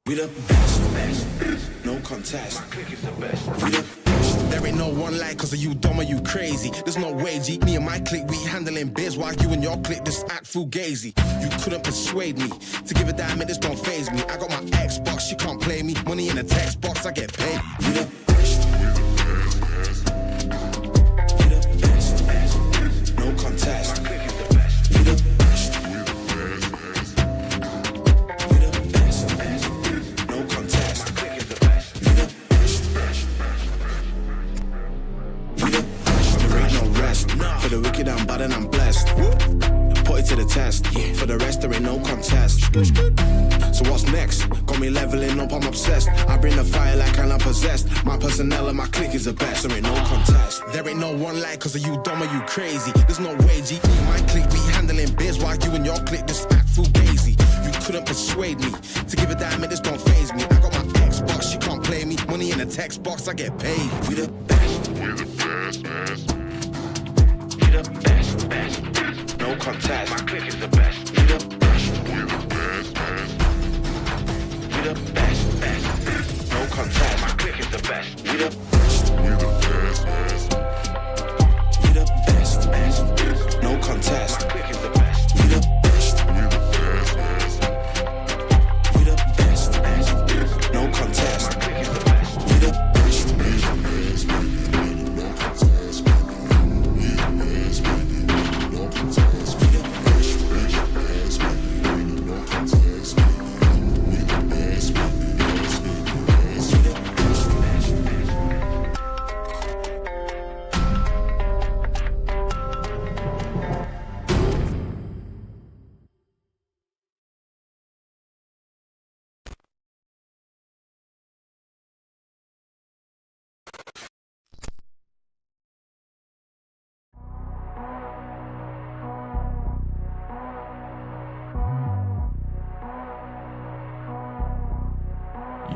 We the best, no contest. My clique is the best. We the best. There ain't no one like cause of you dumb or you crazy. There's no way, G. Me and my clique, we handling biz while you and your clique just act fugazi. You couldn't persuade me to give a damn, it just don't faze me. I got my Xbox, she can't play me. Money in a text box, I get paid. We the best. We the best, no contest. My clique is the best. We the best. We the best, no contest. My clique is the best. We the best. We the best. There ain't no rest. For the wicked I'm bad and I'm blessed. Put it to the test. For the rest there ain't no contest. So what's next? Got me leveling up, I'm obsessed. I bring the fire like I'm possessed. My personnel and my clique is the best. There ain't no contest. There ain't no one like cause of you dumb or you crazy. There's no way, G. Me and my clique, we handling biz while you and your clique just act fugazi. You couldn't persuade me to give a damn, it just don't faze me. I got my Xbox, she can't play me. Money in a text box, I get paid. We the best. We the best, We the best, no contest. My clique is the best. We the best. We the best, We the best, no contest. My clique is the best. We the best. We the best, We the best, no contest. My clique is the best. We the best. We the best, We the best, no contest. My clique is the best. We the best. We the best, no contest. We the best, no contest. We the best, no contest. We the best,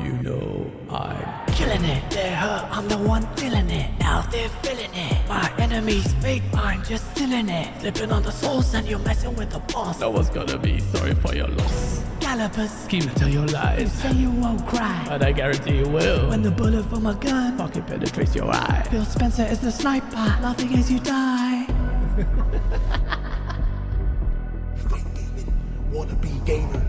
You know I'm killing it, they're hurt, I'm the one feeling it. Now they're feeling it. My enemies fake, I'm just stealing it. Slipping on the sauce and you're messing with the boss. no one's gonna be sorry for your loss. calipers. Keep to tell your You lies, say you won't cry but I guarantee you will. when the bullet from a gun Fucking penetrates your eye. Bill Spencer is the sniper, laughing as you die. Fake gaming, wannabe gamer,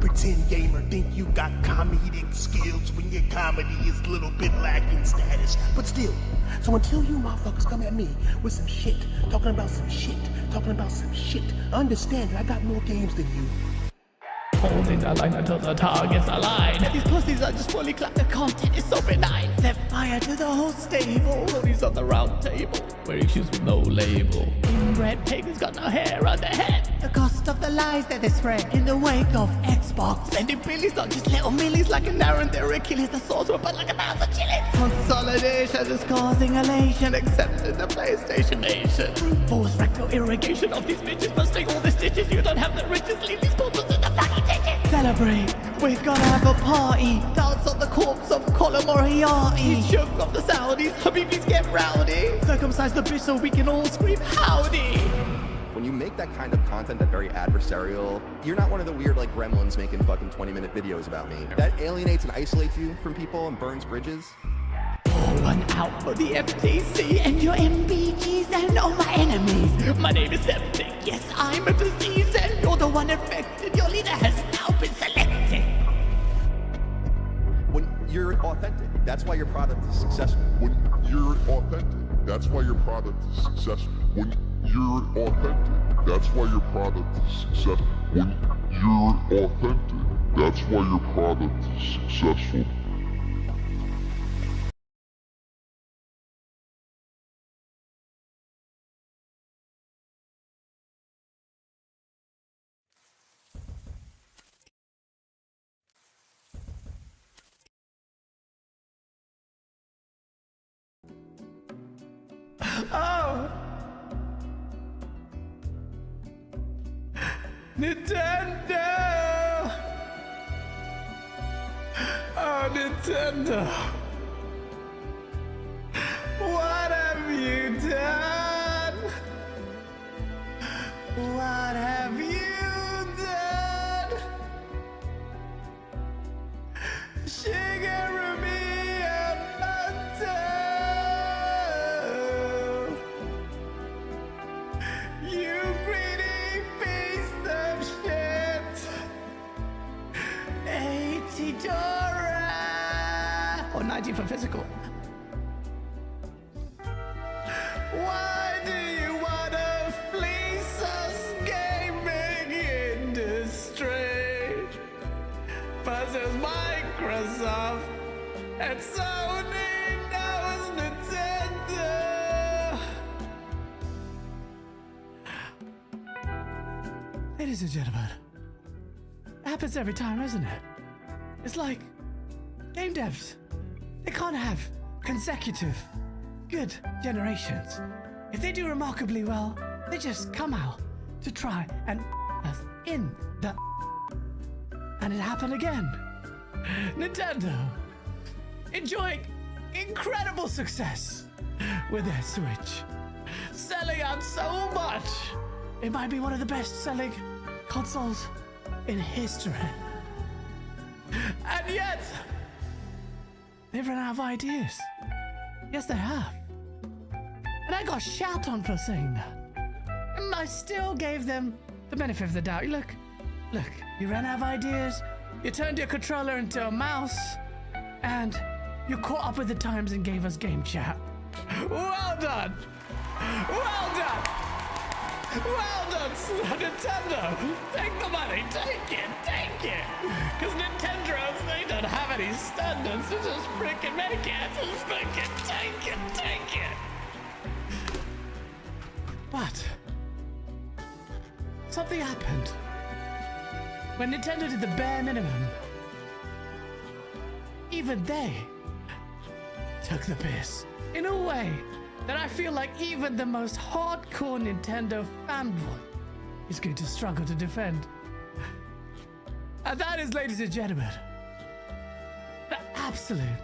pretend gamer, think you got comedic skills when your comedy is a little bit lacking status. But still, so until you motherfuckers come at me with some shit, talking about some shit, understand that I got more games than you. Holding the line until the target's aligned. These pussies are just fully clapped, the content is so benign. Set fire to the whole stable. Police on the round table, wearing shoes with no label. Inbred pagans got no hair on their head. The cost of the lies that they spread in the wake of Xbox. Spending billions, not just little millies, like an Aaron, their Achilles. The swords were but like 1,000 chilies. Consolidation is causing elation, Except in the PlayStation Nation. Force rectal irrigation of these bitches, busting all the stitches. You don't have the riches, leave these paupers in the fucking ditches. Celebrate, we're gonna have a party. Dance on the corpse of Colin Moriarty. Shook off the Saudis, Habibis get rowdy. Circumcise the bitch so we can all scream Howdy! When you make that kind of content, that very adversarial, you're not one of the weird like gremlins making fucking 20-minute videos about me. That alienates and isolates you from people and burns bridges. Pour one out for the FTC and your MBGs and all my enemies. My name is Septic, yes, I'm a disease, and you're the one infected. Your leader has now been selected. When you're authentic, that's why your product is successful. When you're authentic, that's why your product is successful. When you're authentic, that's why your product is successful. When you're authentic, that's why your product is successful. Oh! Nintendo! Oh, Nintendo! What have you done? What have you done? Shigeru Miyamoto! You greedy piece of shit! 80 Dora! Or 90 for physical. Why do you wanna fleece us, gaming industry? Versus Microsoft and Sony knows Nintendo. Ladies and gentlemen, it happens every time, isn't it? It's like game devs. They can't have consecutive good generations. If they do remarkably well, they just come out to try and us in the and it happened again. Nintendo enjoying incredible success with their Switch, selling out so much. It might be one of the best-selling consoles in history. And yet, they've run out of ideas. Yes, they have. And I got shat on for saying that. And I still gave them the benefit of the doubt. Look, you ran out of ideas, you turned your controller into a mouse, and you caught up with the times and gave us game chat. Well done! Well done! Well done, Nintendo! Take the money, take it! Because Nintendo's, they don't have any standards, so just freaking make it! Just freaking take it! But something happened when Nintendo did the bare minimum. Even they took the piss in a way that I feel like even the most hardcore Nintendo fanboy is going to struggle to defend. And that is, ladies and gentlemen, the absolute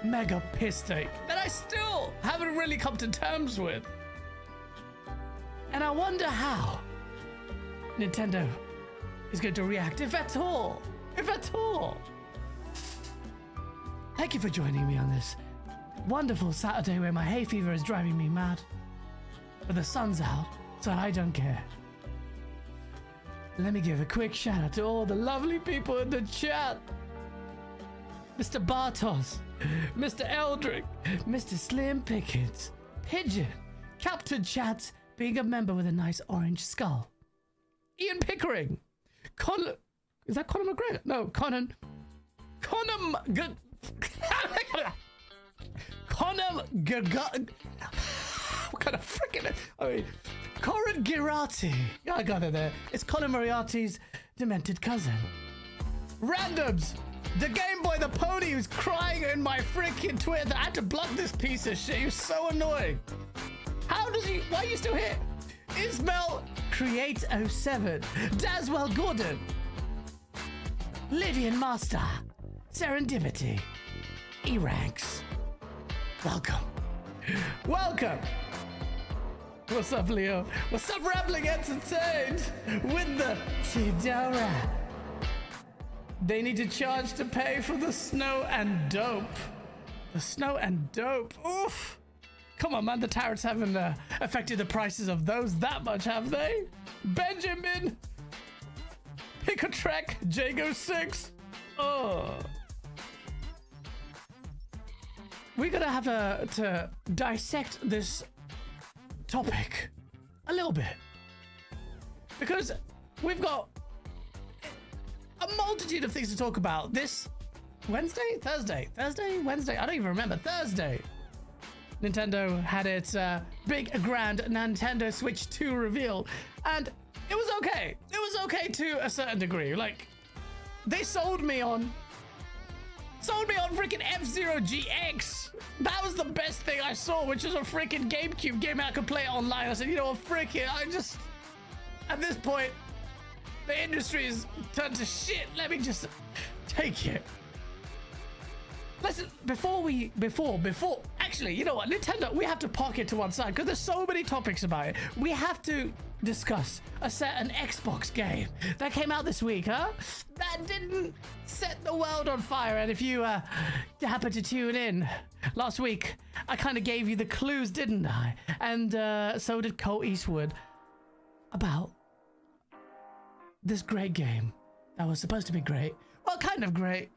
mega piss take that I still haven't really come to terms with. And I wonder how Nintendo is going to react, if at all, if at all. Thank you for joining me on this wonderful Saturday where my hay fever is driving me mad. But the sun's out, so I don't care. Let me give a quick shout out to all the lovely people in the chat. Mr. Bartos, Mr. Eldrick, Mr. Slim Pickens, Pigeon, Captain Chats, being a member with a nice orange skull. Ian Pickering, is that Conor McGregor? No, Conor what kind of freaking? I mean, Corin Girardi. Yeah, I got it there. It's Colin Moriarty's demented cousin. Randoms. The Game Boy, the pony who's crying in my freaking Twitter. I had to block this piece of shit. He was so annoying. Why are you still here? Ismail Create 07. Daswell Gordon. Lydian Master. Serendipity. E-Ranks. Welcome. Welcome. What's up, Leo? What's up, Rambling Entertained? With the Tidora. They need to charge to pay for the snow and dope. The snow and dope. Oof. Come on, man. The tariffs haven't affected the prices of those that much, have they? Benjamin. Pick a track. Jago 6. Oh. We're gonna have to dissect this topic a little bit. Because we've got a multitude of things to talk about this Wednesday? Thursday, Wednesday, I don't even remember. Thursday. Nintendo had its big, grand Nintendo Switch 2 reveal, and it was okay. It was okay to a certain degree. Like, they sold me on freaking F-Zero GX. That was the best thing I saw, which was a freaking GameCube game I could play online. I said, you know what, frick it. At this point, the industry is turned to shit. Let me just take it. Listen, actually, you know what, Nintendo, we have to park it to one side because there's so many topics about it. We have to discuss a certain Xbox game that came out this week, huh? That didn't set the world on fire. And if you happen to tune in last week, I kind of gave you the clues, didn't I? And so did Cole Eastwood about this great game that was supposed to be great. Well, kind of great.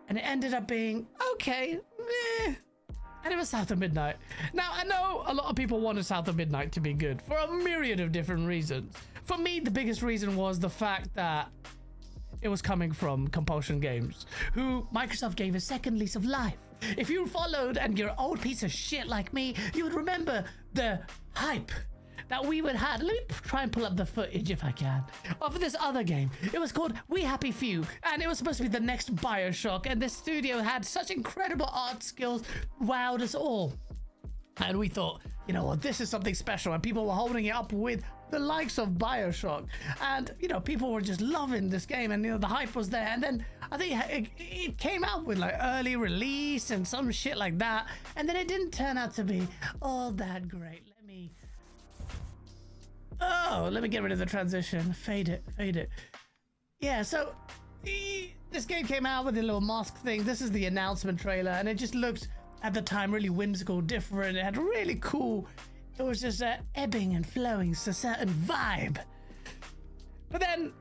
And it ended up being okay, and it was South of Midnight. Now, I know a lot of people wanted South of Midnight to be good for a myriad of different reasons. For me, the biggest reason was the fact that it was coming from Compulsion Games, who Microsoft gave a second lease of life. If you followed and you're an old piece of shit like me, you would remember the hype that we would have. Let me try and pull up the footage if I can of this other game. It was called We Happy Few, and it was supposed to be the next BioShock, and this studio had such incredible art skills, wowed us all. And we thought, you know what, this is something special, and people were holding it up with the likes of BioShock, and you know, people were just loving this game, and you know, the hype was there. And then I think it came out with like early release and some shit like that, and then it didn't turn out to be all that great. Let me get rid of the transition. Fade it. Yeah, so this game came out with a little mask thing. This is the announcement trailer, and it just looked at the time really whimsical, different. It had really cool, it was just ebbing and flowing, a certain vibe. But then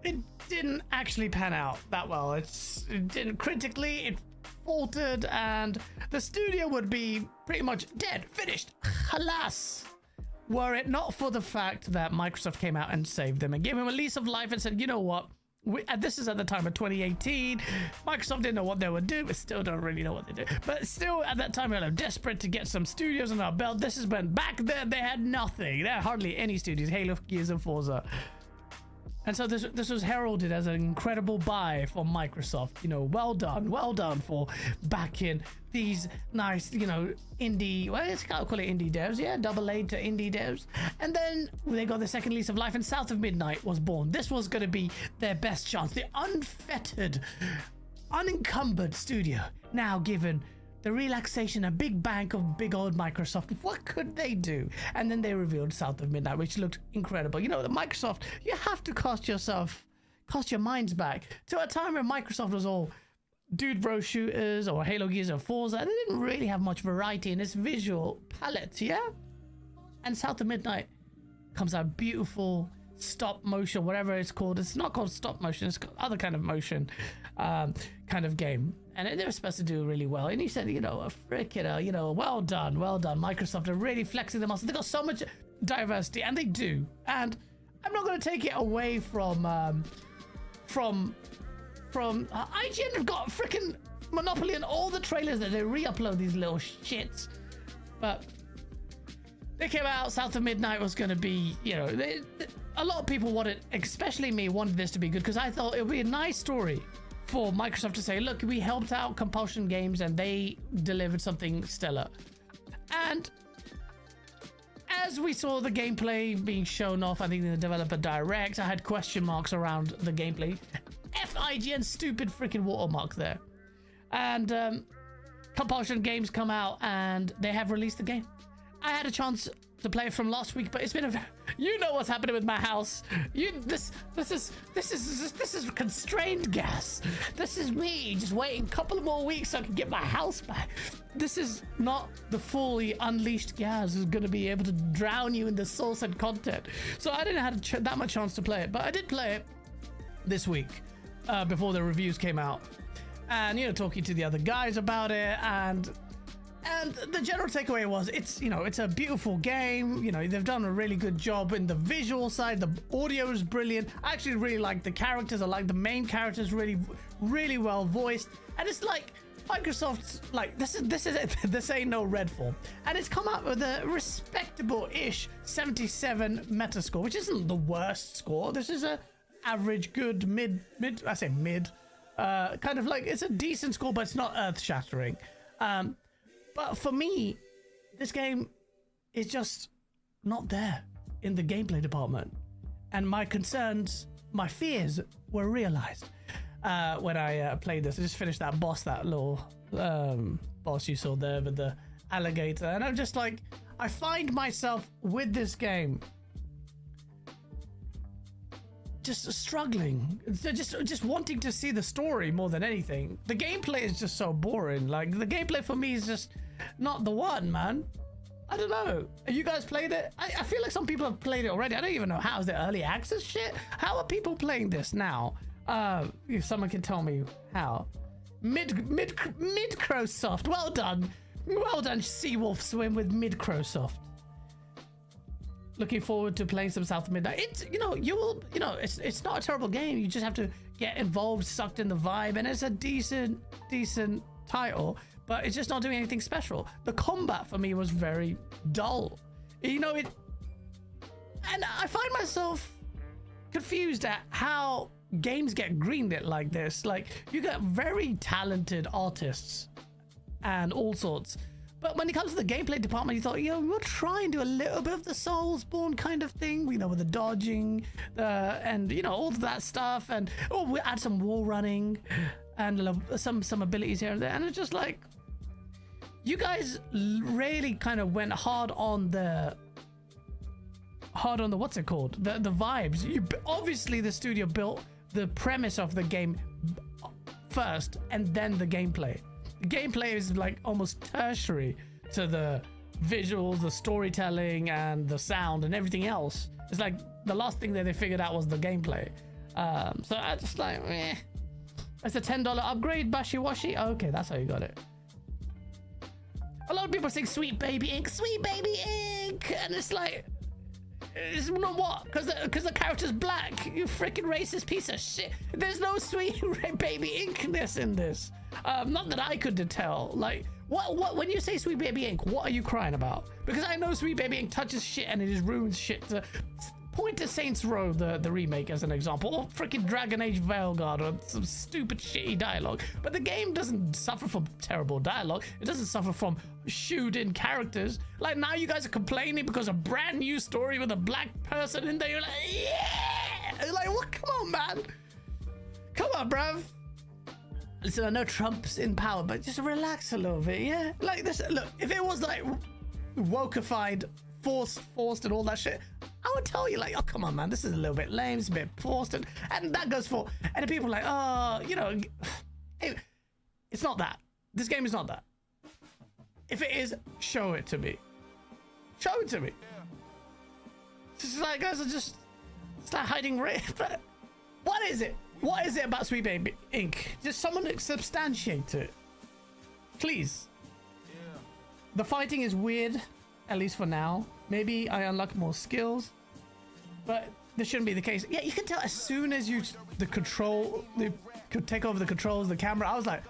it didn't actually pan out that well. It didn't critically, it faltered, and the studio would be pretty much dead, finished. Alas. Were it not for the fact that Microsoft came out and saved them and gave them a lease of life and said, you know what, this is at the time of 2018. Microsoft didn't know what they would do, but still don't really know what they do. But still, at that time, we were desperate to get some studios on our belt. This is when back then they had nothing. There had hardly any studios, Halo, Gears, and Forza. And so this was heralded as an incredible buy for Microsoft. You know, well done for backing these nice, you know, indie, well, let's call it indie devs, yeah, AA to indie devs. And then they got the second lease of life, and South of Midnight was born. This was going to be their best chance, the unfettered, unencumbered studio, now given the relaxation, a big bank of big old Microsoft. What could they do? And then they revealed South of Midnight, which looked incredible. You know, the Microsoft, you have to cast yourself cast your minds back to a time where Microsoft was all dude bro shooters or Halo, Gears, or Forza. They didn't really have much variety in its visual palette, yeah? And South of Midnight comes out beautiful stop motion, whatever it's called. It's not called stop motion, it's called other kind of motion kind of game. And they were supposed to do really well. And he said, you know, well done. Microsoft are really flexing their muscles. They got so much diversity, and they do. And I'm not going to take it away from IGN have got freaking monopoly on all the trailers that they re-upload, these little shits. But they came out, South of Midnight was going to be, you know, a lot of people wanted, especially me, wanted this to be good because I thought it would be a nice story for Microsoft to say, look, we helped out Compulsion Games and they delivered something stellar. And as we saw the gameplay being shown off, I think in the developer direct, I had question marks around the gameplay. IGN stupid freaking watermark there. And Compulsion Games come out and they have released the game. I had a chance to play it from last week, but it's been you know what's happening with my house. This is constrained gas. This is me just waiting a couple of more weeks so I can get my house back. This is not the fully unleashed gas who's going to be able to drown you in the source and content. So I didn't have that much chance to play it, but I did play it this week before the reviews came out, and you know, talking to the other guys about it, and the general takeaway was it's a beautiful game. You know, they've done a really good job in the visual side. The audio is brilliant. I actually really like the characters. I like the main characters, really well voiced. And it's like Microsoft's like, this is it. This ain't no Redfall, and it's come out with a respectable-ish 77 Metascore, which isn't the worst score. This is a average, good, mid. I say mid. Kind of like, it's a decent score, but it's not earth-shattering. But for me, this game is just not there in the gameplay department. And my concerns, my fears were realized when I played this. I just finished that boss, that little boss you saw there with the alligator. And I'm just like, I find myself with this game just struggling, just wanting to see the story more than anything. The gameplay is just so boring. Like, the gameplay for me is just not the one, man. I don't know. Have you guys played it? I feel like some people have played it already. I don't even know how. Is it early access shit? How are people playing this now? If someone can tell me how. Mid-Crosoft. Well done, Seawolf Swim with Mid-Crosoft. Looking forward to playing some South of Midnight. It's, it's not a terrible game. You just have to get involved, sucked in the vibe, and it's a decent title, but it's just not doing anything special. The combat for me was very dull. And I find myself confused at how games get greenlit like this. Like, you get very talented artists and all sorts, but when it comes to the gameplay department, you thought, we'll try and do a little bit of the Soulsborne kind of thing, with the dodging, and all of that stuff, and we'll add some wall running and some abilities here and there. And it's just like, you guys really kind of went hard on the what's it called? The vibes. Obviously the studio built the premise of the game first and then the gameplay. The gameplay is like almost tertiary to the visuals, the storytelling, and the sound and everything else. It's like the last thing that they figured out was the gameplay. So I just like, meh. It's a $10 upgrade, Bashi Washi. Okay, that's how you got it. A lot of people saying Sweet Baby Ink, and it's like, it's not what? Because the character's black. You freaking racist piece of shit. There's no Sweet Baby Inkness in this. Not that I could tell. Like, what? When you say Sweet Baby Ink, what are you crying about? Because I know Sweet Baby Ink touches shit and it just ruins shit. Point to Saints Row, the remake, as an example, or freaking Dragon Age Veilguard, or some stupid shitty dialogue. But the game doesn't suffer from terrible dialogue. It doesn't suffer from shoot-in characters. Like, now you guys are complaining because a brand new story with a black person in there. You're like, yeah! You're like, what? Come on, man. Come on, bruv. Listen, I know Trump's in power, but just relax a little bit, yeah? Like, this. Look, if it was like wokeified, forced and all that shit, I would tell you like, oh come on man, this is a little bit lame, it's a bit forced, and that goes for, and the people are like, oh, you know, it's not that. This game is not that. If it is, show it to me. Show it to me. It's like guys are just start hiding rape. But what is it? What is it about Sweet Baby Inc? Just someone substantiate it, please. The fighting is weird, at least for now. Maybe I unlock more skills, but this shouldn't be the case. Yeah, you can tell as soon as you could take over the controls, the camera. I was like,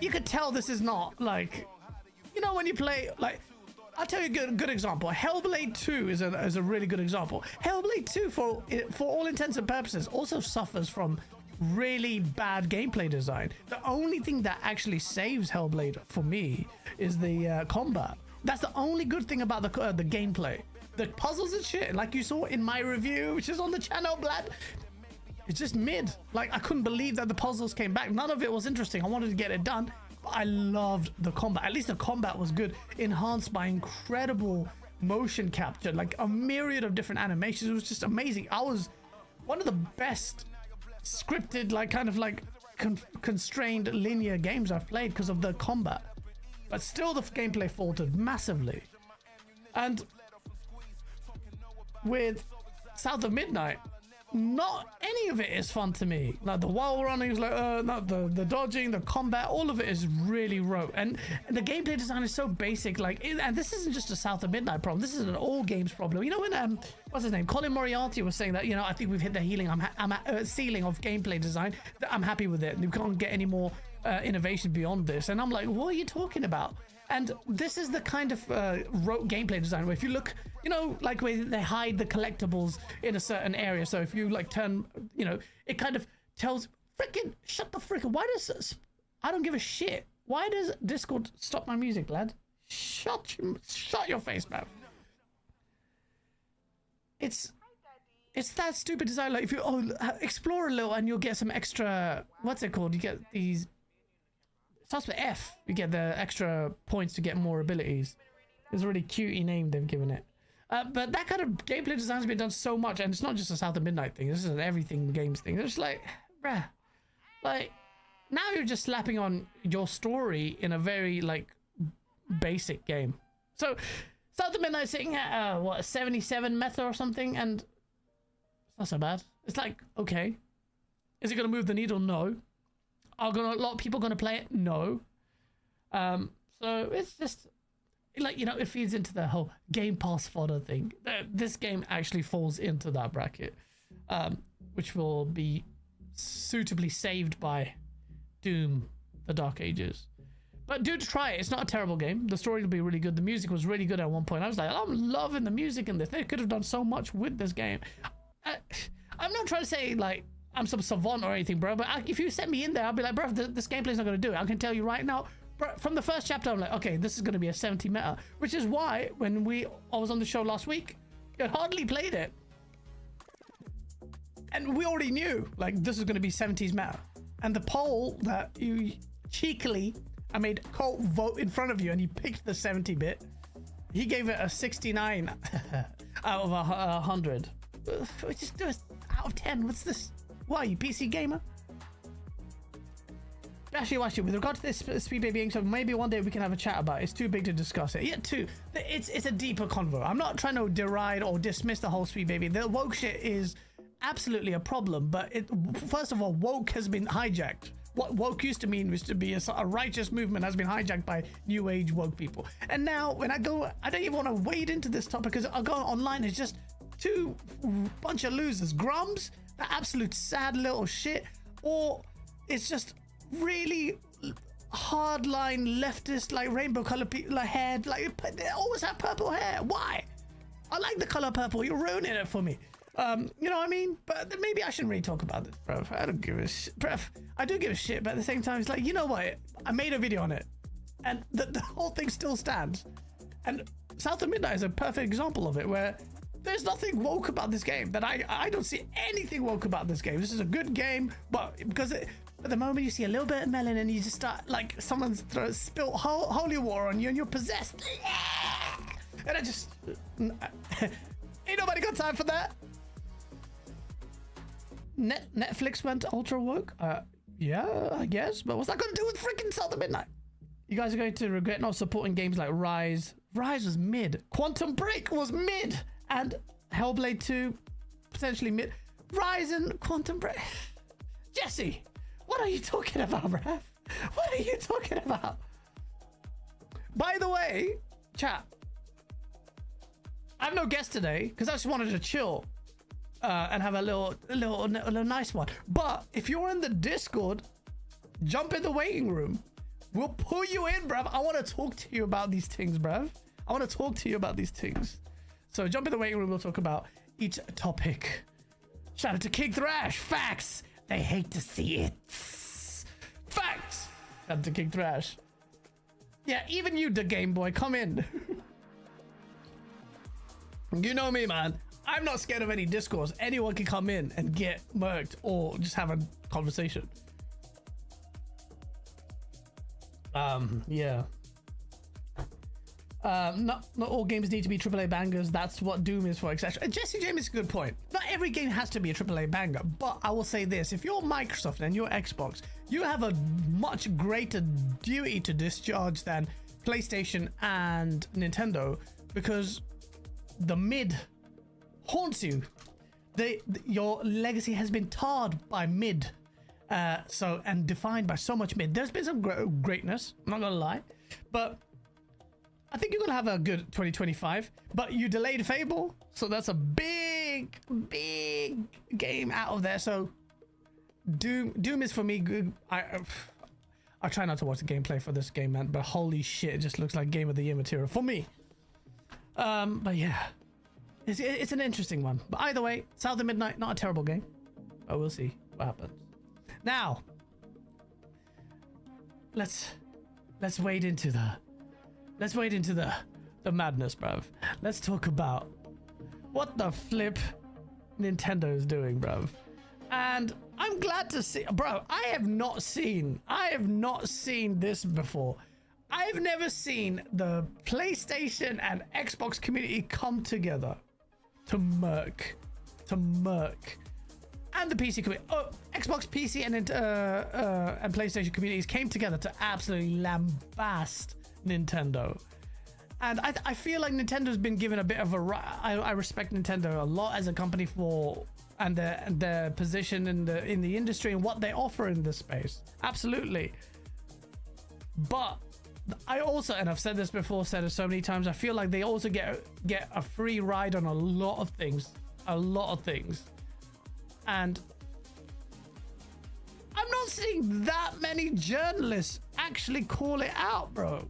you could tell this is not like, you know, when you play like. I'll tell you a good example. Hellblade 2 is a really good example. Hellblade 2, for all intents and purposes, also suffers from really bad gameplay design. The only thing that actually saves Hellblade for me is the combat. That's the only good thing about the gameplay. The puzzles and shit, like you saw in my review, which is on the channel, Blad, it's just mid. Like, I couldn't believe that the puzzles came back. None of it was interesting. I wanted to get it done. I loved the combat. At least the combat was good, enhanced by incredible motion capture, like a myriad of different animations. It was just amazing. I was one of the best scripted, like kind of like constrained linear games I've played because of the combat, but still the gameplay faltered massively. And with South of Midnight, not any of it is fun to me. Like the wall running is like not the dodging, the combat, all of it is really rote, and the gameplay design is so basic. Like, and this isn't just a South of Midnight problem. This is an all games problem. You know when what's his name, Colin Moriarty was saying that, you know, I think we've hit the ceiling of gameplay design. I'm happy with it. We can't get any more innovation beyond this. And I'm like, what are you talking about? And this is the kind of rote gameplay design where if you look, you know, like where they hide the collectibles in a certain area. So if you like turn, you know, it kind of tells, freaking shut the freaking, why does, I don't give a shit. Why does Discord stop my music, lad? Shut your face, man. It's that stupid design. Like if you explore a little and you'll get some extra, what's it called? You get these, starts with F. You get the extra points to get more abilities. It's a really cutie name they've given it. But that kind of gameplay design has been done so much, and it's not just a South of Midnight thing. This is an everything games thing. It's like, bruh, like now you're just slapping on your story in a very like basic game. So South of Midnight sitting at what, 77 meta or something, and it's not so bad. It's like, okay, is it gonna move the needle? No. Are a lot of people gonna play it? No. So it's just like, you know, it feeds into the whole Game Pass fodder thing. This game actually falls into that bracket, which will be suitably saved by Doom: The Dark Ages. But do try it. It's not a terrible game. The story will be really good. The music was really good at one point. I was like, I'm loving the music in this. They could have done so much with this game. I'm not trying to say like I'm some savant or anything, bro, but if you set me in there, I'll be like, bro, this gameplay's not going to do it. I can tell you right now, bro, from the first chapter, I'm like, okay, this is going to be a 70 meta, which is why when I was on the show last week, I hardly played it. And we already knew, like, this is going to be 70s meta. And the poll that you cheekily, I made Colt vote in front of you, and he picked the 70-bit. He gave it a 69 out of 100. Just do it out of 10. What's this? Why, you PC gamer? Actually, with regard to this Sweet Baby Inc, so maybe one day we can have a chat about it. It's too big to discuss it. Yeah, it's a deeper convo. I'm not trying to deride or dismiss the whole Sweet Baby. The woke shit is absolutely a problem, but first of all, woke has been hijacked. What woke used to mean was to be a righteous movement has been hijacked by new age woke people. And now when I don't even want to wade into this topic because I go online, it's just two bunch of losers. Grums, the absolute sad little shit, or it's just really hardline leftist, like rainbow color hair, like they always have purple hair. Why? I like the color purple. You're ruining it for me. You know what I mean? But maybe I shouldn't really talk about this, bro. I don't give a shit, bro. I do give a shit, but at the same time, it's like, you know what? I made a video on it, and the whole thing still stands. And South of Midnight is a perfect example of it, where there's nothing woke about this game. That I don't see anything woke about this game. This is a good game, but because at the moment you see a little bit of melanin, you just start like someone's spilt holy water on you, and you're possessed. And I just ain't nobody got time for that. Netflix went ultra woke. Yeah, I guess. But what's that got to do with freaking South of Midnight? You guys are going to regret not supporting games like Rise. Rise was mid. Quantum Break was mid. And Hellblade 2, potentially mid. Rise and Quantum Break. Jesse, what are you talking about, bruv? What are you talking about? By the way, chat, I have no guest today because I just wanted to chill and have a little nice one. But if you're in the Discord, jump in the waiting room. We'll pull you in, bruv. I want to talk to you about these things, bruv. I want to talk to you about these things. So jump in the waiting room. We'll talk about each topic. Shout out to Kingthrash. Facts. They hate to see it. Facts. Shout out to Kingthrash. Yeah, even you, the Game Boy, come in. You know me, man. I'm not scared of any discourse. Anyone can come in and get murked or just have a conversation. Yeah. Not all games need to be AAA bangers. That's what Doom is for, etc. Jesse James is a good point. Not every game has to be a AAA banger, but I will say this: if you're Microsoft and you're Xbox, you have a much greater duty to discharge than PlayStation and Nintendo, because the mid haunts you. Your legacy has been tarred by mid, and defined by so much mid. There's been some greatness, I'm not gonna lie, but I think you're gonna have a good 2025. But you delayed Fable, so that's a big game out of there. So Doom is for me good. I try not to watch the gameplay for this game, man, but holy shit, it just looks like game of the year material for me. But yeah, it's an interesting one. But either way, South of Midnight, not a terrible game, but we'll see what happens. Now let's wade into the madness, bruv. Let's talk about what the flip Nintendo is doing, bruv. And I'm glad to see, bro, I have not seen this before. I've never seen the PlayStation and Xbox community come together to murk. And the PC community, Xbox, PC, and PlayStation communities came together to absolutely lambast Nintendo. And I feel like Nintendo's been given a bit of I respect Nintendo a lot as a company and their position in the industry and what they offer in this space. Absolutely. But I also, and I've said this before, said it so many times, I feel like they also get a free ride on a lot of things. And I'm not seeing that many journalists actually call it out, bro.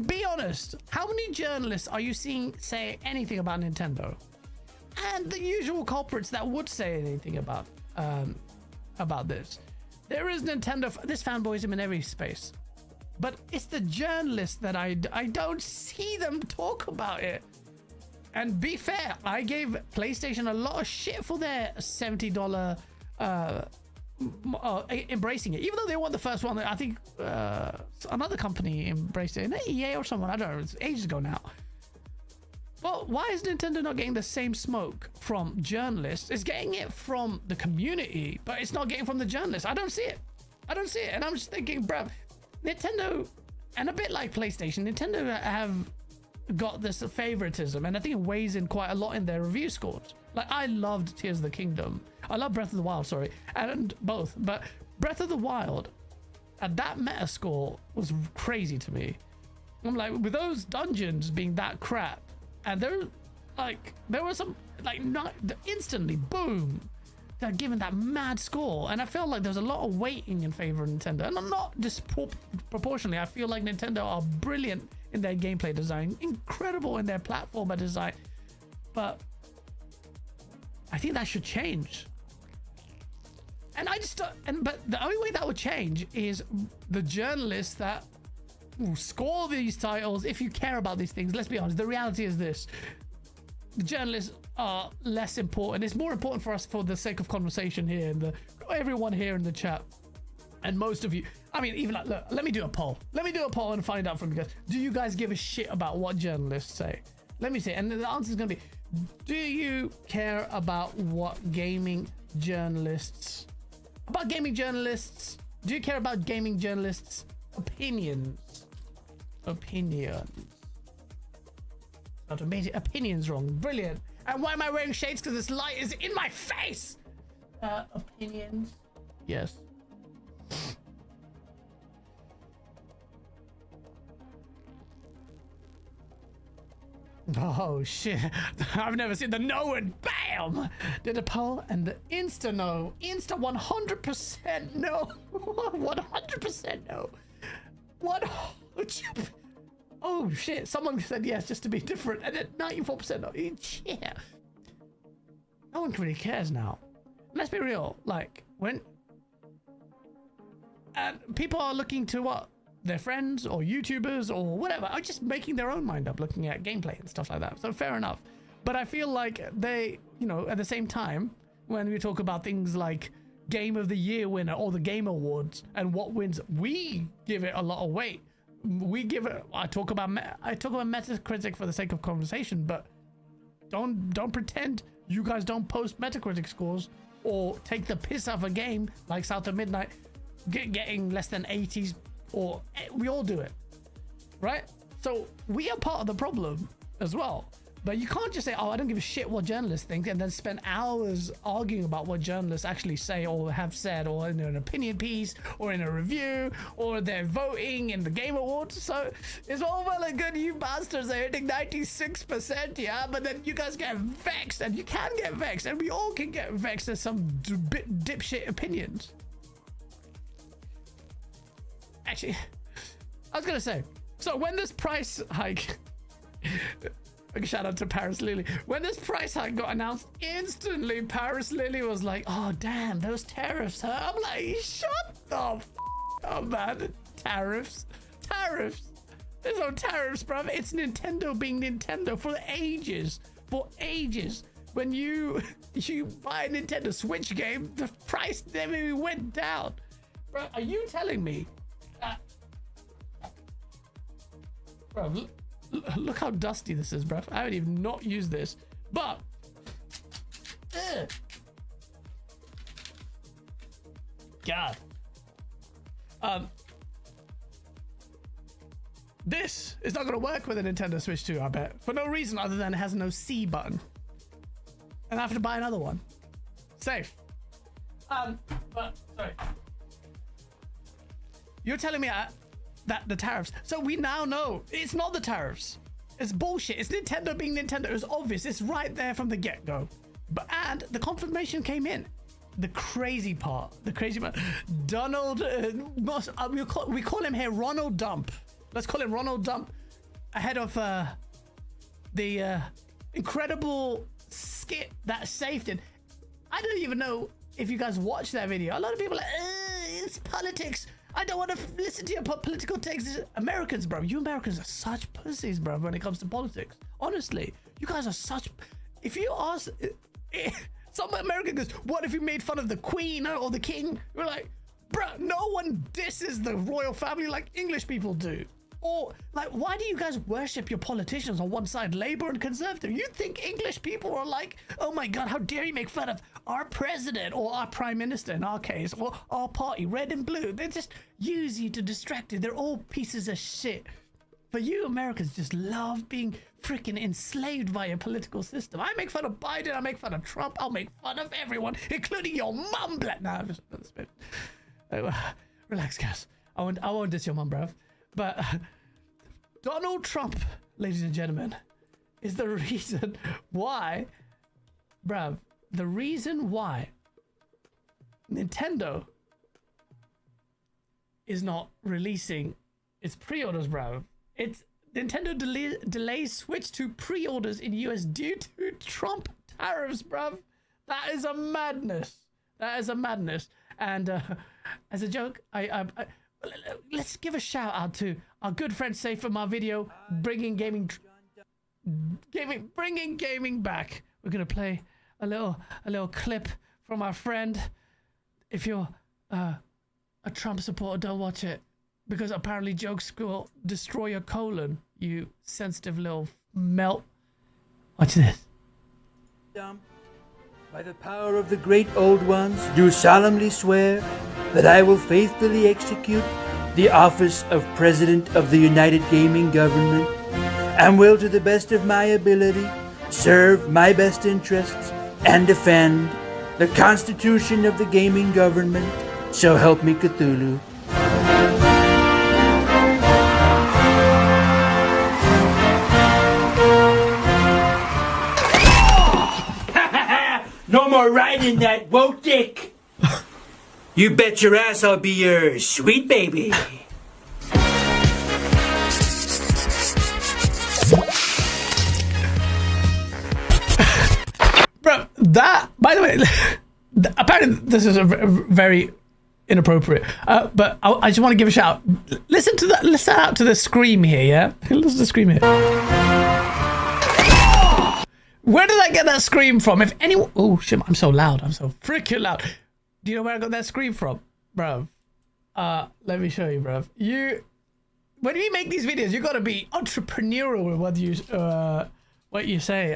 Be honest. How many journalists are you seeing say anything about Nintendo? And the usual culprits that would say anything about this. There is Nintendo, this fanboyism in every space. But it's the journalists that I don't see them talk about it. And be fair, I gave PlayStation a lot of shit for their $70 embracing it, even though they weren't the first one. I think another company embraced it, EA or someone, I don't know, it's ages ago now. Well, why is Nintendo not getting the same smoke from journalists? It's getting it from the community, but it's not getting from the journalists. I don't see it, and I'm just thinking, bruv, Nintendo, and a bit like PlayStation, Nintendo have got this favoritism, and I think it weighs in quite a lot in their review scores. Like, I loved Tears of the Kingdom, I love Breath of the Wild, sorry, and both, but Breath of the Wild at that meta score was crazy to me. I'm like, with those dungeons being that crap, and there were some, like, not instantly boom, they're given that mad score, and I felt like there's a lot of weighting in favor of Nintendo, and I'm not disproportionately. I feel like Nintendo are brilliant in their gameplay design, incredible in their platformer design, but I think that should change. And but the only way that would change is the journalists that score these titles. If you care about these things, let's be honest, the reality is this: the journalists are less important. It's more important for us, for the sake of conversation here and everyone here in the chat, And most of you, I mean, even like, look, let me do a poll. Let me do a poll and find out from you guys. Do you guys give a shit about what journalists say? Let me see. And the answer is going to be, do you care about what gaming journalists, do you care about gaming journalists' opinions? Opinions wrong. Brilliant. And why am I wearing shades? Because this light is in my face. Opinions. Yes. Oh shit. I've never seen the no and bam! Did a poll and the insta no. Insta 100% no. 100% no. What? Oh shit. Someone said yes just to be different. And then 94% no. Yeah. No one really cares now. Let's be real. Like, when... And people are looking to what? Their friends or YouTubers or whatever are just making their own mind up looking at gameplay and stuff like that. So fair enough. But I feel like they, you know, at the same time, when we talk about things like Game of the Year winner or the Game Awards and what wins, we give it a lot of weight. We give it, I talk about Metacritic for the sake of conversation, but don't pretend you guys don't post Metacritic scores or take the piss out of a game like South of Midnight getting less than 80s. Or we all do it, right? So we are part of the problem as well. But you can't just say, oh, I don't give a shit what journalists think, and then spend hours arguing about what journalists actually say or have said, or in an opinion piece, or in a review, or they're voting in the Game Awards. So it's all well and good, you bastards are hitting 96%, yeah? But then you guys get vexed, and you can get vexed, and we all can get vexed at some dipshit opinions. Actually, I was gonna say, so when this price hike, shout out to Paris Lily, when this price hike got announced, instantly Paris Lily was like, oh damn, those tariffs, huh? I'm like, shut the up, man. Tariffs. There's no tariffs, bruv. It's Nintendo being Nintendo for ages. When you buy a Nintendo Switch game, the price never even went down. Bro, are you telling me? Bro, look how dusty this is, bro. I haven't even not used this, but God, this is not gonna work with a Nintendo Switch 2, I bet, for no reason other than it has no C button, and I have to buy another one. Safe. But sorry, you're telling me that the tariffs. So we now know it's not the tariffs. It's bullshit. It's Nintendo being Nintendo. It's obvious. It's right there from the get-go. And the confirmation came in. The crazy part. Donald, we call him here Ronald Dump. Let's call him Ronald Dump ahead of the incredible skit that saved it. I don't even know if you guys watched that video. A lot of people are like, it's politics. I don't want to listen to your political takes. Americans, bro. You Americans are such pussies, bro, when it comes to politics. Honestly, you guys are such... If you ask... Some American goes, what if you made fun of the Queen or the King? We're like, bro, no one disses the royal family like English people do. Or, like, why do you guys worship your politicians on one side, Labour and Conservative? You think English people are like, oh my God, how dare you make fun of our president or our prime minister in our case, or our party, red and blue. They just use you to distract you. They're all pieces of shit. But you Americans just love being freaking enslaved by a political system. I make fun of Biden, I make fun of Trump, I'll make fun of everyone, including your mum. Nah, that's a bit... relax, guys. I won't diss your mum, bruv. But Donald Trump, ladies and gentlemen, is the reason why, bruv, the reason why Nintendo is not releasing its pre-orders, bruv. It's Nintendo delays Switch 2 pre-orders in US due to Trump tariffs, bruv. That is a madness. And as a joke, let's give a shout out to our good friend Safe from our video, bringing gaming back. We're gonna play a little clip from our friend. If you're a Trump supporter, don't watch it. Because apparently jokes will destroy your colon, you sensitive little melt. Watch this. By the power of the great old ones, do solemnly swear that I will faithfully execute the office of President of the United Gaming Government, and will, to the best of my ability, serve my best interests and defend the Constitution of the Gaming Government. So help me Cthulhu. No more riding that woke dick. You bet your ass I'll be your sweet baby. Bro, that, by the way, apparently this is a very inappropriate, but I just want to give a shout. Listen to that. Listen out to the scream here, yeah? Listen to the scream here. Where did I get that scream from? If anyone... Oh, shit, I'm so loud. I'm so freaking loud. Do you know where I got that scream from? Bruv. Let me show you, bruv. When you make these videos, you got to be entrepreneurial with what you say.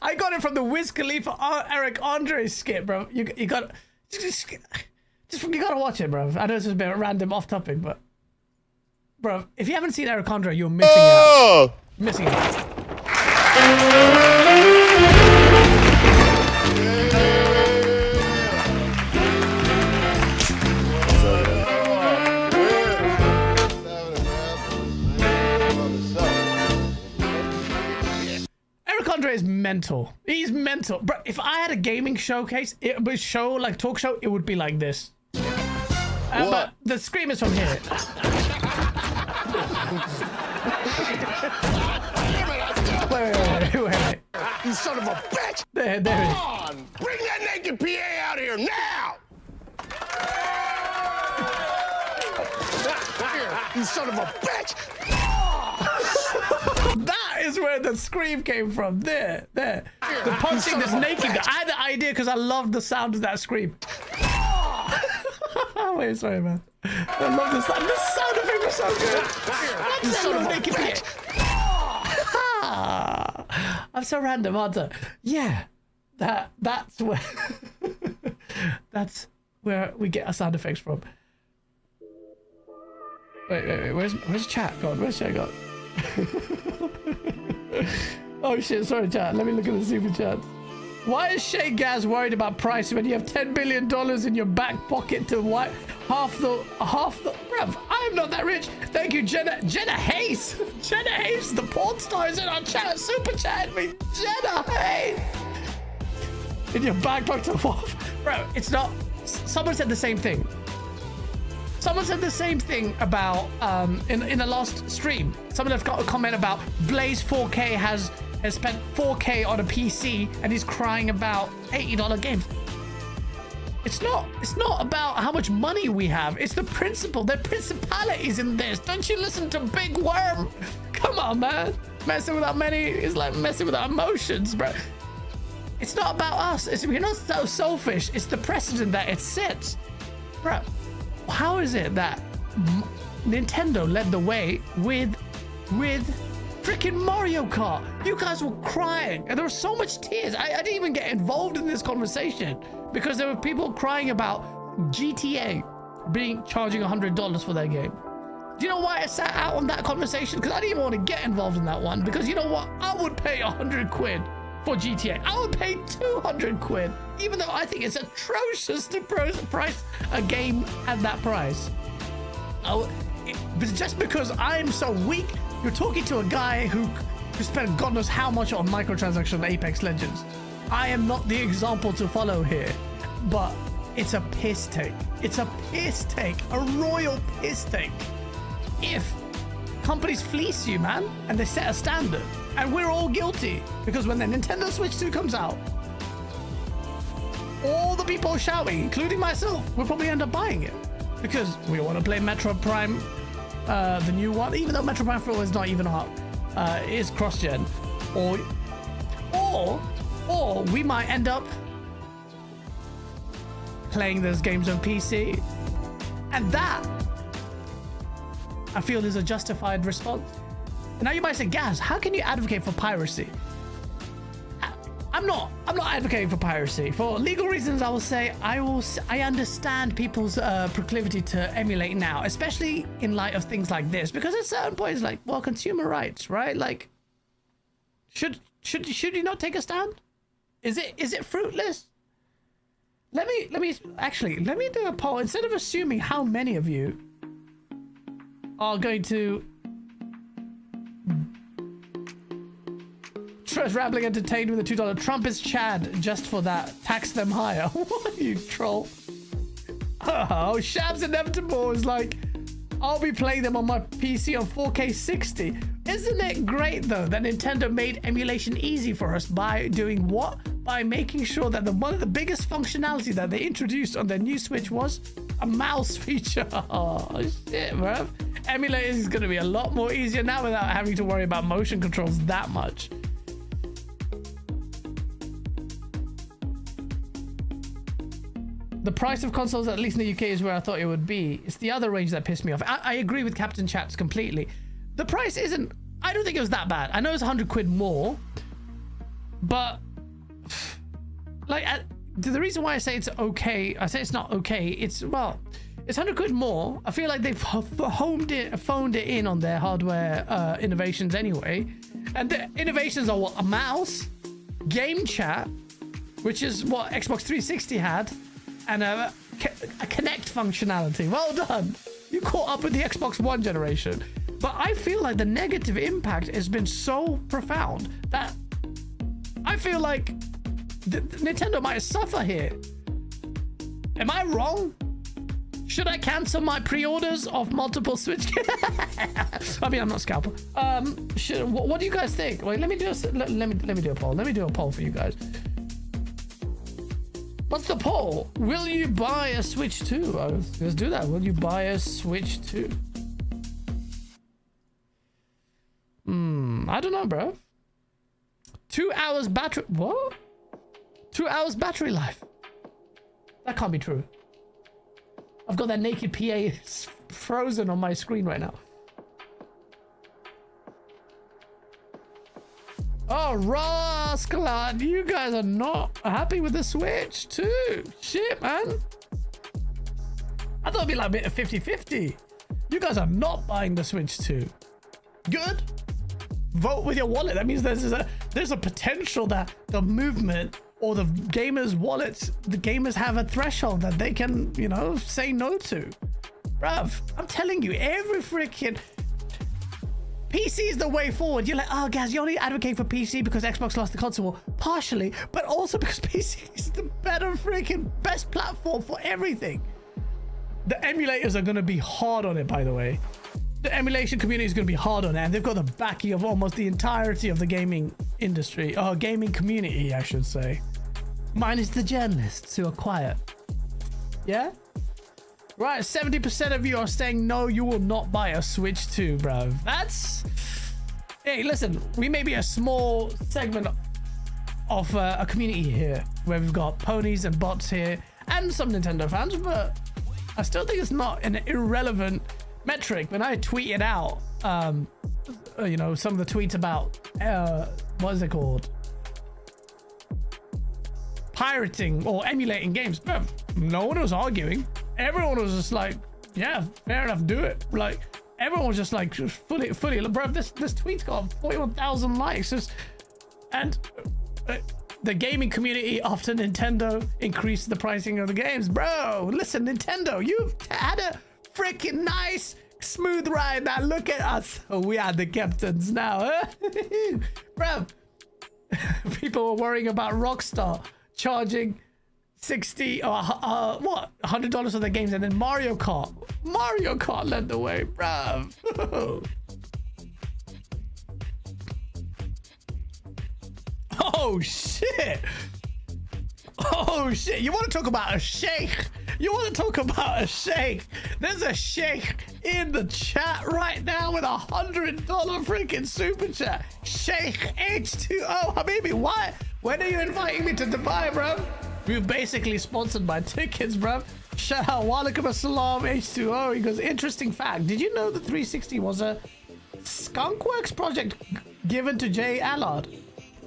I got it from the Wiz Khalifa Eric Andre skit, bro. You got just you gotta watch it, bro. I know this is a bit random off topic, but bro, if you haven't seen Eric Andre, you're missing out. Missing out. Eric Andre is mental. He's mental. Bro, if I had a gaming showcase, talk show, it would be like this. But the scream is from here. Wait. You son of a bitch! There it is. Come on! Bring that naked PA out here now! Here, you son of a bitch! That is where the scream came from. There. The punching this naked guy. I had the idea because I loved the sound of that scream. Wait, sorry, man. I love the sound. The sound effect was so good. What's that little naked bitch? I'm so random, aren't I? Yeah. That's where that's where we get our sound effects from. Wait. Where's chat gone? Where's chat gone? Oh shit, sorry chat. Let me look at the super chat. Why is Shay Gaz worried about price when you have $10 billion in your back pocket to wipe half the bruv, I'm not that rich. Thank you, Jenna Hayes. Jenna Hayes, the porn star, is in our chat. Super chat me. Jenna Hayes. In your back pocket to what? Bro, it's not. Someone said the same thing. Someone said the same thing about in the last stream. Someone has got a comment about Blaze 4K has spent 4K on a PC and he's crying about $80 games. It's not about how much money we have. It's the principle. The principalities in this. Don't you listen to Big Worm? Come on, man. Messing with our money is like messing with our emotions, bro. It's not about us. We're not so selfish. It's the precedent that it sets, bro. How is it that Nintendo led the way with freaking Mario Kart? You guys were crying and there was so much tears. I didn't even get involved in this conversation because there were people crying about GTA charging $100 for their game. Do you know why I sat out on that conversation? Because I didn't even want to get involved in that one, because you know what? I would pay 100 quid for GTA. I would pay 200 quid, even though I think it's atrocious to price a game at that price. But just because I'm so weak, you're talking to a guy who spent God knows how much on microtransactions on Apex Legends. I am not the example to follow here, but it's a piss take. It's a piss take, a royal piss take. If companies fleece you, man, and they set a standard, and we're all guilty, because when the Nintendo Switch 2 comes out, all the people shouting, including myself, will probably end up buying it because we want to play Metro Prime, the new one, even though Metro Prime 4 is not even out, is cross-gen, or we might end up playing those games on PC. And that, I feel, is a justified response. And now you might say, Gaz, how can you advocate for piracy? I'm not advocating for piracy. For legal reasons, I will say I understand people's proclivity to emulate now, especially in light of things like this, because at certain points, like, well, consumer rights, right? Like, should you not take a stand? Is it fruitless? Let me do a poll instead of assuming how many of you are going to rambling entertained with a $2 Trump is Chad just for that. Tax them higher. What, you troll? Oh, Shab's Inevitable is like, I'll be playing them on my PC on 4K 60. Isn't it great though that Nintendo made emulation easy for us by doing what? By making sure that one of the biggest functionality that they introduced on their new Switch was a mouse feature. Oh shit, bro. Emulating is going to be a lot more easier now without having to worry about motion controls that much. The price of consoles, at least in the UK, is where I thought it would be. It's the other range that pissed me off. I agree with Captain Chats completely. The price isn't... I don't think it was that bad. I know it's 100 quid more, but... like, the reason why I say it's okay... I say it's not okay. It's, well... It's 100 quid more. I feel like they've phoned it in on their hardware innovations anyway. And the innovations are what? A mouse, game chat, which is what Xbox 360 had, and a Kinect functionality. Well done. You caught up with the Xbox One generation. But I feel like the negative impact has been so profound that I feel like Nintendo might suffer here. Am I wrong? Should I cancel my pre-orders of multiple Switch games? I mean, I'm not Scalper. What do you guys think? Wait, let me do a poll. Let me do a poll for you guys. What's the poll? Will you buy a Switch 2? Let's do that. Will you buy a Switch 2? I don't know, bro. 2 hours battery... What? 2 hours battery life. That can't be true. I've got that naked PA frozen on my screen right now. Oh, Rascalad, you guys are not happy with the Switch too. Shit, man. I thought it'd be like a bit of 50-50. You guys are not buying the Switch 2. Good. Vote with your wallet. That means there's a potential that the movement or the gamers' wallets, the gamers have a threshold that they can, you know, say no to. Bruv, I'm telling you, every freaking... PC is the way forward. You're like, oh, Gaz, you only advocate for PC because Xbox lost the console war. Partially, but also because PC is the better freaking best platform for everything. The emulators are going to be hard on it, by the way. The emulation community is going to be hard on it, and they've got the backing of almost the entirety of the gaming industry, or gaming community, I should say. Minus the journalists who are quiet. Yeah? Right, 70% of you are saying no, you will not buy a Switch 2, bro. That's... Hey, listen, we may be a small segment of a community here, where we've got ponies and bots here, and some Nintendo fans, but I still think it's not an irrelevant metric. When I tweeted out, you know, some of the tweets about, what is it called? Pirating or emulating games. Bro, no one was arguing. Everyone was just like, yeah, fair enough, do it. Like, everyone was just like, fully, bro, this tweet's got 41,000 likes. And the gaming community after Nintendo increased the pricing of the games. Bro, listen, Nintendo, you've had a freaking nice, smooth ride. Now look at us. Oh, we are the captains now, huh? Bro, people were worrying about Rockstar charging 60 or what, $100 for the games, and then Mario Kart led the way, bruv. Oh shit, you want to talk about a sheikh? There's a sheikh in the chat right now with $100 freaking super chat. Sheikh H2O Habibi, why? When are you inviting me to Dubai, bro? We were basically sponsored by tickets, bruv. Shout out Walaikum Assalam H2O. He goes, interesting fact. Did you know the 360 was a Skunkworks project given to Jay Allard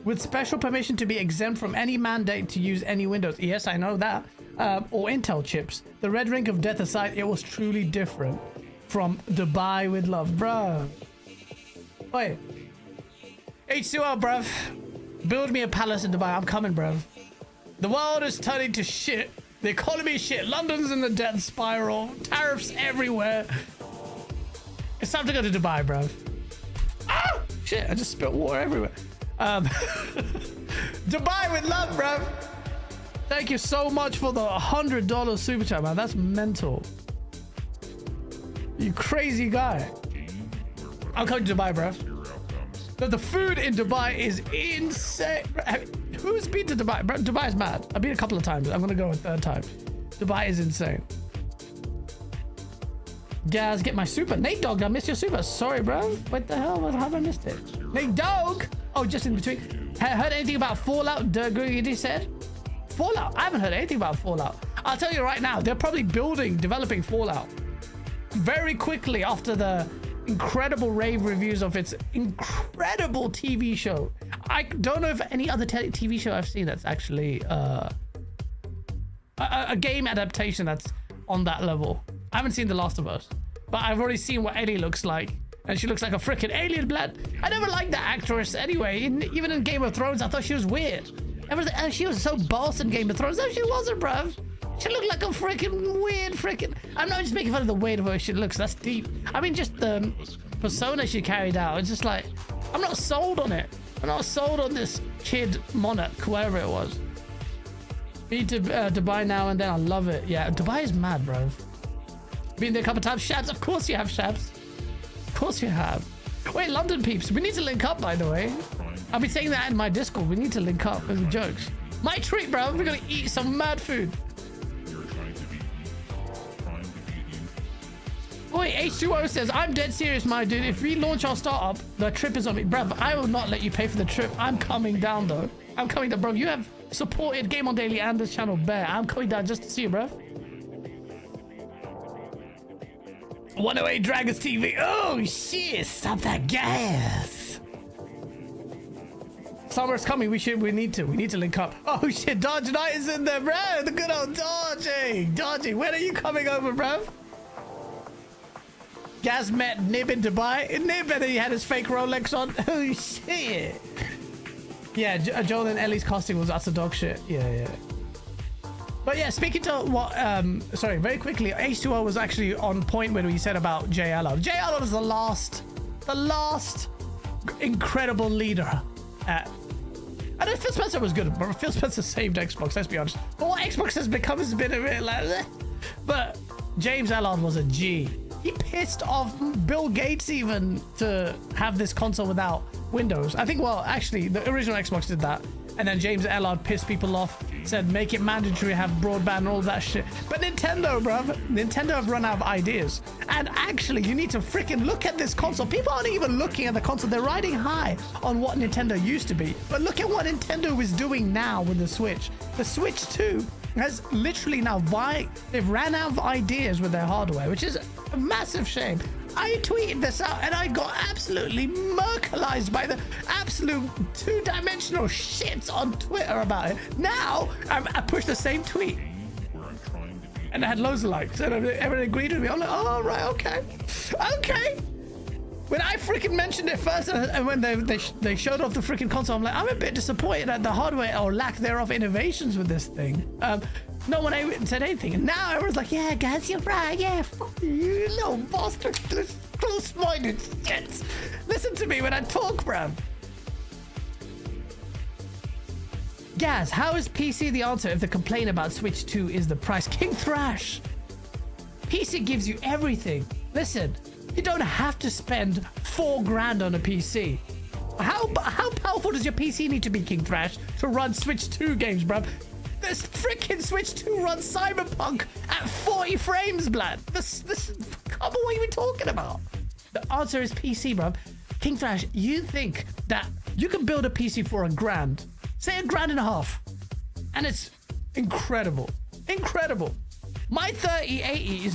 with special permission to be exempt from any mandate to use any Windows? Yes, I know that. Or Intel chips. The red ring of death aside, it was truly different from Dubai with love, bro. Wait. H2O, bruv. Build me a palace in Dubai. I'm coming, bruv. The world is turning to shit. The economy is shit. London's in the death spiral. Tariffs everywhere. It's time to go to Dubai, bruv. Ah! Shit, I just spilled water everywhere. Dubai with love, bruv. Thank you so much for the $100 super chat, man. That's mental. You crazy guy. I'm coming to Dubai, bruv. The food in Dubai is insane. Who's been to Dubai? Bro, Dubai is mad. I've been a couple of times. I'm gonna go a third time. Dubai is insane. Guys, get my super. Nate Dogg, I missed your super. Sorry, bro. What the hell? How have I missed it? Nate Dogg! Oh, just in between. Heard anything about Fallout? Dirgridy said. Fallout? I haven't heard anything about Fallout. I'll tell you right now, they're probably developing Fallout very quickly after the incredible rave reviews of its incredible TV show. I don't know if any other TV show I've seen that's actually a game adaptation that's on that level. I haven't seen The Last of Us, but I've already seen what Ellie looks like, and she looks like a freaking alien blood. I never liked that actress anyway. Even in Game of Thrones, I thought she was weird. She was so boss in Game of Thrones. No, she wasn't, bruv. She looked like a freaking weird I'm not just making fun of the weird way she looks. That's deep. I mean, just the persona she carried out. It's just like, I'm not sold on it. I'm not sold on this kid monarch, whoever it was. Been to Dubai now and then. I love it. Yeah, Dubai is mad, bruv. Been there a couple times. Shabs, of course you have, Shabs. Of course you have. Wait, London peeps, we need to link up, by the way. I'll be saying that in my Discord. We need to link up with jokes. My treat, bro. We're gonna eat some mad food. Wait, H2O says, I'm dead serious, my dude. If we launch our startup, the trip is on me. Bruv, I will not let you pay for the trip. I'm coming down, though. I'm coming down, bro. You have supported Game On Daily and this channel bare. I'm coming down just to see you, bruv. 108 Dragons TV. Oh, shit. Stop that gas. Summer's coming. We need to link up. Oh, shit. Dodge Knight is in there, bro. The good old Dodgy. Dodgy, when are you coming over, bruv? Gaz met Nib in Dubai. Nib, and he had his fake Rolex on. Oh, shit. Yeah, Joel and Ellie's costume was utter dog shit. Yeah. But yeah, speaking to what, sorry, very quickly, H2O was actually on point when we said about Jay Allard. Jay Allard was the last incredible leader at... I know Phil Spencer was good, but Phil Spencer saved Xbox, let's be honest. But what Xbox has become has been a bit like... But James Allard was a G. He pissed off Bill Gates even to have this console without Windows. I think, well, actually, the original Xbox did that. And then James Allard pissed people off, said make it mandatory to have broadband and all that shit. But Nintendo, bruv, Nintendo have run out of ideas. And actually, you need to freaking look at this console. People aren't even looking at the console. They're riding high on what Nintendo used to be. But look at what Nintendo is doing now with the Switch. The Switch 2 has literally now they've ran out of ideas with their hardware, which is a massive shame. I tweeted this out and I got absolutely merkelized by the absolute two-dimensional shits on Twitter about it. Now I pushed the same tweet and I had loads of likes and everyone agreed with me. I'm like, oh right, okay. When I freaking mentioned it first and when they showed off the freaking console, I'm like, I'm a bit disappointed at the hardware or lack thereof innovations with this thing. No one said anything. And now everyone's like, yeah, guys, you're right. Yeah, fuck you little bastard. Close-minded shits. Listen to me when I talk, bruv. Gaz, how is PC the answer if the complaint about Switch 2 is the price? Kingthrash. PC gives you everything. Listen, you don't have to spend $4 grand on a PC. How powerful does your PC need to be, Kingthrash, to run Switch 2 games, bruv? This freaking Switch 2 runs Cyberpunk at 40 frames, blood. Come on, what are we talking about? The answer is PC, bruv. Kingthrash, you think that you can build a PC for $1 grand, say $1.5 grand, and it's incredible. My 3080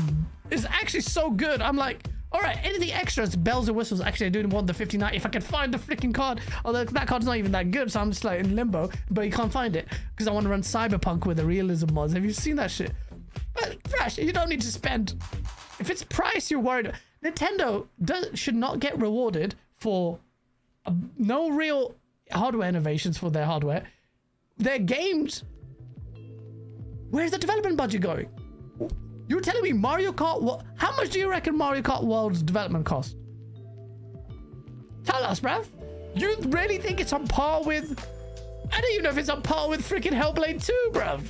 is actually so good. I'm like, all right, anything extras, bells and whistles. Actually, I do want the 5090 if I can find the freaking card. Although that card's not even that good, so I'm just like in limbo. But you can't find it because I want to run Cyberpunk with the realism mods. Have you seen that shit? But Thrash, you don't need to spend. If it's price you're worried about, Nintendo should not get rewarded for no real hardware innovations for their hardware. Their games. Where's the development budget going? You're telling me Mario Kart, how much do you reckon Mario Kart World's development cost? Tell us, bruv. You really think it's on par with... I don't even know if it's on par with freaking Hellblade 2, bruv.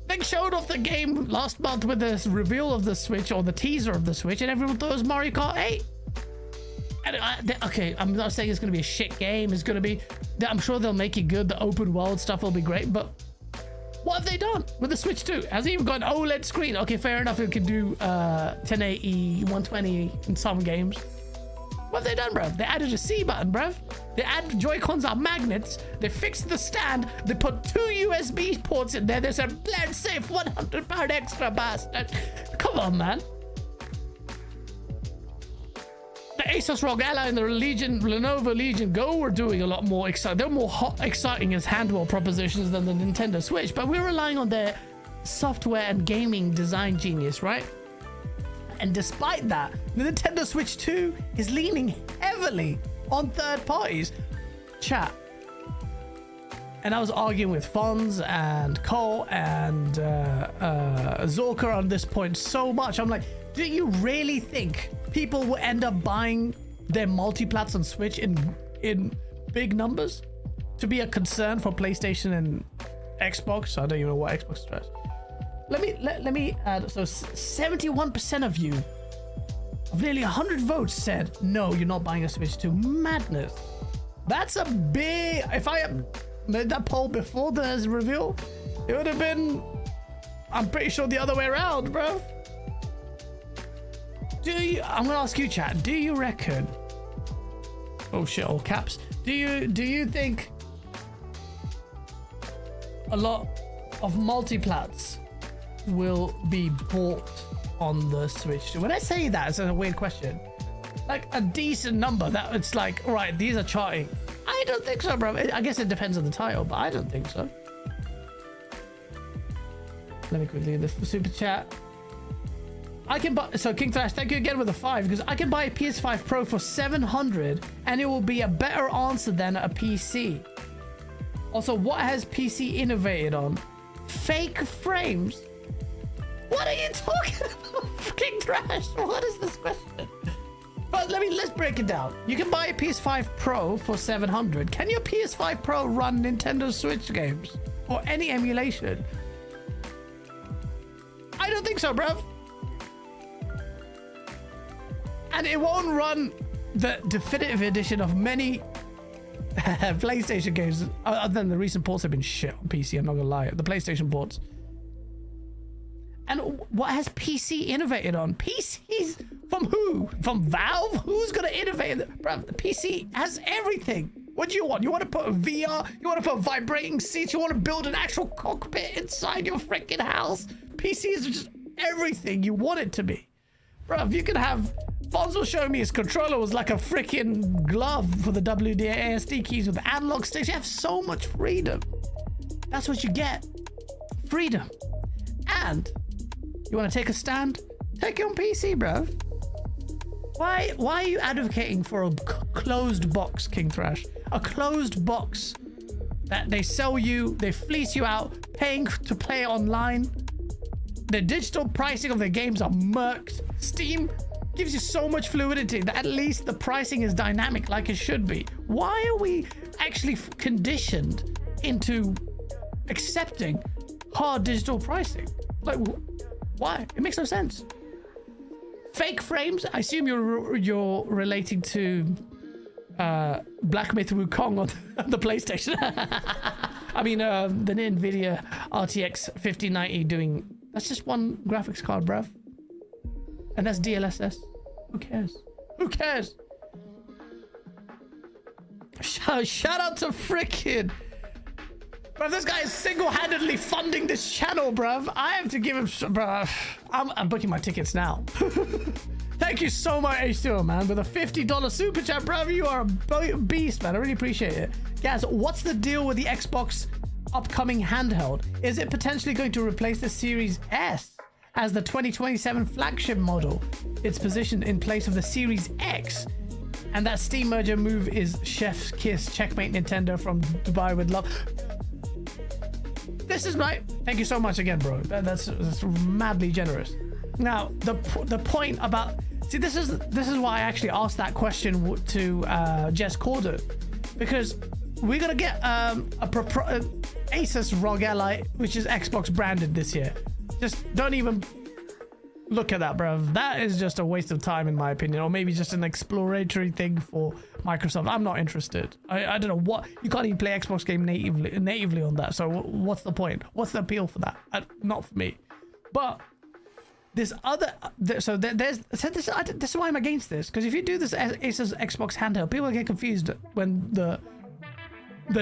They showed off the game last month with this reveal of the Switch, or the teaser of the Switch, and everyone thought it was Mario Kart 8. And okay, I'm not saying it's going to be a shit game. It's going to be... I'm sure they'll make it good. The open world stuff will be great, but... What have they done with the Switch 2? Has it even got an OLED screen? Okay, fair enough. It can do 1080, 120 in some games. What have they done, bruv? They added a C button, bruv. They added Joy-Cons are magnets. They fixed the stand. They put 2 USB ports in there. They said, let's save £100 extra, bastard. Come on, man. The Asus ROG Ally and the Lenovo Legion Go were doing a lot more exciting. They're more exciting as handheld propositions than the Nintendo Switch, but we're relying on their software and gaming design genius, right? And despite that, the Nintendo Switch 2 is leaning heavily on third parties. Chat. And I was arguing with Fonz and Cole and Zorka on this point so much. I'm like, do you really think people will end up buying their multiplats on Switch in big numbers to be a concern for PlayStation and Xbox? I don't even know what Xbox stress. Let me add. So 71% of you, of nearly 100 votes, said no, you're not buying a Switch 2. Madness. That's a big. If I had made that poll before the reveal, it would have been. I'm pretty sure the other way around, bro. I'm gonna ask you, chat. Do you reckon? Oh shit! All caps. Do you think a lot of multiplats will be bought on the Switch? When I say that, it's a weird question. Like a decent number that it's like, all right, these are charting. I don't think so, bro. I guess it depends on the title, but I don't think so. Let me quickly do the super chat. I can buy, so Kingthrash, thank you again with a 5, because I can buy a PS5 Pro for 700 and it will be a better answer than a PC. Also, what has PC innovated on? Fake frames. What are you talking about, Kingthrash? What is this question? But let's break it down. You can buy a PS5 Pro for 700. Can your PS5 Pro run Nintendo Switch games or any emulation? I don't think so, bruv. And it won't run the definitive edition of many PlayStation games, other than the recent ports have been shit on PC, I'm not gonna lie. The PlayStation ports. And what has PC innovated on? PCs from who? From Valve? Who's gonna innovate? Bruv, the PC has everything. What do you want? You want to put a VR? You want to put vibrating seats? You want to build an actual cockpit inside your freaking house? PCs are just everything you want it to be. Bruv, you can have... Fonzo showed me his controller was like a freaking glove for the WASD keys with the analog sticks. You have so much freedom. That's what you get. Freedom. And you want to take a stand? Take it on PC, bro. Why are you advocating for a closed box, Kingthrash? A closed box that they sell you, they fleece you out, paying to play online. The digital pricing of the games are murked. Steam gives you so much fluidity that at least the pricing is dynamic like it should be. Why are we actually conditioned into accepting hard digital pricing? Like, why? It makes no sense. Fake frames? I assume you're relating to Black Myth Wukong on the PlayStation. I mean, the NVIDIA RTX 5090 doing... That's just one graphics card, bruv. And that's DLSS. Who cares? Who cares? Shout out to frickin' Bruv, this guy is single-handedly funding this channel, bruv. I have to give him, bruv. I'm booking my tickets now. Thank you so much, H2O, man, with a $50 super chat, bruv. You are a beast, man. I really appreciate it. Guys, what's the deal with the Xbox upcoming handheld? Is it potentially going to replace the Series S as the 2027 flagship model? It's positioned in place of the Series X. And that Steam merger move is chef's kiss. Checkmate Nintendo from Dubai with love. This is right. Thank you so much again, bro. That's madly generous. Now, the point about... See, this is why I actually asked that question to Jess Corder. Because we're going to get Asus ROG Ally, which is Xbox branded this year. Just don't even look at that, bro. That is just a waste of time, in my opinion. Or maybe just an exploratory thing for Microsoft. I'm not interested. I don't know what... You can't even play Xbox game natively on that. So what's the point? What's the appeal for that? Not for me. But this other... this is why I'm against this. Because if you do this Asus Xbox handheld, people get confused when the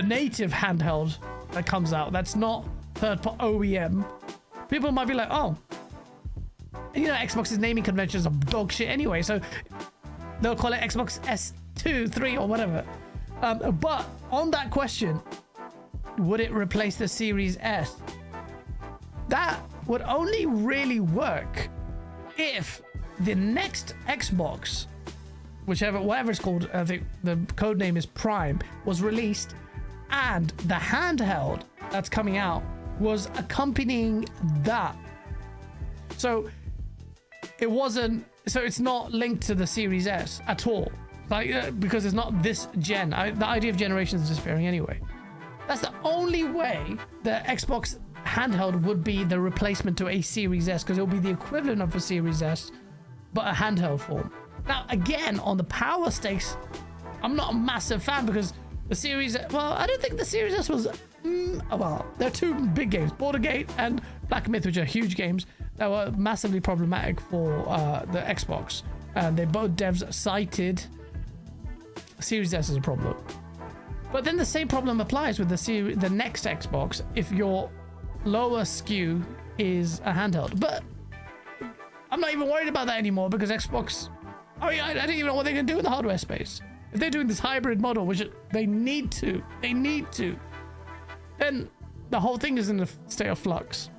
native handheld that comes out, that's not third-party OEM, people might be like, oh, and you know Xbox's naming conventions are dog shit anyway, so they'll call it Xbox S2, 3 or whatever. But on that question, would it replace the Series S? That would only really work if the next Xbox, whatever it's called, I think the code name is Prime, was released, and the handheld that's coming out was accompanying that. So it wasn't, so it's not linked to the Series S at all, like because it's not this gen. The idea of generations is disappearing anyway. That's the only way the Xbox handheld would be the replacement to a Series S, because it'll be the equivalent of a Series S but a handheld form. Now again, on the power stakes, I'm not a massive fan, because the Series, well, I don't think the Series S was, well, there are two big games, Bordergate and Black Myth, which are huge games that were massively problematic for the Xbox. And they both devs cited Series S as a problem. But then the same problem applies with the next Xbox if your lower SKU is a handheld. But I'm not even worried about that anymore, because Xbox, I mean, I don't even know what they can do in the hardware space. If they're doing this hybrid model, which they need to, then the whole thing is in a state of flux.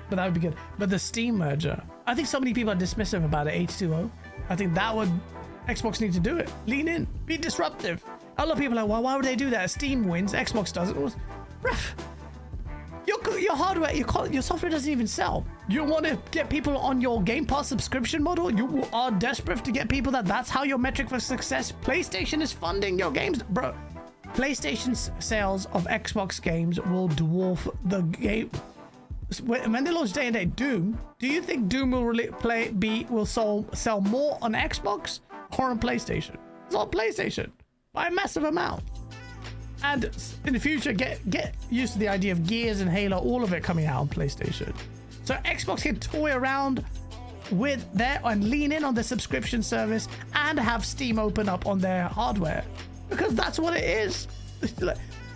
But that would be good. But the Steam merger, I think so many people are dismissive about it, H2O. I think that would, Xbox need to do it. Lean in, be disruptive. A lot of people are like, well, why would they do that? Steam wins, Xbox doesn't. Ref, your hardware, your software doesn't even sell. You want to get people on your Game Pass subscription model? You are desperate to get people that's how your metric for success. PlayStation is funding your games, bro. PlayStation's sales of Xbox games will dwarf the game. When they launch day and date Doom, do you think Doom will sell more on Xbox or on PlayStation? It's on PlayStation by a massive amount. And in the future, get used to the idea of Gears and Halo, all of it coming out on PlayStation. So Xbox can toy around with and lean in on the subscription service and have Steam open up on their hardware, because that's what it is.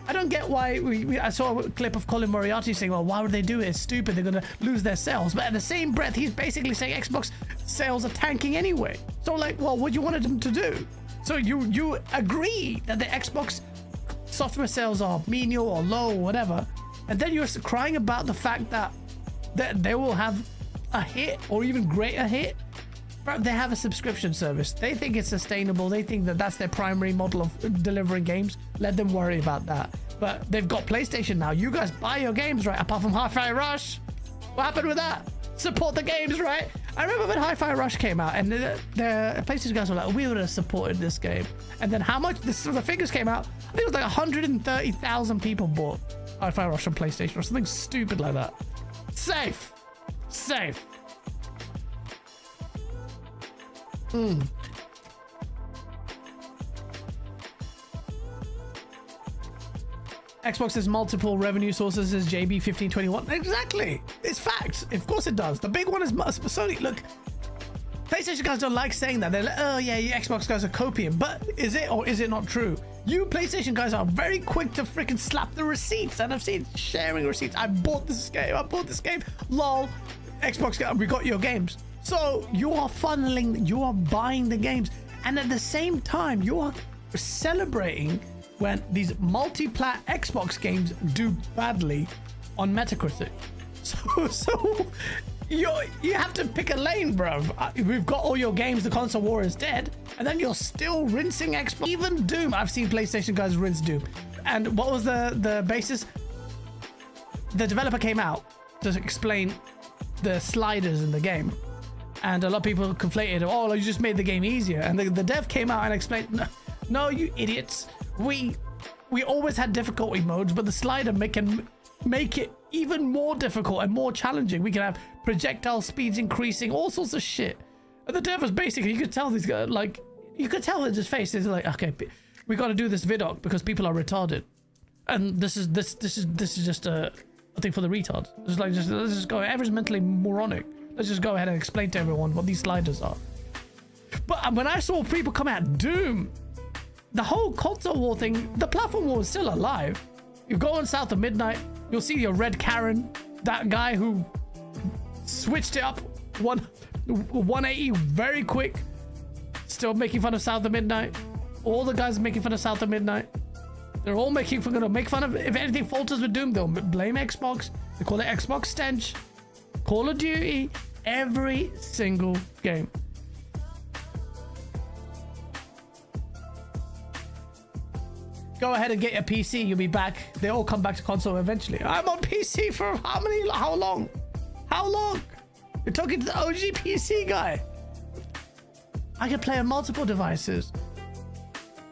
I don't get why I saw a clip of Colin Moriarty saying, well, why would they do it? It's stupid. They're going to lose their sales. But at the same breath, he's basically saying Xbox sales are tanking anyway. So like, well, what do you wanted them to do? So you agree that the Xbox software sales are menial or low or whatever, and then you're crying about the fact that they will have a hit or even greater hit. But they have a subscription service. They think it's sustainable. They think that that's their primary model of delivering games. Let them worry about that. But they've got PlayStation now. You guys buy your games, right? Apart from Hi-Fi Rush. What happened with that? Support the games, right? I remember when Hi-Fi Rush came out, and the PlayStation guys were like, we would have supported this game. And then how much? The figures came out. I think it was like 130,000 people bought Hi-Fi Rush on PlayStation or something stupid like that. Safe. Xbox has multiple revenue sources, as JB1521. Exactly. It's facts. Of course it does. The big one is Sony. Look, PlayStation guys don't like saying that. They're like, oh yeah, you Xbox guys are copying. But is it or is it not true? You PlayStation guys are very quick to freaking slap the receipts. And I've seen sharing receipts. I bought this game. Lol. Xbox, we got your games. So you are funneling, you are buying the games. And at the same time, you are celebrating when these multi-plat Xbox games do badly on Metacritic. So you have to pick a lane, bruv. We've got all your games, the console war is dead, and then you're still rinsing Xbox. Even Doom, I've seen PlayStation guys rinse Doom. And what was the basis? The developer came out to explain the sliders in the game. And a lot of people conflated, oh, you just made the game easier. And the dev came out and explained, no, you idiots. We always had difficulty modes, but the slider can make it even more difficult and more challenging. We can have projectile speeds increasing, all sorts of shit. And the dev was basically, you could tell these guys, like, you could tell in his face, he's like, okay, we got to do this vidoc because people are retarded, and this is just a thing for the retards. It's like, let's just go. Everyone's mentally moronic. Let's just go ahead and explain to everyone what these sliders are. But when I saw people come out, Doom, the whole console war thing, the platform war was still alive. You go on South of Midnight, you'll see your Red Karen, that guy who switched it up 180 very quick, still making fun of South of Midnight. All the guys making fun of South of Midnight. They're all gonna make fun of, if anything falters with Doom, they'll blame Xbox. They call it Xbox stench. Call of Duty, every single game. Go ahead and get your PC, you'll be back. They all come back to console eventually. I'm on PC for how long? How long? You're talking to the OG PC guy. I can play on multiple devices.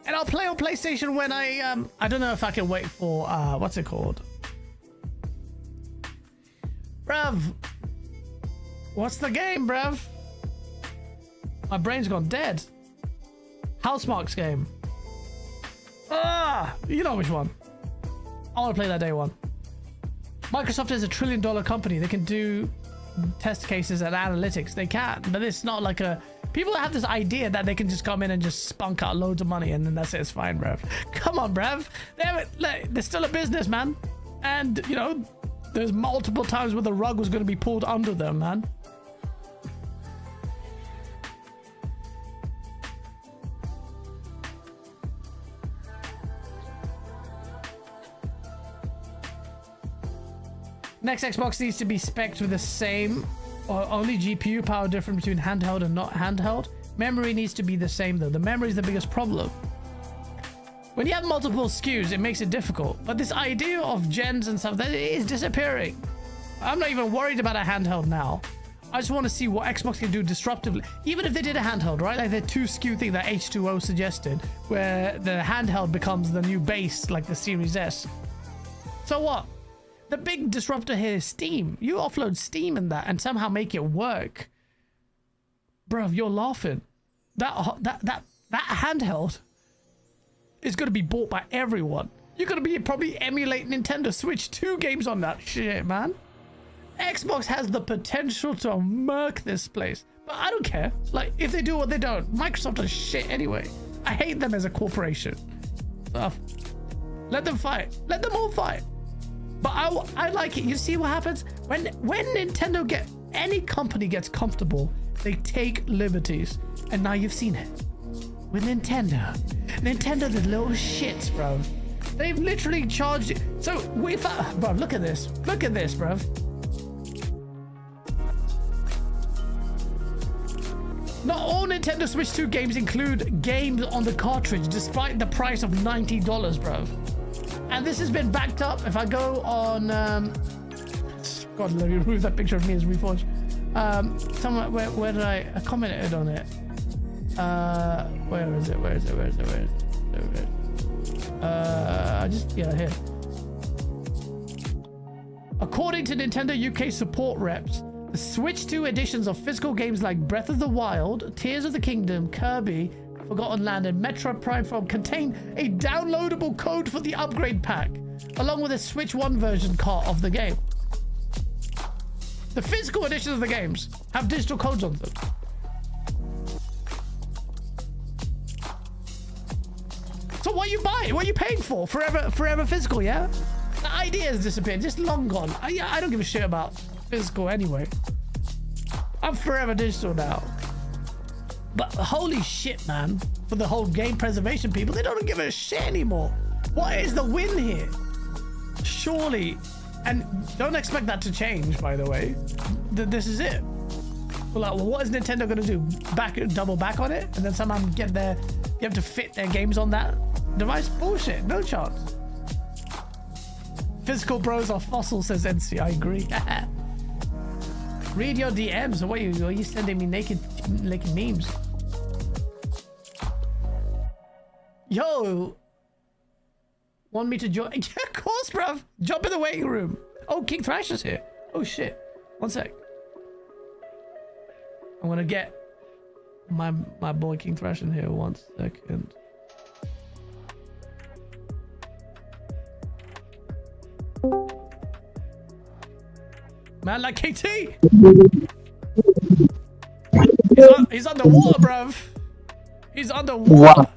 And I'll play on PlayStation when I don't know if I can wait for, what's it called? Bruv. What's the game, bruv? My brain's gone dead. Housemarque's game. You know which one. I want to play that day one. Microsoft is $1 trillion company. They can do test cases and analytics. They can, but it's not like a... People have this idea that they can just come in and just spunk out loads of money and then that's it. It's fine, bruv. Come on, bruv. They're still a business, man. And, you know, there's multiple times where the rug was going to be pulled under them, man. Next Xbox needs to be spec'd with the same or only GPU power difference between handheld and not handheld. Memory needs to be the same though. The memory is the biggest problem. When you have multiple SKUs, it makes it difficult. But this idea of gens and stuff, that is disappearing. I'm not even worried about a handheld now. I just want to see what Xbox can do disruptively. Even if they did a handheld, right? Like the 2 SKU thing that H2O suggested, where the handheld becomes the new base, like the Series S. So what? The big disruptor here is Steam. You offload Steam in that and somehow make it work. Bruv, you're laughing. That handheld is going to be bought by everyone. You're going to be probably emulate Nintendo Switch 2 games on that shit, man. Xbox has the potential to murk this place. But I don't care. Like, if they do or they don't. Microsoft does shit anyway. I hate them as a corporation. Let them fight. Let them all fight. But I like it. You see what happens? When Nintendo any company gets comfortable, they take liberties. And now you've seen it. With Nintendo. Nintendo, the little shits, bro. They've literally charged it. So, bro, look at this. Look at this, bro. Not all Nintendo Switch 2 games include games on the cartridge, despite the price of $90, bro. And this has been backed up. If I go on, God, let me remove that picture of me as Reforged. Somewhere, where did I commented on it? Where is it? Here. According to Nintendo UK support reps, the Switch 2 editions of physical games like Breath of the Wild, Tears of the Kingdom, Kirby, Forgotten Land, and Metroid Prime 4 contain a downloadable code for the upgrade pack, along with a Switch 1 version cart of the game. The physical editions of the games have digital codes on them. what you buying? What are you paying for? Forever physical, yeah? The idea has disappeared, just long gone. I don't give a shit about physical anyway. I'm forever digital now. But holy shit, man. For the whole game preservation people, they don't give a shit anymore. What is the win here? Surely, and don't expect that to change, by the way. This is it. Like, well, what is Nintendo gonna do? Double back on it, and then somehow get to fit their games on that device? Bullshit. No chance. Physical bros are fossil, says NC. I agree. Read your DMs. What are you sending me naked memes? Yo, want me to join? Yeah, of course, bruv. Jump in the waiting room. Oh, Kingthrash is here. Oh shit. One sec. I'm gonna get my boy Kingthrash in here. 1 second. Man like KT. He's underwater, bruv. He's underwater. Wow.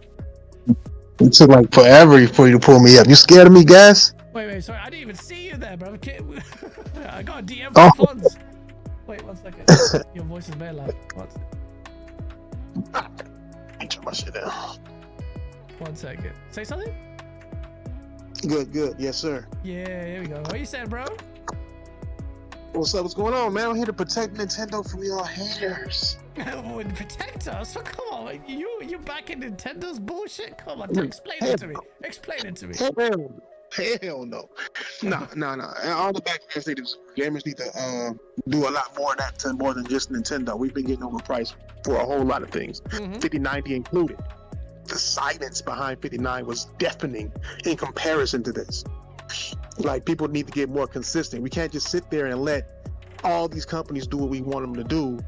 It took like forever for you to pull me up. You scared of me, guys? Wait, sorry. I didn't even see you there, bruv. I got a DM from Fonz. Wait, 1 second. Your voice is very loud. What? I turn my shit down. 1 second. Say something? Good. Yes, sir. Yeah, here we go. What you saying, bro? What's up? What's going on, man? I'm here to protect Nintendo from y'all haters. Would protect us? So come on, you back in Nintendo's bullshit? Come on, explain it to me. Explain it to me. Hell no. No. All the background statements, gamers need to do a lot more than just Nintendo. We've been getting overpriced for a whole lot of things, 5090 included. The silence behind 59 was deafening in comparison to this. Like, people need to get more consistent. We can't just sit there and let all these companies do what we want them to do,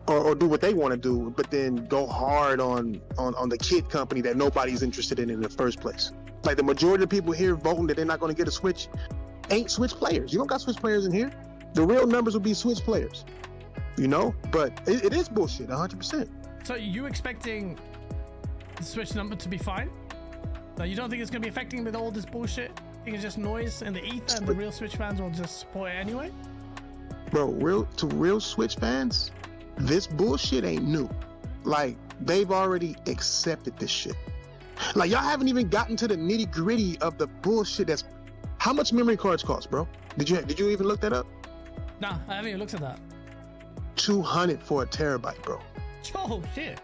or do what they want to do, but then go hard on the kid company that nobody's interested in the first place. Like, the majority of people here voting that they're not going to get a Switch ain't Switch players. You don't got Switch players in here. The real numbers will be Switch players, you know? But it is bullshit, 100%. So you expecting the Switch number to be fine? Like, you don't think it's going to be affecting with all this bullshit? You think it's just noise in the ether and the real Switch fans will just support it anyway? Bro, real Switch fans, this bullshit ain't new. Like, they've already accepted this shit. Like, y'all haven't even gotten to the nitty gritty of the bullshit that's... How much memory cards cost, bro? Did you even look that up? Nah, I haven't even looked at that. 200 for a terabyte, bro. Oh, shit.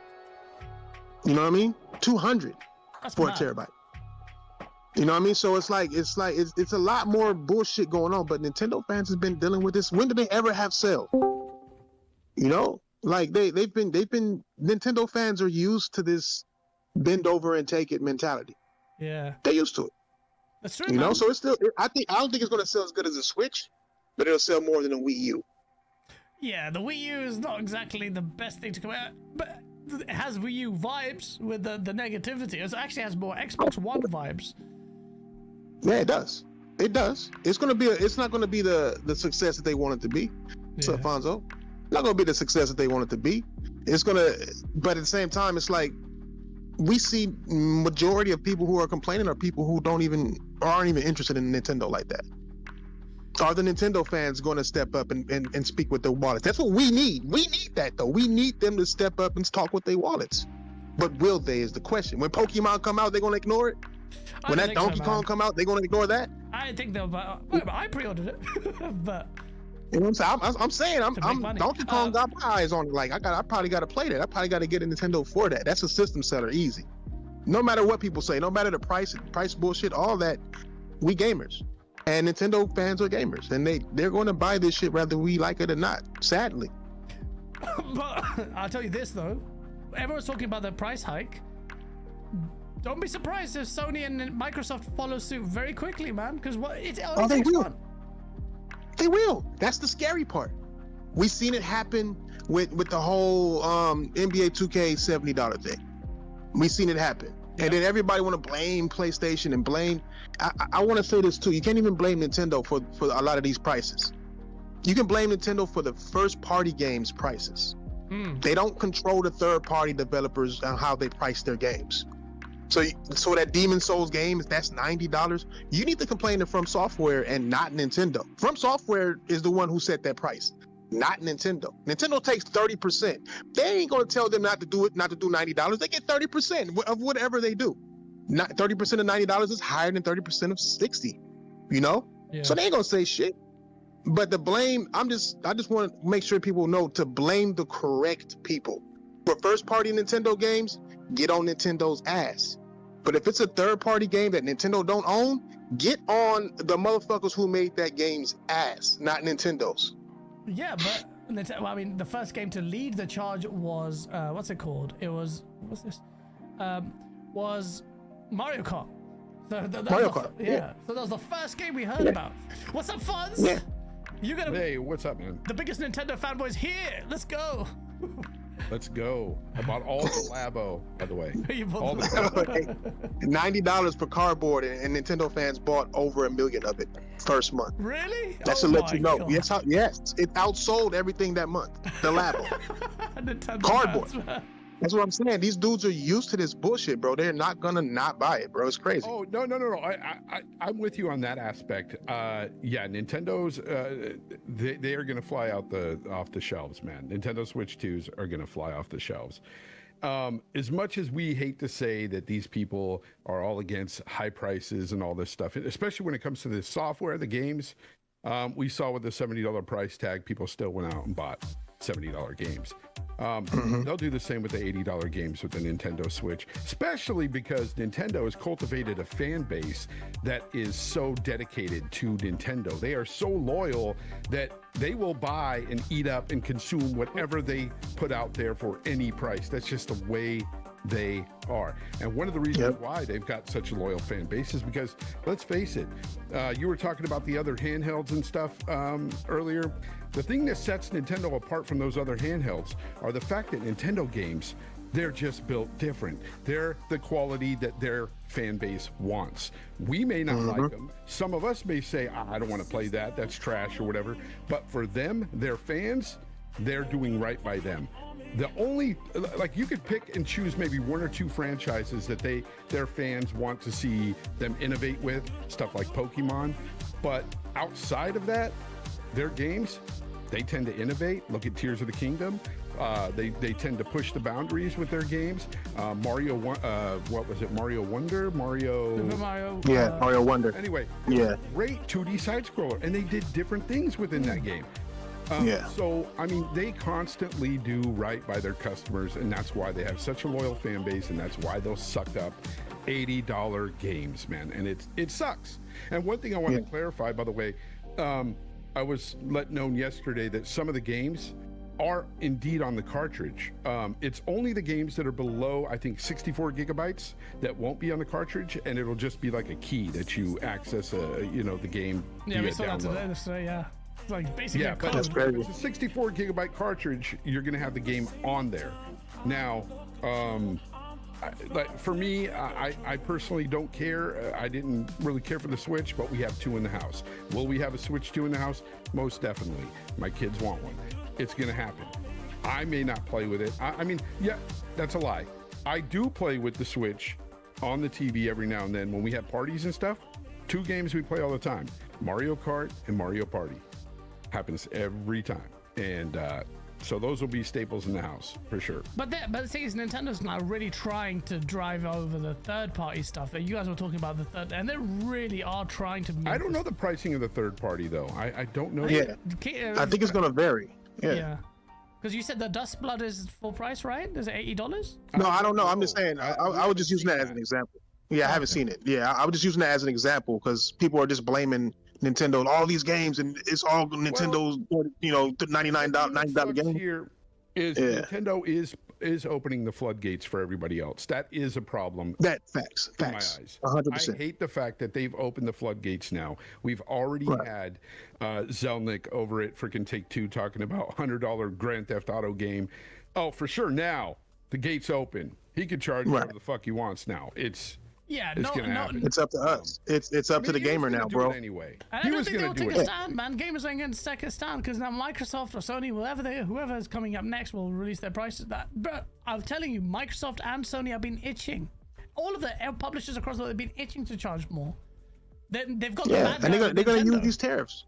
You know what I mean? 200 That's for mad. a terabyte. You know what I mean? So it's a lot more bullshit going on, but Nintendo fans have been dealing with this. When did they ever have sale? You know? Like, they've been Nintendo fans are used to this bend over and take it mentality. Yeah. They're used to it. That's true, You know, man. so it's still, I don't think it's going to sell as good as a Switch, but it'll sell more than a Wii U. Yeah, the Wii U is not exactly the best thing to come out, but it has Wii U vibes with the negativity. It actually has more Xbox One vibes. Yeah, it does. It does. It's not going to be the success that they want it to be. Yeah. So, Alfonso, not going to be the success that they want it to be. It's going to, but at the same time, it's like, we see majority of people who are complaining are people who aren't even interested in Nintendo like that. Are the Nintendo fans going to step up and speak with their wallets? That's what we need. We need that, though. We need them to step up and talk with their wallets. But will they is the question. When Pokemon come out, they're going to ignore it? When that Donkey Kong come out, they're going to ignore that? I think they'll, but I pre-ordered it. But you know what I'm saying? I'm money. Donkey Kong got my eyes on it. Like, I probably got to play that. I probably got to get a Nintendo for that. That's a system seller, easy. No matter what people say, no matter the price bullshit, all that, we gamers. And Nintendo fans are gamers. And they're going to buy this shit whether we like it or not, sadly. But I'll tell you this, though. Everyone's talking about the price hike. Don't be surprised if Sony and Microsoft follow suit very quickly, man. Because they will. They will. That's the scary part. We've seen it happen with the whole NBA 2K $70 thing. We've seen it happen. Yeah. And then everybody want to blame PlayStation and blame... I want to say this too. You can't even blame Nintendo for a lot of these prices. You can blame Nintendo for the first party games prices. They don't control the third party developers and how they price their games. So that Demon Souls game, that's $90. You need to complain to From Software and not Nintendo. From Software is the one who set that price, not Nintendo. Nintendo takes 30%. They ain't gonna tell them not to do $90. They get 30% of whatever they do. Not 30% of $90 is higher than 30% of 60. You know, so they ain't gonna say shit. But the blame, I just want to make sure people know to blame the correct people. For first-party Nintendo games, get on Nintendo's ass. But if it's a third-party game that Nintendo don't own, get on the motherfuckers who made that game's ass, not Nintendo's. Yeah, but well, I mean, the first game to lead the charge was what's it called? It was was Mario Kart. Mario Kart. Yeah. So that was the first game we heard about. What's up, Fonz? Yeah. Hey, what's up, man? The biggest Nintendo fanboys here. Let's go. Let's go. I bought all the Labo, by the way. All the $90 per cardboard, and Nintendo fans bought over 1 million of it first month. Really? That should let you know. Yes, it outsold everything that month. The Labo. Cardboard. Fans, that's what I'm saying. These dudes are used to this bullshit, bro. They're not gonna not buy it, bro. It's crazy. Oh no. I'm with you on that aspect. Yeah, Nintendo's they are gonna fly off the shelves, man. Nintendo Switch 2s are gonna fly off the shelves. As much as we hate to say that these people are all against high prices and all this stuff, especially when it comes to the software, the games, we saw with the $70 price tag, people still went out and bought $70 games. They'll do the same with the $80 games with the Nintendo Switch, especially because Nintendo has cultivated a fan base that is so dedicated to Nintendo. They are so loyal that they will buy and eat up and consume whatever they put out there for any price. That's just the way they are. And one of the reasons why they've got such a loyal fan base is because, let's face it, you were talking about the other handhelds and stuff earlier. The thing that sets Nintendo apart from those other handhelds are the fact that Nintendo games, they're just built different. They're the quality that their fan base wants. We may not like them. Some of us may say, I don't want to play that, that's trash or whatever. But for them, their fans, they're doing right by them. The only, like, you could pick and choose maybe one or two franchises that their fans want to see them innovate with, stuff like Pokemon. But outside of that, their games, they tend to innovate. Look at Tears of the Kingdom. They tend to push the boundaries with their games. Mario, what was it? Mario Wonder? Mario Wonder. Anyway, great 2D side scroller, and they did different things within that game. So, I mean, they constantly do right by their customers, and that's why they have such a loyal fan base, and that's why they'll suck up $80 games, man. And it sucks. And one thing I want to clarify, by the way, I was let known yesterday that some of the games are indeed on the cartridge. It's only the games that are below, I think, 64 gigabytes that won't be on the cartridge, and it'll just be like a key that you access, the game. Yeah, we saw that today, yeah. It's like basically a code. But if it's a 64 gigabyte cartridge, you're gonna have the game on there. Now, like for me, I personally don't care. I didn't really care for the Switch, but we have two in the house. Will we have a Switch 2 in the house? Most definitely. My kids want one. It's gonna happen. I may not play with it. I mean, yeah, that's a lie. I do play with the Switch on the TV every now and then when we have parties and stuff. Two games we play all the time: Mario Kart and Mario Party. Happens every time. And so those will be staples in the house for sure. But the thing is, Nintendo's now really trying to drive over the third-party stuff. That you guys were talking about the third, and they really are trying to. I don't know the pricing of the third party though. I don't know. Yeah, I think it's gonna vary. Yeah. Because you said the Dust Blood is full price, right? Is it $80? No, I don't know. I'm just saying. I was just using that as an example. Yeah, I haven't seen it. Yeah, I was just using that as an example because people are just blaming Nintendo, all these games, and it's all Nintendo's, $99 game. Here is Nintendo is opening the floodgates for everybody else. That is a problem. That facts. In my eyes. 100%. I hate the fact that they've opened the floodgates now. We've already had Zelnick over at freaking Take-Two talking about $100 Grand Theft Auto game. Oh, for sure. Now the gate's open. He could charge whatever the fuck he wants now. It's gonna happen. It's up to us. It's up to the gamer now, bro. Anyway, and I don't think they'll take a stand, man. Gamers ain't going to take a stand because now Microsoft or Sony, whoever is coming up next, will release their prices. But I'm telling you, Microsoft and Sony have been itching all of the publishers across the world have been itching to charge more. They've got Yeah, and they're gonna use Nintendo. these tariffs.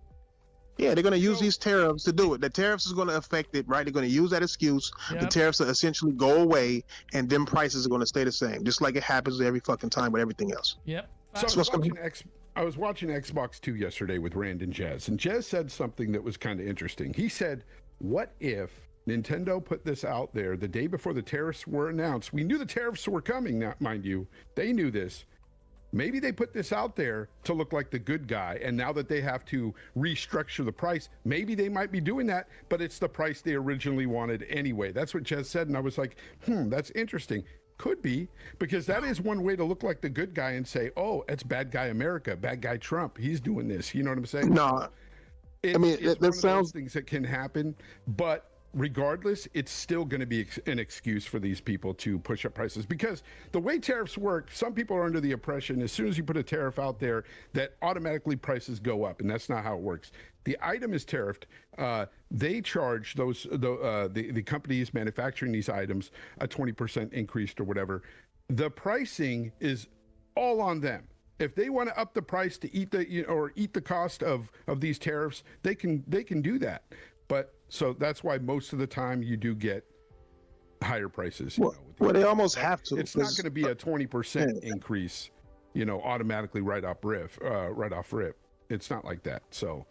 Yeah, they're going to use these tariffs to do it. The tariffs is going to affect it, right? They're going to use that excuse. The Yep. tariffs will essentially go away, and then prices are going to stay the same, just like it happens every fucking time with everything else. Yep. So I was watching Xbox 2 yesterday with Rand and Jez, and Jez said something that was kind of interesting. He said, what if Nintendo put this out there the day before the tariffs were announced? We knew the tariffs were coming, now, mind you. They knew this. Maybe they put this out there to look like the good guy, and now that they have to restructure the price, maybe they might be doing that, but it's the price they originally wanted anyway. That's what Jez said, and I was like, that's interesting. Could be, because that is one way to look like the good guy and say, oh, it's bad guy America, bad guy Trump. He's doing this. You know what I'm saying? No, It's that one of sounds- those things that can happen, but regardless, it's still going to be an excuse for these people to push up prices, because the way tariffs work, some people are under the impression as soon as you put a tariff out there that automatically prices go up, and that's not how it works. The item is tariffed. They charge the companies manufacturing these items a 20% increase or whatever. The pricing is all on them. If they want to up the price to eat the cost of these tariffs, they can do that. But so that's why most of the time you do get higher prices. Well, they almost have to. It's not going to be a 20% increase, automatically right off rip. It's not like that. So,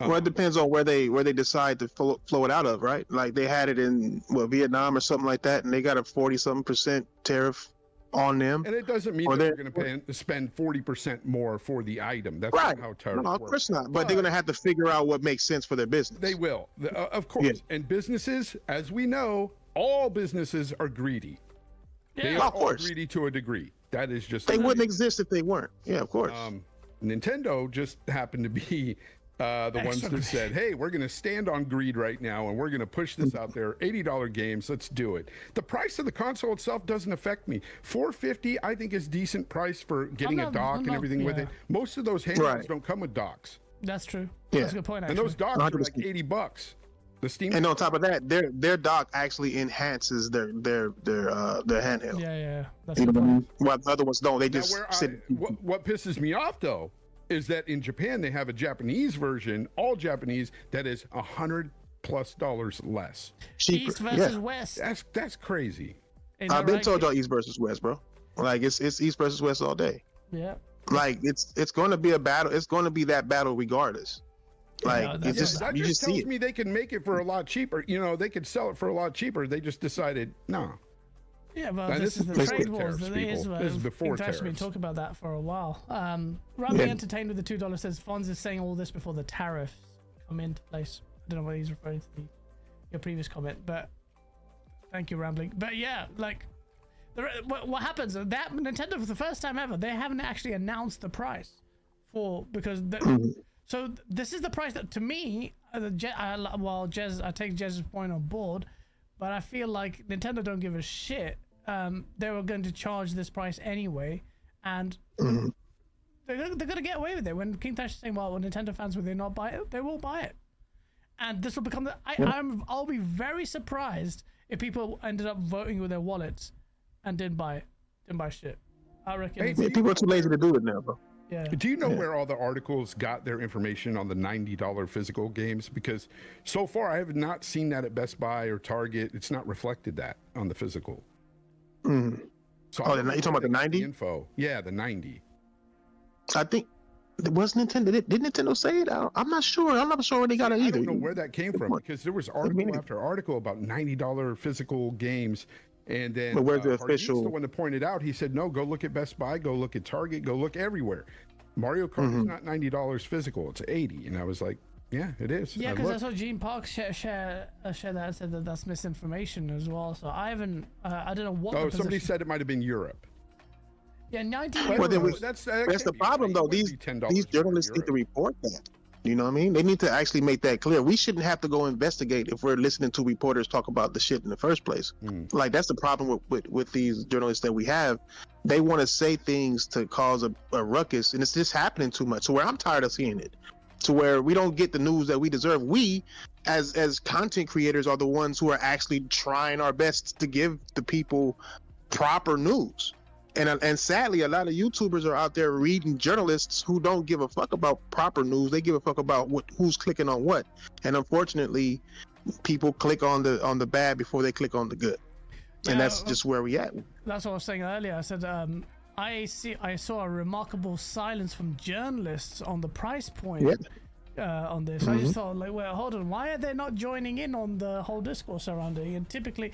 well, it depends on where they decide to flow it out of, right? Like they had it in Vietnam or something like that, and they got a 40-something% tariff on them. And it doesn't mean that they're going to spend 40% more for the item. That's right. not how tariffs work. Of course not. But they're going to have to figure out what makes sense for their business. They will, of course. Yeah. And businesses, as we know, all businesses are greedy. Yeah. They are all greedy to a degree. That is just. They wouldn't exist if they weren't. Yeah, of course. Nintendo just happened to be the ones that said, hey, we're going to stand on greed right now, and we're going to push this out there. $80 games, let's do it. The price of the console itself doesn't affect me. $450, I think, is decent price for getting a dock and everything with it. Most of those handhelds don't come with docks. That's true. Yeah. That's a good point, actually. And those docks are like $80. The Steam. And on top of that, their dock actually enhances their handheld. Yeah. That's a good point. While the other ones don't. They just sit. What pisses me off, though, is that in Japan they have a Japanese version, all Japanese, that is $100+ less. Cheaper. East versus West. That's crazy. I've been told y'all East versus West, bro. Like it's East versus West all day. Yeah. Like it's going to be a battle. It's going to be that battle regardless. Like that just tells me they can make it for a lot cheaper. They could sell it for a lot cheaper. They just decided no. Yeah, well, this is the trade wars. This is before tariffs. We've been talking about that for a while. Rambling Entertained with the $2 says Fonz is saying all this before the tariffs come into place. I don't know whether he's referring to your previous comment, but thank you, Rambling. But yeah, like what happens? That Nintendo, for the first time ever, they haven't actually announced the price so this is the price that, to me, I take Jez's point on board. But I feel like Nintendo don't give a shit. They were going to charge this price anyway, and they're going to get away with it. When Kingthrash is saying, "Well, Nintendo fans will they not buy it?" They will buy it, and this will become I'll be very surprised if people ended up voting with their wallets and didn't buy shit. I reckon. People are too lazy to do it now, bro. Yeah. Do you know where all the articles got their information on the $90 physical games? Because so far I have not seen that at Best Buy or Target. It's not reflected that on the physical. So you talking about the 90? Info. Yeah, the 90. I think it was Nintendo. Did Nintendo say it? I'm not sure. I'm not sure where they got it either. I don't know where that came from, because there was article after article about $90 physical games. And then but where's the official? The one that pointed out, he said, no, go look at Best Buy, go look at Target, go look everywhere. Mario Kart is not $90 physical, it's $80. And I was like, yeah, it is. Yeah, because I saw Gene Park share that and said that that's misinformation as well. So I haven't, I don't know what. Oh, somebody said it might have been Europe. Yeah, 90. Well, that's the problem, though. These journalists need to report that. You know what I mean? They need to actually make that clear. We shouldn't have to go investigate if we're listening to reporters talk about the shit in the first place. Like, that's the problem with these journalists that we have. They want to say things to cause a ruckus, and it's just happening too much. So where I'm tired of seeing it, to where we don't get the news that we deserve. We, as content creators, are the ones who are actually trying our best to give the people proper news. And sadly, a lot of YouTubers are out there reading journalists who don't give a fuck about proper news. They give a fuck about who's clicking on what. And unfortunately, people click on the bad before they click on the good. And that's just where we at. That's what I was saying earlier. I said I saw a remarkable silence from journalists on the price point on this. I just thought, like, well, hold on, why are they not joining in on the whole discourse surrounding? And typically,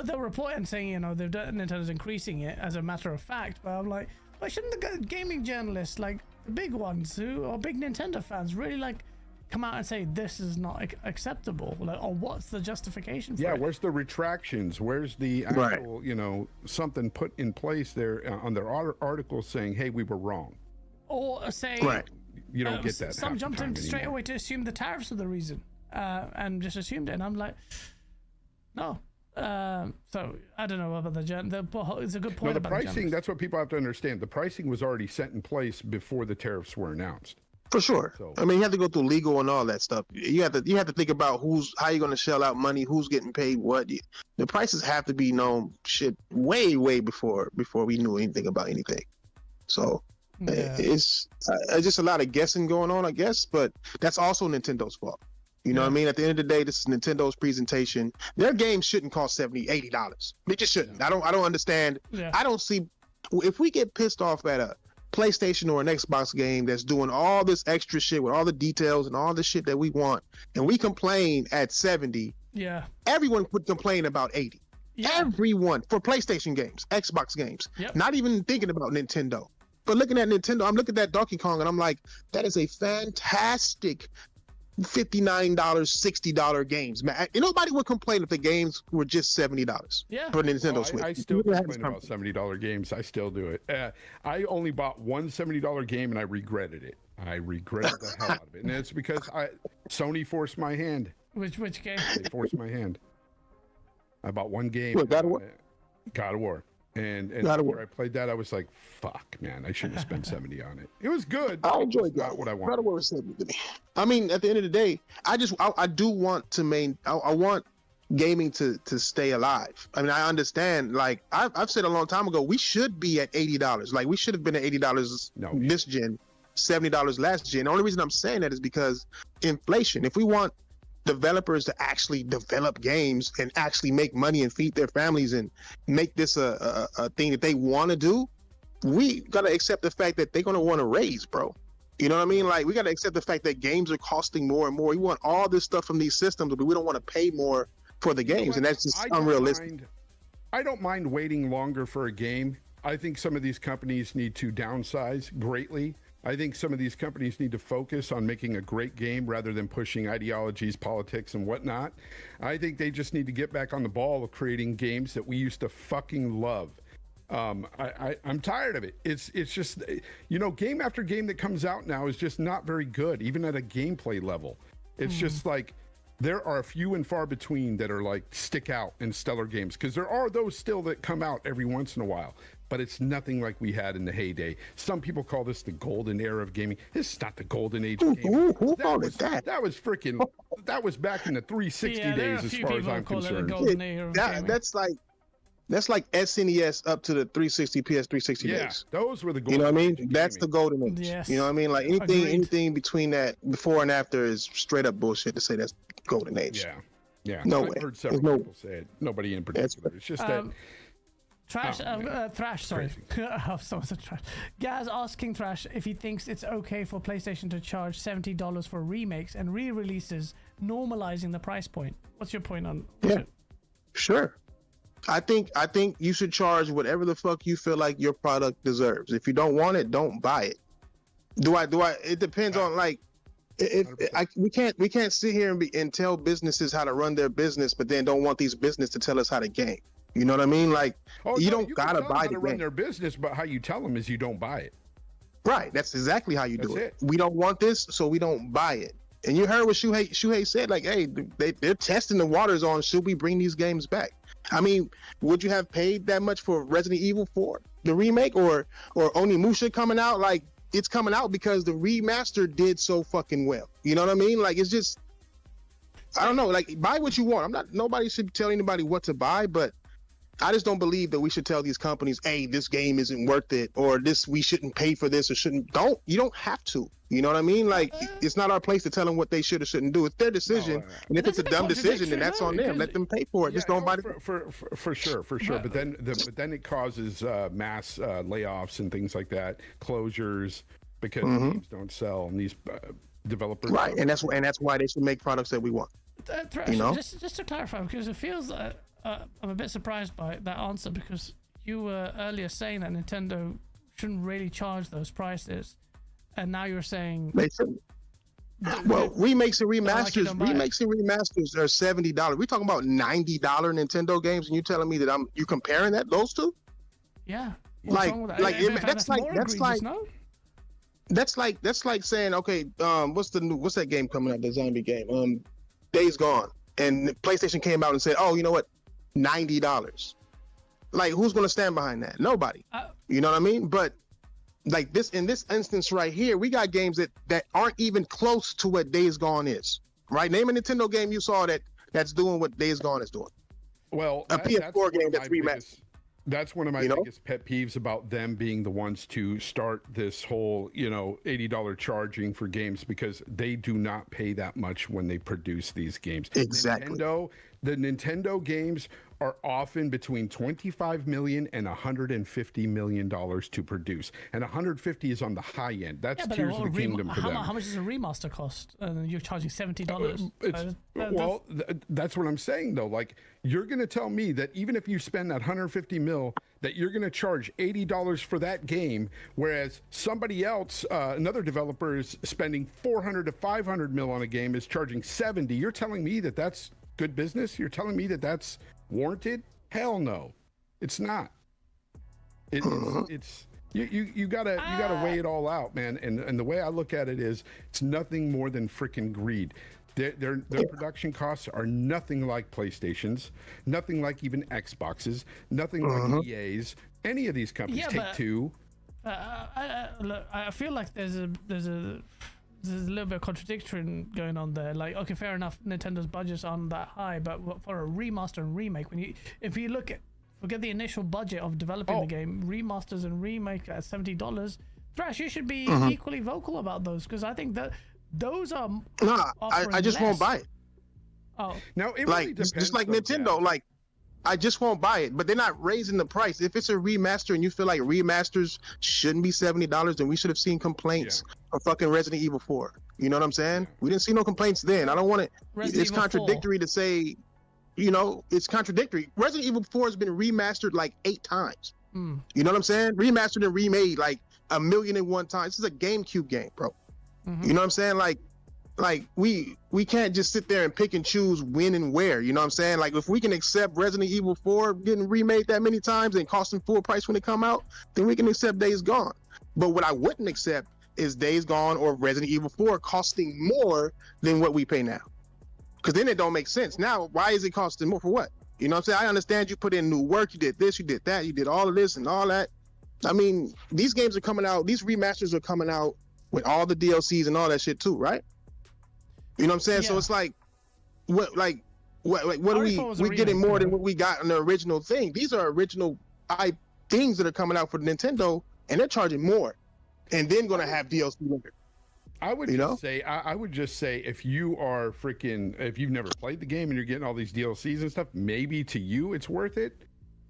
they'll report and saying, Nintendo's increasing it as a matter of fact. But I'm like, why shouldn't the gaming journalists, like the big ones who are big Nintendo fans, really like come out and say this is not acceptable, like, or what's the justification for it? Where's the retractions? Where's the actual, something put in place there on their article saying, hey, we were wrong? Or say, you don't get that. Some jumped in straight away to assume the tariffs are the reason, and just assumed it. And I'm like, no. So I don't know about it's a good point. No, the about pricing. That's what people have to understand. The pricing was already set in place before the tariffs were announced. For sure. So, I mean, you have to go through legal and all that stuff. You have to think about how you're going to shell out money, who's getting paid what. The prices have to be known way before we knew anything about anything. So it's just a lot of guessing going on, I guess. But that's also Nintendo's fault. You know what I mean? At the end of the day, this is Nintendo's presentation. Their games shouldn't cost $70, $80. They just shouldn't. I don't understand. I don't see if we get pissed off at a PlayStation or an Xbox game that's doing all this extra shit with all the details and all the shit that we want, and we complain at 70. Everyone would complain about 80. Everyone, for PlayStation games, Xbox games. Not even thinking about Nintendo. But looking at Nintendo, I'm looking at Donkey Kong and I'm like, that is a fantastic $59, $60 games, man. Nobody would complain if the games were just $70 for Nintendo Switch. I still complain about $70 games. I still do it. I only bought one $70 game and I regretted it. I regretted the hell out of it, and it's because Sony forced my hand. Which game? They forced my hand. I bought one game. God of War. God of War. And after I played that, I was like, "Fuck, man! I shouldn't have spent $70 on it. It was good. I enjoyed not what I wanted." God of War was $70 to me. I mean, at the end of the day, I do want to I want gaming to stay alive. I mean, I understand. Like I've said a long time ago, we should be at $80. Like we should have been at $80 this gen, $70 last gen. The only reason I'm saying that is because inflation. If we want developers to actually develop games and actually make money and feed their families and make this a thing that they want to do, we gotta accept the fact that they're gonna want to raise, bro. You know what I mean? Like we gotta accept the fact that games are costing more and more. We want all this stuff from these systems, but we don't want to pay more for the games, and that's just unrealistic. I don't mind waiting longer for a game. I think some of these companies need to downsize greatly. I think some of these companies need to focus on making a great game rather than pushing ideologies, politics, and whatnot. I think they just need to get back on the ball of creating games that we used to fucking love. I'm tired of it. It's just, game after game that comes out now is just not very good, even at a gameplay level. It's just like, there are few and far between that are like stick out and stellar games, because there are those still that come out every once in a while, but it's nothing like we had in the heyday. Some people call this the golden era of gaming. This is not the golden age of gaming. That was back in the 360 days, as far as I'm concerned. That's like SNES up to the 360 PS360 days. Those were the golden. You know what I mean? Age That's the golden age. Yes. You know what I mean? Like anything between that, before and after, is straight up bullshit to say that's golden age. Yeah. No I've way. heard several people say it. Nobody in particular. It's just that. Thrash, sorry. Someone said Trash. Gaz asked Kingthrash if he thinks it's okay for PlayStation to charge $70 for remakes and re-releases, normalizing the price point. What's your point on it? Sure. I think you should charge whatever the fuck you feel like your product deserves. If you don't want it, don't buy it. Do I? It depends on like. We can't sit here and tell businesses how to run their business, but then don't want these businesses to tell us how to game. You know what I mean? Like, you gotta buy the game. Run their business, but how you tell them is you don't buy it. Right. That's exactly how you do it. We don't want this, so we don't buy it. And you heard what Shuhei said. Like, hey, they're testing the waters on should we bring these games back. I mean, would you have paid that much for Resident Evil 4, the remake, or Onimusha coming out? Like, it's coming out because the remaster did so fucking well. You know what I mean? Like, it's just, I don't know. Like, buy what you want. Nobody should tell anybody what to buy, but I just don't believe that we should tell these companies, hey, this game isn't worth it, or this we shouldn't pay for this, or you don't have to. You know what I mean? Like, it's not our place to tell them what they should or shouldn't do. It's their decision, and if it's a dumb decision, then that's on them. Let them pay for it. Just don't buy it. For sure. But then it causes mass layoffs and things like that, closures because games don't sell, and these developers. Right, and that's why they should make products that we want. You know? Just to clarify, because it feels I'm a bit surprised by that answer, because you were earlier saying that Nintendo shouldn't really charge those prices, and now you're saying they shouldn't. Well, remakes and remasters are $70. We're talking about $90 Nintendo games, and you're telling me that you comparing those two? Yeah. That's like saying, okay, what's that game coming out? The zombie game, Days Gone, and PlayStation came out and said, oh, you know what, $90. Like, who's gonna stand behind that? Nobody. You know what I mean? But like this, in this instance right here, we got games that aren't even close to what Days Gone is. Right? Name a Nintendo game you saw that's doing what Days Gone is doing. Well, a PS4 game that's remastered. That's one of my biggest pet peeves about them being the ones to start this whole, $80 charging for games, because they do not pay that much when they produce these games. Exactly. The Nintendo games are often between $25 million and $150 million to produce, and 150 is on the high end. That's Tears of the Kingdom for them. How much does a remaster cost? You're charging $70. That's what I'm saying, though. Like, you're going to tell me that even if you spend that 150 mil, that you're going to charge $80 for that game, whereas somebody else, another developer, is spending 400 to 500 mil on a game, is charging 70. You're telling me that that's good business? You're telling me that that's warranted? Hell no, it's not. It's you gotta weigh it all out, man. And the way I look at it is, it's nothing more than freaking greed. Their production costs are nothing like PlayStation's, nothing like even Xbox's, nothing like EA's, any of these companies. Take-Two. Look, I feel like there's a little bit of contradiction going on there. Like, okay, fair enough, Nintendo's budgets aren't that high, but for a remaster and remake, if you forget the initial budget of developing the game, remasters and remake at $70, Thrash, you should be equally vocal about those, because I think that those are I just won't buy it. Oh, now it really depends, just like Nintendo, like, I just won't buy it, but they're not raising the price. If it's a remaster and you feel like remasters shouldn't be $70, then we should have seen complaints of fucking Resident Evil 4. You know what I'm saying? We didn't see no complaints then. I don't want it. It's contradictory to say, it's contradictory. Resident Evil 4 has been remastered like 8 times. You know what I'm saying? Remastered and remade like 1,000,001 times. This is a GameCube game, bro. You know what I'm saying? Like we can't just sit there and pick and choose when and where. You know what I'm saying? Like, if we can accept Resident Evil 4 getting remade that many times and costing full price when it come out, then we can accept Days Gone. But what I wouldn't accept is Days Gone or Resident Evil 4 costing more than what we pay now. Because then it don't make sense. Now, why is it costing more for what? You know what I'm saying? I understand you put in new work, you did this, you did that, you did all of this and all that. I mean, these games are coming out, these remasters are coming out with all the DLCs and all that shit too, right? You know what I'm saying? Yeah. So it's like, what are we're getting more than what we got in the original thing. These are original things that are coming out for Nintendo, and they're charging more, and then going to have DLC later. I would just say, if you are if you've never played the game and you're getting all these DLCs and stuff, maybe to you it's worth it,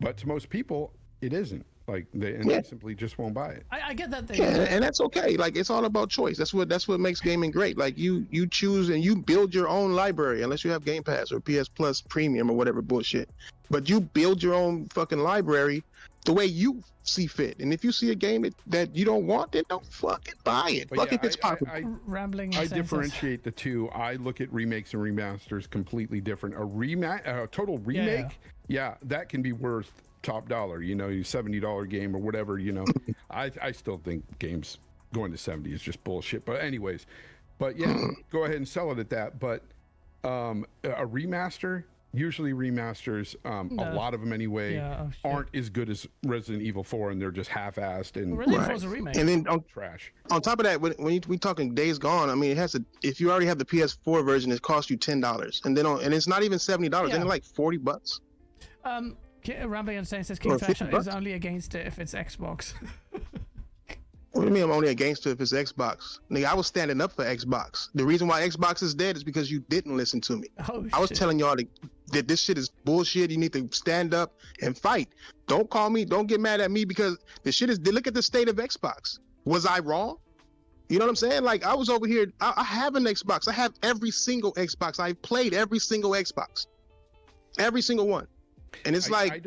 but to most people it isn't. Like, they simply just won't buy it. I get that thing. Yeah, and that's okay. Like, it's all about choice. That's what makes gaming great. Like, you choose and you build your own library, unless you have Game Pass or PS Plus Premium or whatever bullshit. But you build your own fucking library the way you see fit. And if you see a game that you don't want, then don't fucking buy it. Fuck if it's popular. I differentiate the two. I look at remakes and remasters completely different. A total remake, that can be worth top dollar, your $70 game or whatever. I still think games going to 70 is just bullshit, but anyways, go ahead and sell it at that. But a remaster, usually remasters, a lot of them anyway, aren't as good as Resident Evil 4, and they're just half-assed and Resident Evil 4's a remake. And then trash. On top of that, when we talking Days Gone, I mean, it has to, if you already have the PS4 version, it costs you $10, and then and it's not even $70, then it's like $40. Rambling and saying says Or Kingthrash $50. is only against it if it's Xbox. What do you mean I'm only against it if it's Xbox? Nigga, I was standing up for Xbox. The reason why Xbox is dead is because you didn't listen to me. Oh, I was shit. telling y'all that this shit is bullshit. You need to stand up and fight. Don't call me. Don't get mad at me because the shit is. Look at the state of Xbox. Was I wrong? You know what I'm saying? Like I was over here. I have an Xbox. I have every single Xbox. I've played every single Xbox, every single one. And it's I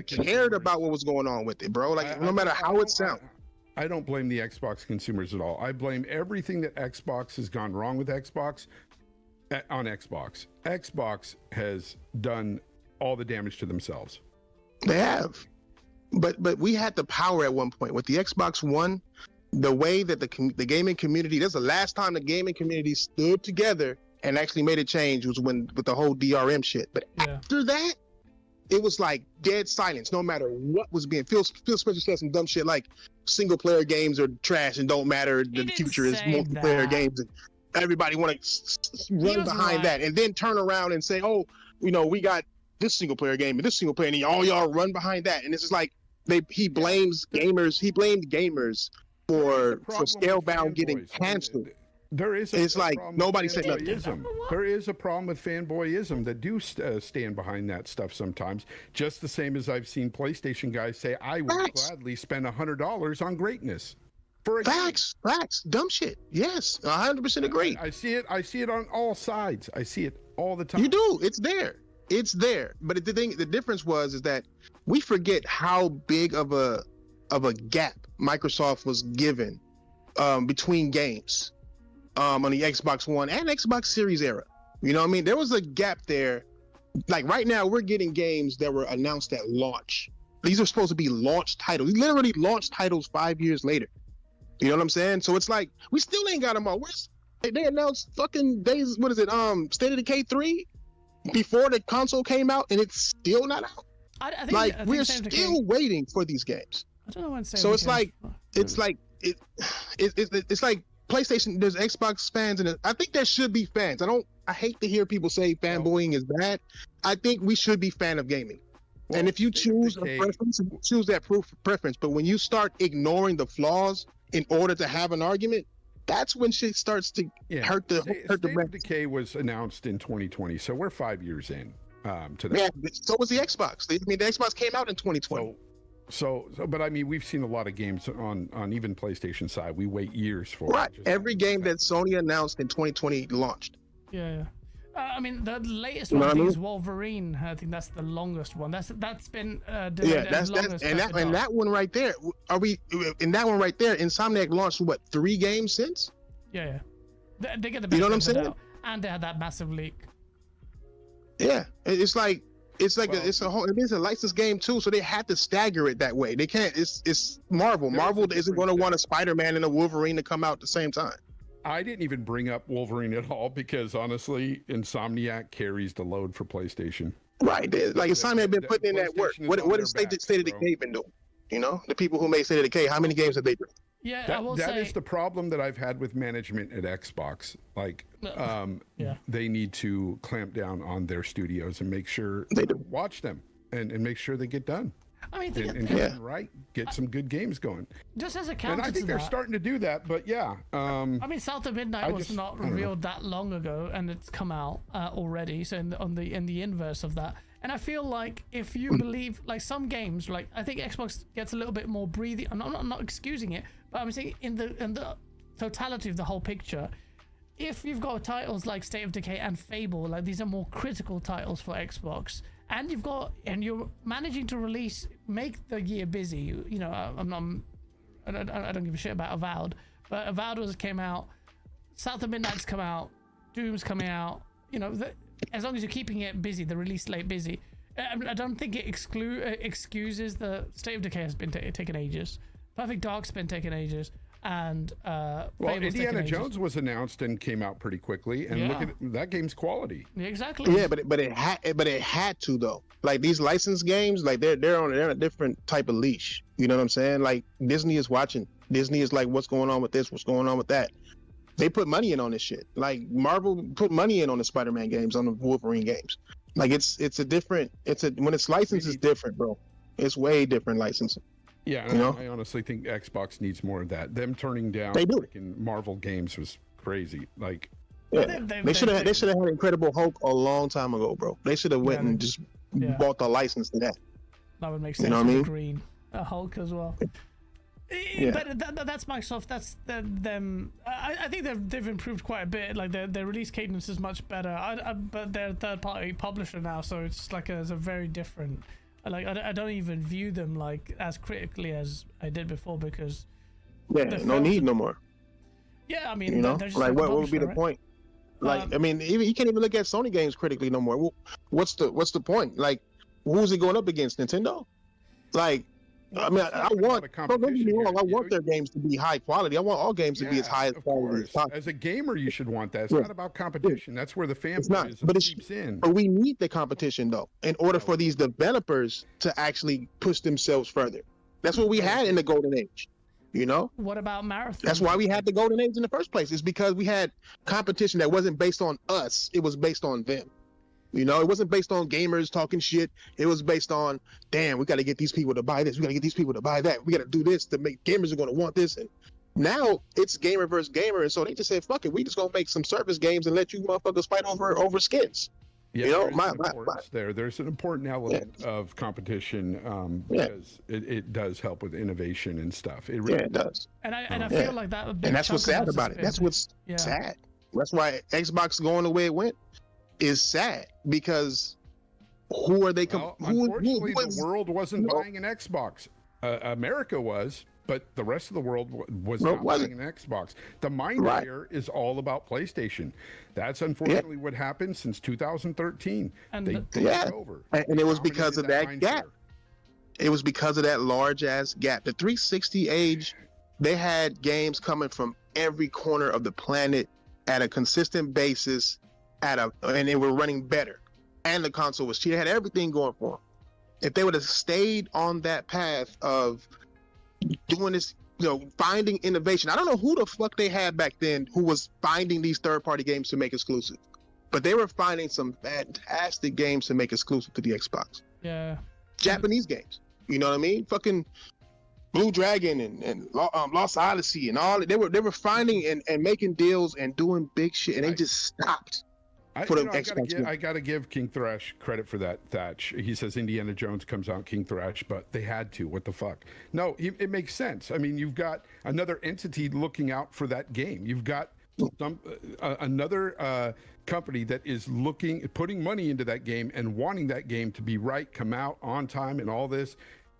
cared about what was going on with it, bro. Like no matter how it sounds. I don't blame the Xbox consumers at all. I blame everything that Xbox has gone wrong with Xbox on Xbox. Xbox has done all the damage to themselves. They have. But we had the power at one point with the Xbox One. The way that the gaming community, that's the last time the gaming community stood together and actually made a change was with the whole DRM shit. But after that, it was like dead silence. No matter what was being, Phil Spencer said some dumb shit like single player games are trash and don't matter. The future is multiplayer games, and everybody want to run behind that, and then turn around and say, "Oh, we got this single player game and this single player," and all y'all run behind that. And it's just like he blames gamers. He blamed gamers for Scalebound getting canceled. There is. It's like nobody said nothing. There is a problem with fanboyism that do stand behind that stuff sometimes. Just the same as I've seen PlayStation guys say, "I would gladly spend $100 on greatness." For facts, dumb shit. Yes, 100% agree. I see it. I see it on all sides. I see it all the time. You do. It's there. But the difference is that we forget how big of a gap Microsoft was given between games. On the Xbox One and Xbox Series era. You know what I mean? There was a gap there. Like right now, we're getting games that were announced at launch. These are supposed to be launch titles. We literally launched titles 5 years later. You know what I'm saying? So it's like, we still ain't got them all. They announced fucking days, State of Decay 3 before the console came out, and it's still not out. I think we're still waiting for these games. I don't know when. So it's like PlayStation, there's Xbox fans, and I think there should be fans. I hate to hear people say fanboying is bad. I think we should be fan of gaming. Well, and if you choose a preference, choose that preference. But when you start ignoring the flaws in order to have an argument, that's when shit starts to hurt the State of Decay was announced in 2020, so we're 5 years in to that. Yeah, so was the Xbox. The Xbox came out in 2020. But I mean, we've seen a lot of games on even PlayStation side. We wait years for right. Every game that Sony announced in 2020 launched. Yeah. I mean, the latest one is Wolverine. I think that's the longest one. That's been delayed. And that one right there. Insomniac launched what 3 games since? Yeah. They get the. You know what I'm saying? And they had that massive leak. Yeah, it is a licensed game too, so they had to stagger it that way. They can't. It's Marvel. Marvel isn't going to want a Spider-Man and a Wolverine to come out at the same time. I didn't even bring up Wolverine at all because honestly, Insomniac carries the load for PlayStation. Right, like Insomniac been putting in that work. What has State of Decay been doing? You know, the people who made State of Decay, how many games have they done? Yeah, that is the problem that I've had with management at Xbox. Like, they need to clamp down on their studios and make sure they watch them and make sure they get done. I mean, get some good games going. Just as a counter, and I think they're starting to do that. But I mean, South of Midnight was not revealed that long ago, and it's come out already. So in the inverse of that. And I feel like if you believe, like some games, like I think Xbox gets a little bit more breathing. I'm not excusing it, but I'm saying in the totality of the whole picture, if you've got titles like State of Decay and Fable, like these are more critical titles for Xbox, and you're managing to make the year busy. You know, I don't give a shit about Avowed, but Avowed came out, South of Midnight's come out, Doom's coming out. You know, as long as you're keeping it busy, the release slate busy. I don't think it excuses the State of Decay has been taking ages. Perfect Dark's been taking ages, and Indiana Jones was announced and came out pretty quickly. And look at that game's quality. Yeah, exactly. Yeah, but it had to though. Like these licensed games, like they're on a different type of leash. You know what I'm saying? Like Disney is watching. Disney is like, what's going on with this? What's going on with that? They put money in on this shit. Like Marvel put money in on the Spider-Man games, on the Wolverine games. Like it's a different. When it's licensed, it's different, bro. It's way different licensing. Yeah, you know? I honestly think Xbox needs more of that. Them turning down They do. freaking Marvel games was crazy. Like, Yeah, they should have had Incredible Hulk a long time ago, bro. They should have went and just bought the license to that. That would make sense. You know what I mean? Green Hulk as well. Yeah. But that's Microsoft. That's them. I think they've improved quite a bit. Like their release cadence is much better. But they're a third-party publisher now, so it's like it's a very different. Like I don't even view them like as critically as I did before because. Yeah, no need no more. Yeah, I mean, you know, just like what would be the right? point? Like, I mean, even you can't even look at Sony games critically no more. Well, what's the point? Like, who's it going up against? Nintendo? Like, I mean, I want. Don't get me wrong. I want their games to be high quality. I want all games to be as high quality as possible. As a gamer, you should want that. It's not about competition. That's where the fan seeps in. But we need the competition though, in order for these developers to actually push themselves further. That's what we had in the golden age. You know, what about Marathon? That's why we had the golden age in the first place. It's because we had competition that wasn't based on us. It was based on them. You know, it wasn't based on gamers talking shit. It was based on, damn, we got to get these people to buy this. We got to get these people to buy that. We got to do this to make gamers are going to want this. And now it's gamer versus gamer. And so they just said, fuck it. We just going to make some service games and let you motherfuckers fight over skins. Yeah, you know, there's an important element of competition because it does help with innovation and stuff. It really it does. And I feel like that. And that's what's sad about it. That's what's sad. That's why Xbox going the way it went is sad because who are they? Unfortunately, the world wasn't buying an Xbox. America was. But the rest of the world was not buying an Xbox. The mind layer is all about PlayStation. That's unfortunately what happened since 2013. And they took over. And it was because of that gap. It was because of that large ass gap. The 360 age, they had games coming from every corner of the planet at a consistent basis, and they were running better. And the console was cheap. They had everything going for them. If they would have stayed on that path of doing this, you know, finding innovation. I don't know who the fuck they had back then who was finding these third-party games to make exclusive, but they were finding some fantastic games to make exclusive to the Xbox. Yeah. Japanese games. You know what I mean? Fucking Blue Dragon and Lost Odyssey and all. They were finding and making deals and doing big shit, and they just stopped. I gotta give Kingthrash credit for that. Thatch. He says Indiana Jones comes out Kingthrash, but they had to. What the fuck? No, it makes sense. I mean, you've got another entity looking out for that game. You've got another company that is putting money into that game and wanting that game to be right, come out on time, and all this.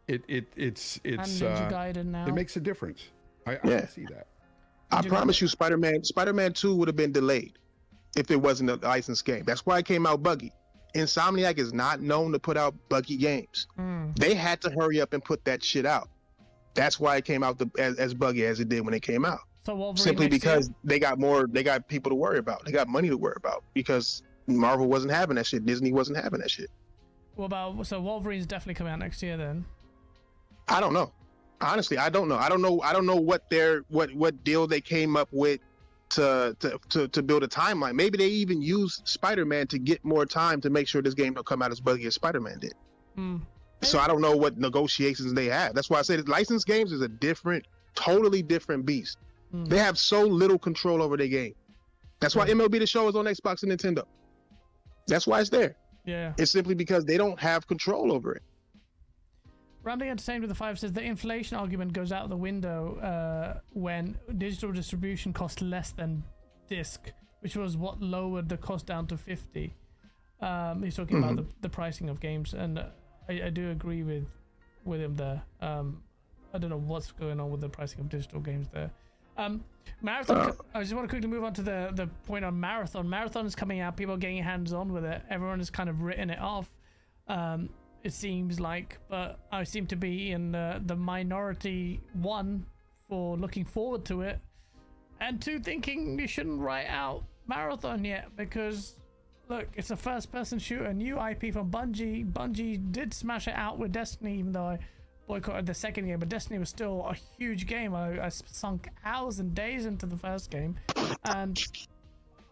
It's now. It makes a difference. I can see that. I promise you, Spider-Man 2 would have been delayed if it wasn't a licensed game. That's why it came out buggy. Insomniac is not known to put out buggy games. They had to hurry up and put that shit out. That's why it came out as buggy as it did when it came out. So Wolverine simply because they got people to worry about. They got money to worry about because Marvel wasn't having that shit. Disney wasn't having that shit. So Wolverine's definitely coming out next year then? I don't know. Honestly, I don't know. I don't know what deal they came up with to build a timeline. Maybe they even used Spider-Man to get more time to make sure this game don't come out as buggy as Spider-Man did. So I don't know what negotiations they have. That's why I said licensed games is a totally different beast. They have so little control over their game. That's why MLB The Show is on Xbox and Nintendo. That's why it's there. Yeah. It's simply because they don't have control over it. Rambling Entertained with the 5 says the inflation argument goes out the window when digital distribution costs less than disc, which was what lowered the cost down to 50. He's talking about the pricing of games, and I do agree with him there. I don't know what's going on with the pricing of digital games there. Marathon. I just want to quickly move on to the point on Marathon. Marathon is coming out. People are getting hands-on with it. Everyone has kind of written it off. It seems like, but I seem to be in the minority, one, for looking forward to it, and two, thinking you shouldn't write out Marathon yet, because look, it's a first-person shooter, new IP from Bungie. Bungie did smash it out with Destiny, even though I boycotted the second game, but Destiny was still a huge game. I sunk hours and days into the first game, and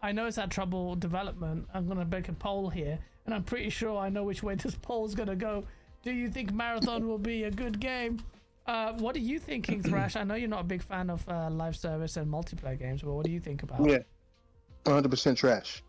I know it's had trouble development. I'm going to make a poll here, and I'm pretty sure I know which way this poll's going to go. Do you think Marathon will be a good game? What do you think, Kingthrash? I know you're not a big fan of live service and multiplayer games, but what do you think about it? Yeah, 100% trash.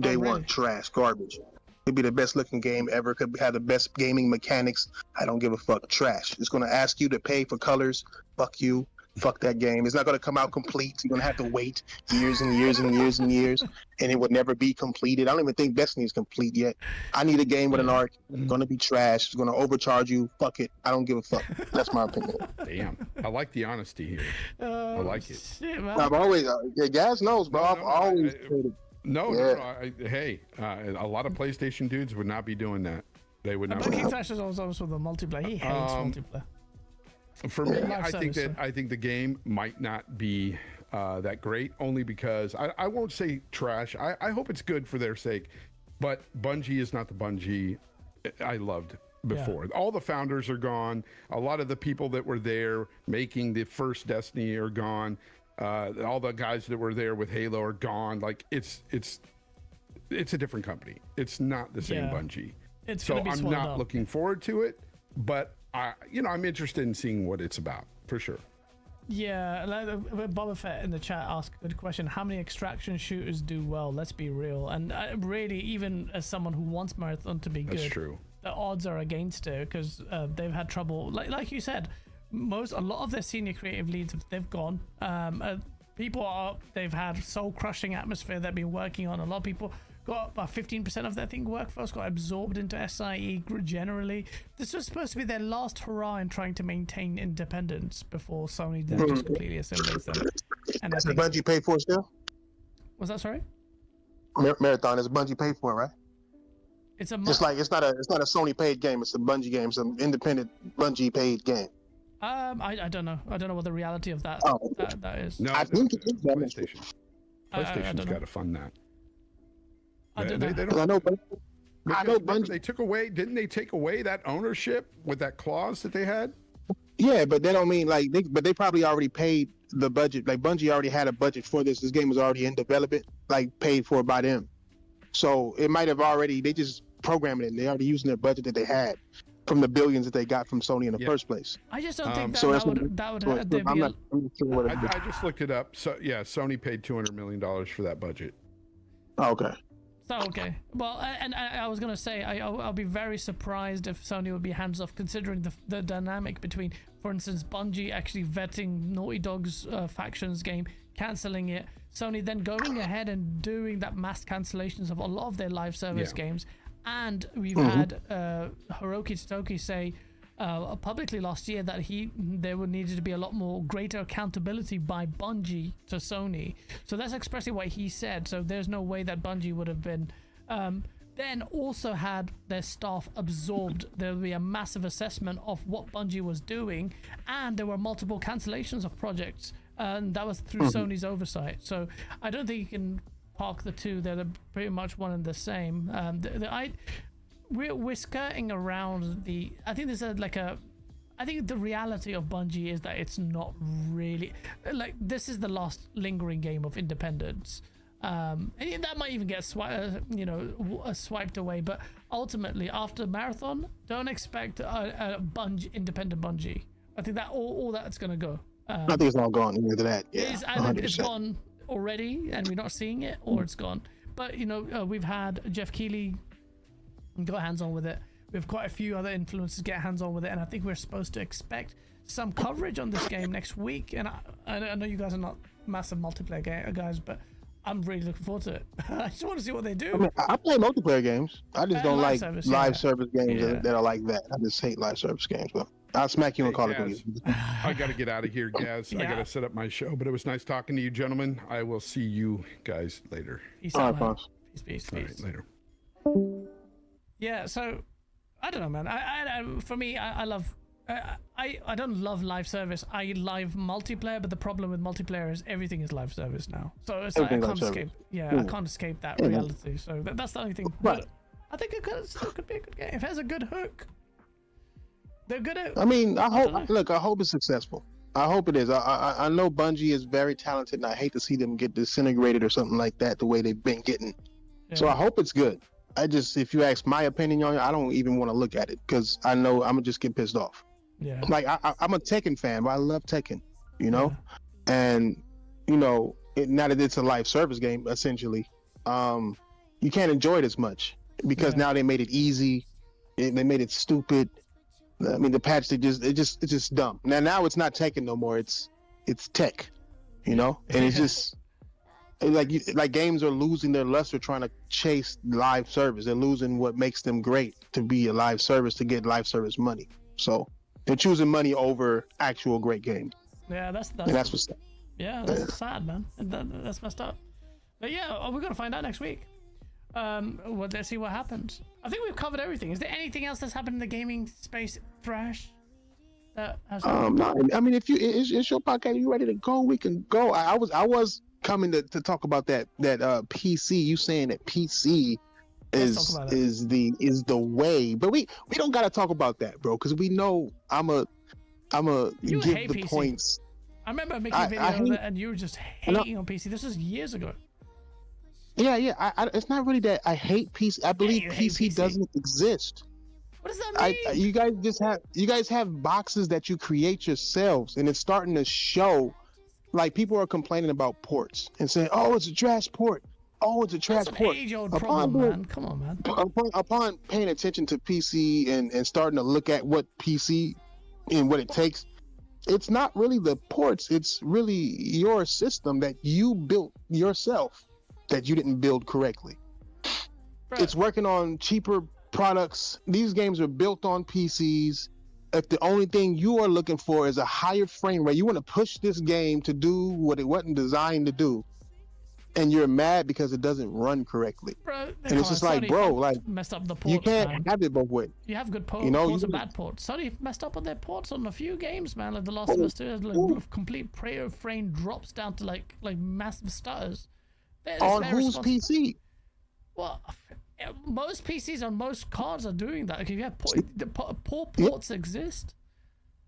Day really? one, trash, garbage. Could be the best looking game ever. Could have the best gaming mechanics. I don't give a fuck. Trash. It's going to ask you to pay for colors. Fuck you. Fuck that game. It's not going to come out complete. You're going to have to wait years and years and years and years, and it would never be completed. I don't even think Destiny's complete yet. I need a game with an arc. It's going to be trash. It's going to overcharge you. Fuck it. I don't give a fuck. That's my opinion. Damn. I like the honesty here. I like it. Shit, man. I've always, Gaz knows, bro. I've always said it. No, hey, a lot of PlayStation dudes would not be doing that. They would not. But Kingthrash is also the multiplayer. He hates multiplayer. For me, I think the game might not be that great, only because I won't say trash. I hope it's good for their sake, but Bungie is not the Bungie I loved before. All the founders are gone. A lot of the people that were there making the first Destiny are gone. All the guys that were there with Halo are gone. Like it's a different company. It's not the same Bungie. So I'm not looking forward to it, but I'm interested in seeing what it's about for sure. Yeah, Boba Fett in the chat asked a good question. How many extraction shooters do well? Let's be real. And really, even as someone who wants Marathon to be good, that's true. The odds are against it because they've had trouble. Like you said, a lot of their senior creative leads, they've gone. They've had soul crushing atmosphere they've been working on. A lot of people got about 15% of their workforce got absorbed into SIE generally. This was supposed to be their last hurrah in trying to maintain independence before Sony then just completely assimilates them. And that's the Bungie paid for still? Was that sorry? Marathon is Bungie paid for, right? It's just like it's not a Sony paid game. It's a Bungie game. It's an independent Bungie paid game. I don't know. I don't know what the reality of that that is. No, I think it's PlayStation. PlayStation's got to fund that. I don't know. I know Bungie. They took away. Didn't they take away that ownership with that clause that they had? Yeah, but they don't mean like. They probably already paid the budget. Like Bungie already had a budget for this. This game was already in development, like paid for by them. So it might have already. They just programmed it. And they already using their budget that they had from the billions that they got from Sony in the first place. I just don't think that would be. I just looked it up. So yeah, Sony paid $200 million for that budget. Oh, okay. So okay, well, and I was gonna say I'll be very surprised if Sony would be hands off, considering the dynamic between, for instance, Bungie actually vetting Naughty Dog's Factions game, canceling it, Sony then going ahead and doing that mass cancellations of a lot of their live service games, and we've had Hiroki Tsutoki say publicly last year that there would needed to be a lot more greater accountability by Bungie to Sony. So that's expressly what he said. So there's no way that Bungie would have been then also had their staff absorbed. There would be a massive assessment of what Bungie was doing, and there were multiple cancellations of projects, and that was through Sony's oversight. So I don't think you can park the two. They're pretty much one and the same. We're skirting around the. I think I think the reality of Bungie is that it's not really like this is the last lingering game of independence, and that might even get swiped away. But ultimately, after Marathon, don't expect a independent Bungie. I think that all that's gonna go. I think it's all gone into that. Yeah, it's either it's gone already and we're not seeing it, or it's gone. But we've had Jeff Keighley got hands-on with it. We have quite a few other influencers get hands-on with it, and I think we're supposed to expect some coverage on this game next week. And I know you guys are not massive multiplayer guys, but I'm really looking forward to it. I just want to see what they do. I play multiplayer games. I just don't like live service games that are like that. I just hate live service games. But I'll smack you in Call of Duty. I got to get out of here, Gaz. I got to set up my show, but it was nice talking to you, gentlemen. I will see you guys later. Peace out, man. Peace. All right, later. Yeah, so I don't know, man. For me, I love. I don't love live service. I live multiplayer, but the problem with multiplayer is everything is live service now. So it's like I can't escape. Yeah, I can't escape that reality. So that's the only thing. But I think it still could be a good game if it has a good hook. They're good at. I mean, I hope it's successful. I hope it is. I know Bungie is very talented, and I hate to see them get disintegrated or something like that the way they've been getting. Yeah. So I hope it's good. If you ask my opinion on it, I don't even want to look at it because I know I'm gonna just get pissed off. Yeah. Like I'm a Tekken fan, but I love Tekken, you know, and you know, now that it's a live service game, essentially, you can't enjoy it as much because now they made it easy, they made it stupid. I mean, the patch it's just dumb. Now it's not Tekken no more. It's tech, you know, and it's just like games are losing their luster trying to chase live service. They're losing what makes them great to be a live service to get live service money. So they're choosing money over actual great games. Yeah, that's what's sad. Yeah, that's sad, man. That's messed up. But yeah, we're gonna find out next week. Let's see what happens. I think we've covered everything. Is there anything else that's happened in the gaming space, Thrash? No, I mean, if it's your podcast, you ready to go, we can go. I was coming to talk about that PC. You saying that PC is the way, but we don't gotta talk about that, bro, because we know I'm a you give hate the PC. Points. I remember making a video of it, and you were just hating on PC. This was years ago. Yeah. It's not really that I hate PC. I believe PC doesn't exist. What does that mean? You guys have boxes that you create yourselves, and it's starting to show. Like, people are complaining about ports and saying, "Oh, it's a trash port. Oh, it's a trash port." Age-old problem, man. Come on, man. Upon paying attention to PC and starting to look at what PC and what it takes, it's not really the ports. It's really your system that you built yourself that you didn't build correctly. Right. It's working on cheaper products. These games are built on PCs. If the only thing you are looking for is a higher frame rate, you want to push this game to do what it wasn't designed to do, and you're mad because it doesn't run correctly. Bro, and it's just like, bro, like, messed up the ports, you can't have it both ways. You have good ports, you know, and bad ports. Sony messed up on their ports on a few games, man. Like The Last of Us 2 has like complete frame drops down to like massive stutters. On whose PC? Well, most PCs on most cards are doing that. If you have poor ports exist.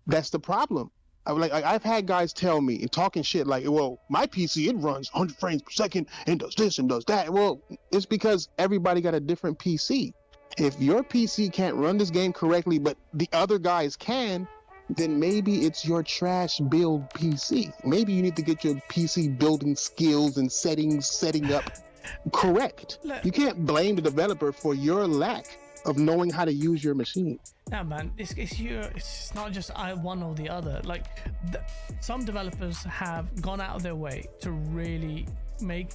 That's the problem. I've had guys tell me and talking shit like, well, my PC, it runs 100 frames per second and does this and does that. Well, it's because everybody got a different PC. If your PC can't run this game correctly, but the other guys can, then maybe it's your trash build PC. Maybe you need to get your PC building skills and setting up correct. You can't blame the developer for your lack of knowing how to use your machine. No, man, it's not just one or the other. Like, some developers have gone out of their way to really make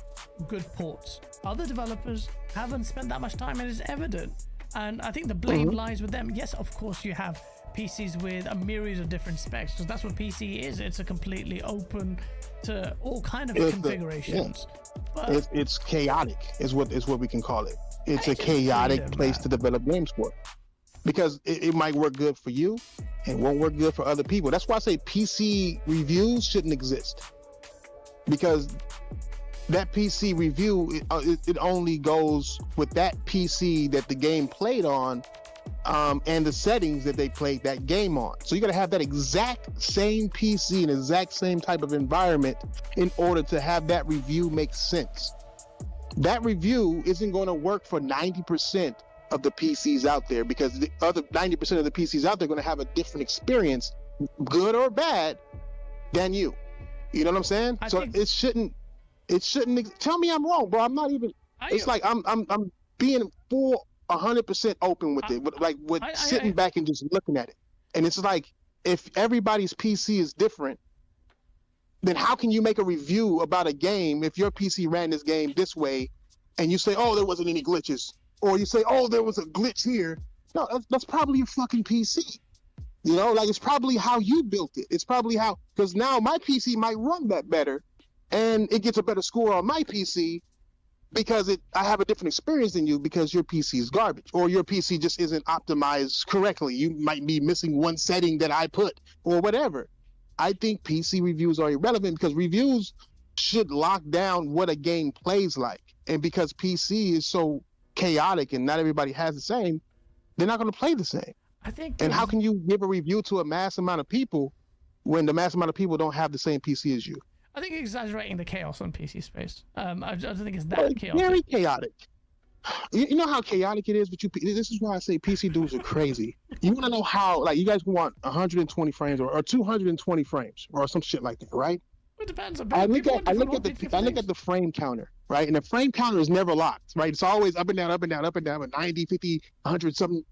good ports. Other developers haven't spent that much time, and it's evident. And I think the blame lies with them. Yes, of course, you have PCs with a myriad of different specs, because that's what PC is. It's a completely open to all kind of configurations. But it's chaotic is what we can call it. It's a chaotic place to develop games for, because it might work good for you and won't work good for other people. That's why I say PC reviews shouldn't exist, because that PC review, it only goes with that PC that the game played on, and the settings that they played that game on. So you got to have that exact same PC and exact same type of environment in order to have that review make sense. That review isn't going to work for 90% of the PCs out there, because the other 90% of the PCs out there are going to have a different experience, good or bad, than you. You know what I'm saying? It shouldn't. Tell me I'm wrong, bro. I'm not even. It's like I'm being full 100% open with it, sitting back and just looking at it. And it's like, if everybody's PC is different, then how can you make a review about a game if your PC ran this game this way, and you say, oh, there wasn't any glitches, or you say, oh, there was a glitch here? No, that's probably your fucking PC. You know, like, it's probably how you built it. It's probably how, because now my PC might run that better, and it gets a better score on my PC because I have a different experience than you, because your PC is garbage, or your PC just isn't optimized correctly. You might be missing one setting that I put, or whatever. I think PC reviews are irrelevant, because reviews should lock down what a game plays like. And because PC is so chaotic and not everybody has the same, they're not going to play the same. I think. And how can you give a review to a mass amount of people when the mass amount of people don't have the same PC as you. I think you're exaggerating the chaos on PC space. I don't think it's that chaotic. Very chaotic. You know how chaotic it is, but this is why I say PC dudes are crazy. You want to know how, like, you guys want 120 frames or 220 frames or some shit like that, right? It depends. I look at the frame counter, right? And the frame counter is never locked, right? It's always up and down, up and down, up and down, but 90, 50, 100, something.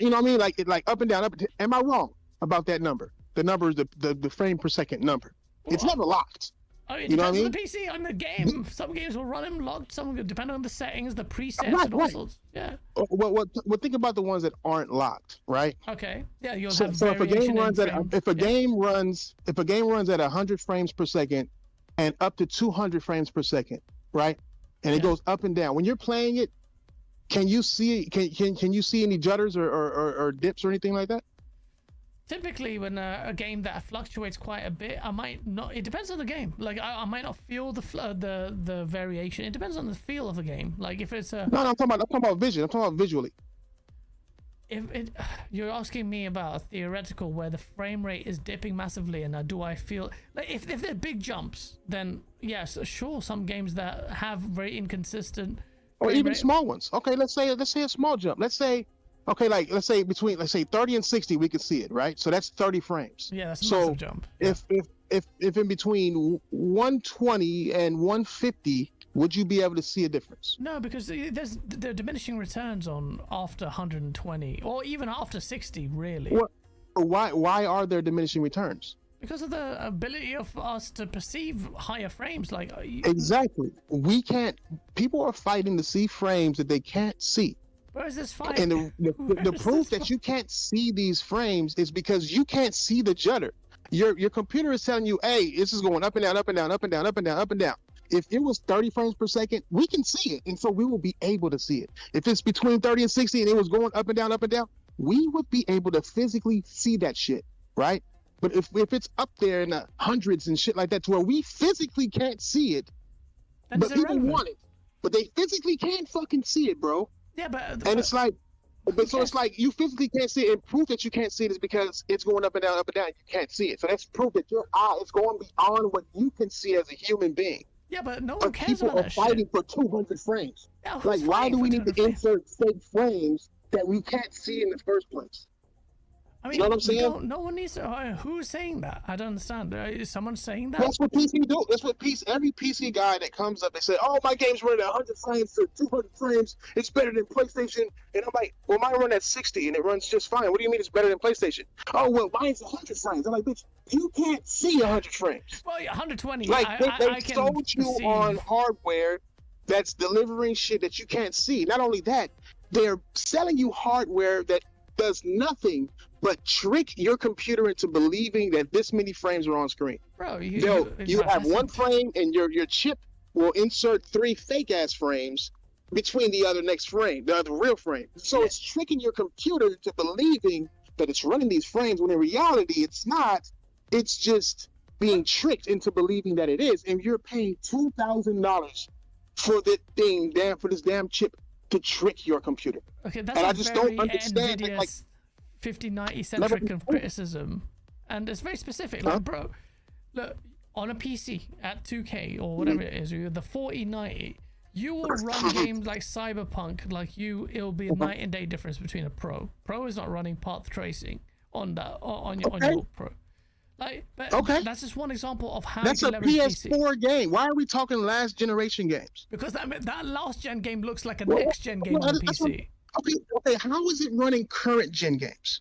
You know what I mean? Like up and down, up and down. Am I wrong about that number? The number is the frame per second number. It's never locked. Oh, it you know what I mean? On the PC, on the game. Some games will run them locked. Some depend on the settings, the presets, Right, and all sorts. Yeah. Well, think about the ones that aren't locked, right? Okay. Yeah, you'll So have if a game runs at frames. if a game runs at 100 frames per second and up to 200 frames per second, right? And it goes up and down. When you're playing it, can you see you see any judders or dips or anything like that? Typically, when a game that fluctuates quite a bit, I might not. It depends on the game. Like I might not feel the variation. It depends on the feel of the game. Like if it's a. No, I'm talking about vision. I'm talking about visually. You're asking me about a theoretical where the frame rate is dipping massively, and do I feel like if they're big jumps, then yes, sure. Some games that have very inconsistent. Or even rate. small ones. Okay, let's say a small jump. Let's say between 30 and 60 we can see it, right? So that's 30 frames. Yeah, that's a massive jump. Yeah. If in between 120 and 150, would you be able to see a difference? No, because there are diminishing returns on after 120 or even after 60, really. Why are there diminishing returns? Because of the ability of us to perceive higher frames, like exactly. We can't. People are fighting to see frames that they can't see. Where is this fight? And the proof that you can't see these frames is because you can't see the judder. Your computer is telling you, hey, this is going up and down, up and down, up and down, up and down, up and down. If it was 30 frames per second, we can see it, and so we will be able to see it. If it's between 30 and 60 and it was going up and down, we would be able to physically see that shit, right? But if it's up there in the hundreds and shit like that to where we physically can't see it, but people want it, but they physically can't fucking see it, bro. Yeah, but it's like, so it's like you physically can't see it, and proof that you can't see it is because it's going up and down, you can't see it. So that's proof that your eye is going beyond what you can see as a human being. Yeah, but no one cares about that shit. People are fighting for 200 frames. Yeah, like, why do we need to insert fake frames that we can't see in the first place? I mean, you know what I'm saying? No one needs to. Who's saying that? I don't understand. Is someone saying that? That's what PC do. That's what every PC guy that comes up, they say, "Oh, my game's running at 100 frames to 200 frames. It's better than PlayStation." And I'm like, "Well, mine run at 60 and it runs just fine. What do you mean it's better than PlayStation?" "Oh, well, mine's 100 frames." I'm like, "Bitch, you can't see 100 frames." Well, yeah, 120. Like they sold you on hardware that's delivering shit that you can't see. Not only that, they're selling you hardware that does nothing but trick your computer into believing that this many frames are on screen. Bro, you have one frame and your chip will insert 3 fake ass frames between the other next frame, the other real frame. So it's tricking your computer into believing that it's running these frames when in reality it's not. It's just being tricked into believing that it is, and you're paying $2,000 for this damn chip to trick your computer. Okay, that's and I just don't understand. Like 5090 centric of criticism, and it's very specific. Like, bro, look, on a PC at 2K or whatever it is, the 4090, you will run games like Cyberpunk like it'll be a night and day difference between a pro. Pro is not running path tracing on your pro. Like, but that's just one example of how that's you a leverage PS4 game. Why are we talking last generation games? Because that last gen game looks like a next gen game on PC. Okay, how is it running current gen games?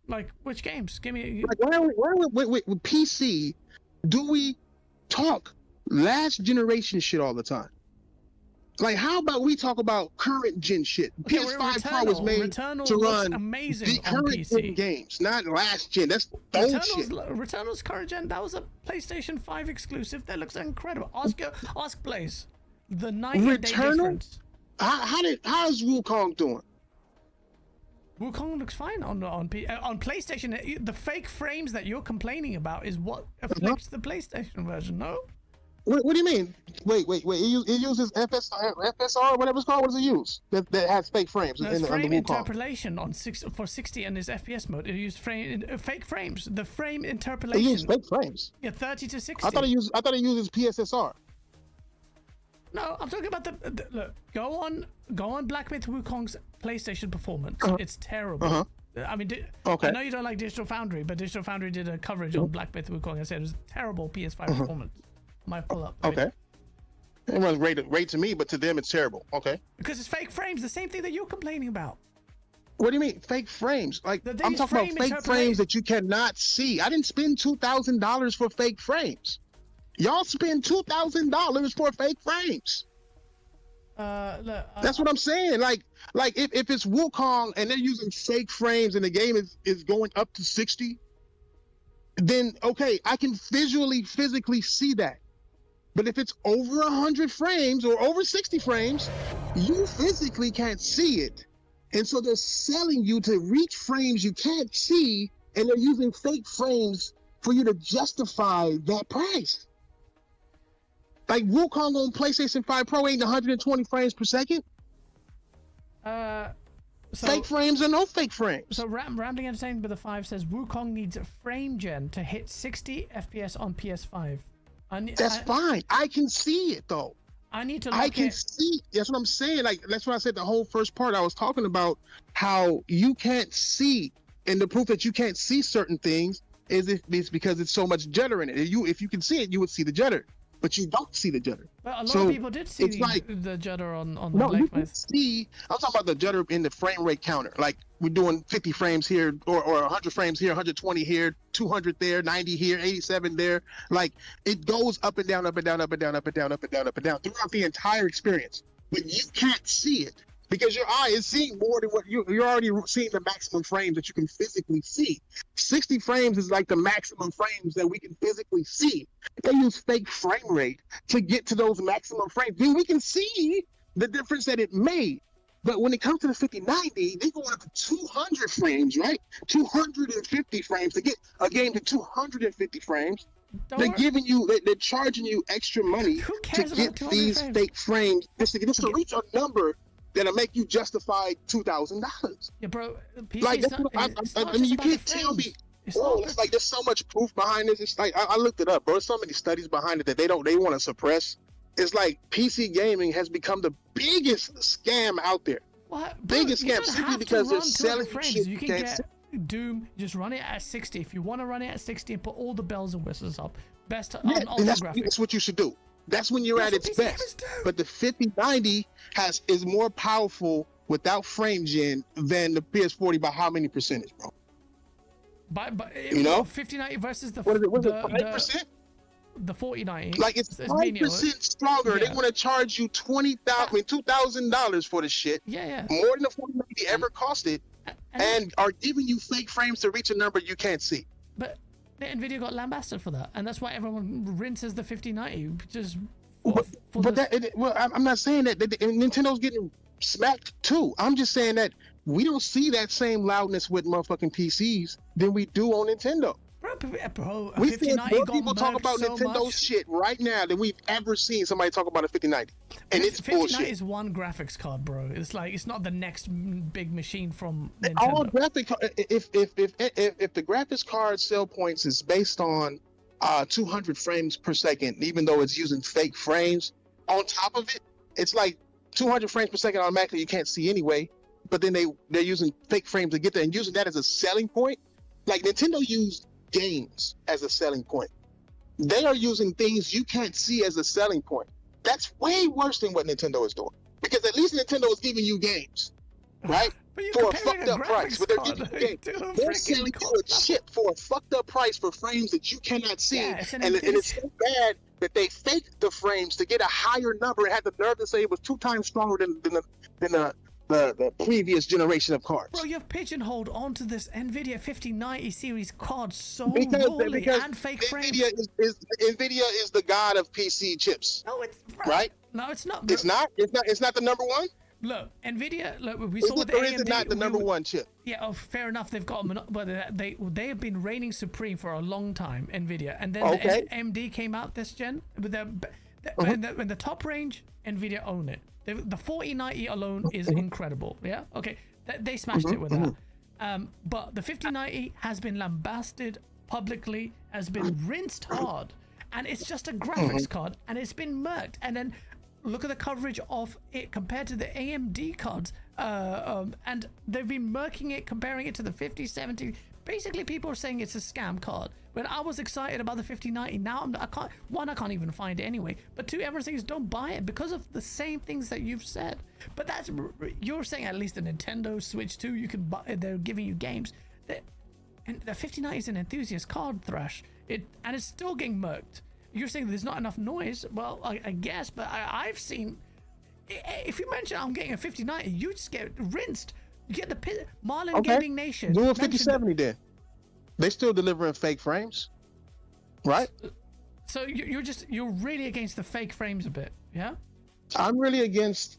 Like which games? Give me. Like why with PC do we talk last generation shit all the time? Like, how about we talk about current gen shit? Okay, PS5 Pro was made to run amazing the current gen games, not last gen. That's old shit. Returnal's current gen. That was a PlayStation 5 exclusive. That looks incredible. Ask Blaze. The night and day difference. How is Wukong doing? Wukong looks fine on PlayStation. The fake frames that you're complaining about is what affects the PlayStation version. No. What do you mean? Wait. It uses FSR, whatever it's called. What does it use? That has fake frames No, it's in the frame Wukong. interpolation on 60 in this FPS mode. It used fake frames. The frame It interpolation. uses fake frames. Yeah, 30 to 60. I thought it uses PSSR. No, I'm talking about the look. Go on Black Myth Wukong's PlayStation performance. It's terrible. I mean, Okay. I know you don't like Digital Foundry, but Digital Foundry did a coverage on Black Myth Wukong and said it was terrible PS5 performance. Might pull up. Okay. It runs great to me, but to them it's terrible. Okay. Because it's fake frames, the same thing that you're complaining about. What do you mean fake frames? Like These I'm talking about fake frames that you cannot see. I didn't spend $2,000 for fake frames. Y'all spend $2,000 for fake frames. Look, That's what I'm saying. Like if it's Wukong and they're using fake frames and the game is going up to 60, then okay, I can physically see that. But if it's over 100 frames or over 60 frames, you physically can't see it. And so they're selling you to reach frames you can't see, and they're using fake frames for you to justify that price. Like Wukong on PlayStation 5 Pro ain't 120 frames per second. Fake frames or no fake frames. So Rambling Entertainment with the 5 says Wukong needs a frame gen to hit 60 FPS on PS5. That's fine. I can see it though. I need to. I can see. That's what I'm saying. Like that's what I said. The whole first part I was talking about how you can't see, and the proof that you can't see certain things is it's because it's so much jitter in it. If you can see it, you would see the jitter, but you don't see the jitter. But a lot of people did see the jitter on the no, Black you can Myth. see. I'm talking about the jitter in the frame rate counter. Like we're doing 50 frames here, or 100 frames here, 120 here, 200 there, 90 here, 87 there. Like it goes up and down, up and down, up and down, up and down, up and down, up and down throughout the entire experience. But you can't see it because your eye is seeing more than what you're already seeing the maximum frames that you can physically see. 60 frames is like the maximum frames that we can physically see. They use fake frame rate to get to those maximum frames. Then we can see the difference that it made. But when it comes to the 5090, they're going up to 200 frames, right? 250 frames to get a game to 250 frames. They're charging you extra money to get these fake frames just to reach a number that'll make you justify $2,000. Yeah, bro. Like I mean, you can't tell me. Oh, it's like there's so much proof behind this. It's like I looked it up, bro. There's so many studies behind it that they want to suppress. It's like PC gaming has become the biggest scam out there. What? Biggest scam simply because they're selling shit you can get Doom. Just run it at 60 if you want to run it at 60 and put all the bells and whistles up. Best on graphics. That's what you should do. That's when you're at its best. But the 5090 is more powerful without frame gen than the PS40 by how many percentage, bro? But you know, 5090 versus the 5%? The 4090. Like it's 5% stronger. Yeah. They want to charge you $2,000 for the shit. Yeah. More than the 4090 ever costed, and are giving you fake frames to reach a number you can't see. But Nvidia got lambasted for that, and that's why everyone rinses the 5090. Just I'm not saying that Nintendo's getting smacked too. I'm just saying that we don't see that same loudness with motherfucking PCs than we do on Nintendo. Bro, we see more people talk about Nintendo shit right now than we've ever seen somebody talk about a 5090, and it's 5090 bullshit. is one graphics card, bro. It's like it's not the next big machine from Nintendo. All graphic, if the graphics card sell points is based on 200 frames per second, even though it's using fake frames on top of it, it's like 200 frames per second automatically you can't see anyway. But then they're using fake frames to get there and using that as a selling point. Like Nintendo used games as a selling point. They are using things you can't see as a selling point. That's way worse than what Nintendo is doing. Because at least Nintendo is giving you games, right? For a fucked up price. But they're giving you games. They're selling you a chip for a fucked up price for frames that you cannot see. And it's so bad that they faked the frames to get a higher number and had the nerve to say it was 2 times stronger than the previous generation of cards. Bro, you've pigeonholed onto this NVIDIA 5090 series card so rawly and fake frames. NVIDIA is the god of PC chips. No, it's right. No, it's not. It's not. It's not the number one. Look, Nvidia. Look, we Is saw it, with the or is AMD. it not the number one chip? Yeah, oh, fair enough. They've got, but they have been reigning supreme for a long time, Nvidia, and then Okay. the AMD came out this gen with when the top range, Nvidia own it. The 4090 alone is incredible. Yeah, okay, they smashed it with that. But the 5090 has been lambasted publicly, has been rinsed hard, and it's just a graphics card, and it's been murked. And then look at the coverage of it compared to the AMD cards, and they've been murking it, comparing it to the 5070. Basically, people are saying it's a scam card. When I was excited about the 5090, now I can't even find it anyway. But two, everyone says don't buy it because of the same things that you've said. But you're saying at least the Nintendo Switch 2, you can buy. They're giving you games. And the 5090 is an enthusiast card, Thrash. And it's still getting murked. You're saying there's not enough noise. Well, I guess, but I've seen. If you mention I'm getting a 5090, you just get rinsed. You get the Marlin Gaming Nation. Do a 5070 then. They still delivering fake frames, right? So you're really against the fake frames a bit, yeah? I'm really against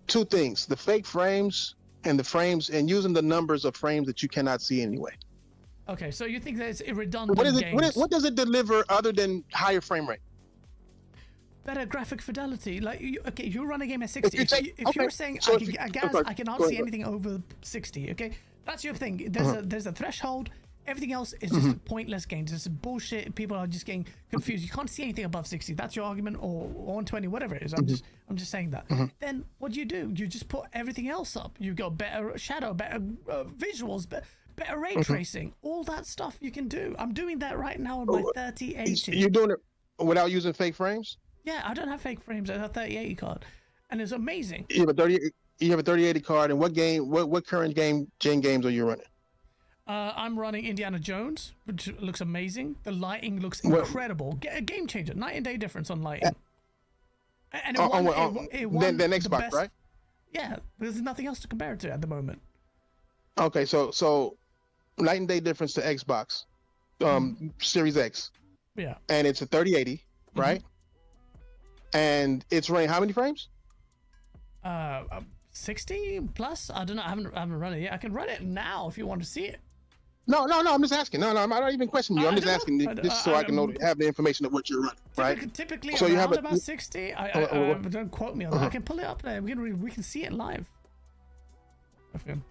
two things: the fake frames and the frames, and using the numbers of frames that you cannot see anyway. Okay, so you think that it's redundant What is it? games? What does it deliver other than higher frame rate? Better graphic fidelity. Like, you run a game at 60. If you're saying So I cannot see anything over 60, okay, that's your thing. There's a threshold. Everything else is just pointless games. It's bullshit. People are just getting confused. You can't see anything above 60. That's your argument, or 120, whatever it is. I'm just saying that. Then what do? You just put everything else up. You got better shadow, better visuals, better ray tracing, all that stuff you can do. I'm doing that right now on my 3080. You're doing it without using fake frames? Yeah, I don't have fake frames. I have a 3080 card, and it's amazing. You have a 3080 card, and what current gen games are you running? I'm running Indiana Jones, which looks amazing. The lighting looks incredible. Get a game changer, night and day difference on lighting. And it won then the Xbox, best, right? Yeah, there's nothing else to compare it to at the moment. Okay, so night and day difference to Xbox, Series X. Yeah. And it's a 3080, right? And it's running how many frames? 60 plus. I don't know. I haven't run it yet. I can run it now if you want to see it. No. I'm just asking. No. I'm not even questioning you. I'm just asking this so I can have the information of what you're running, right? Typically, so you have about 60. Don't quote me on that. I can pull it up there. We can see it live.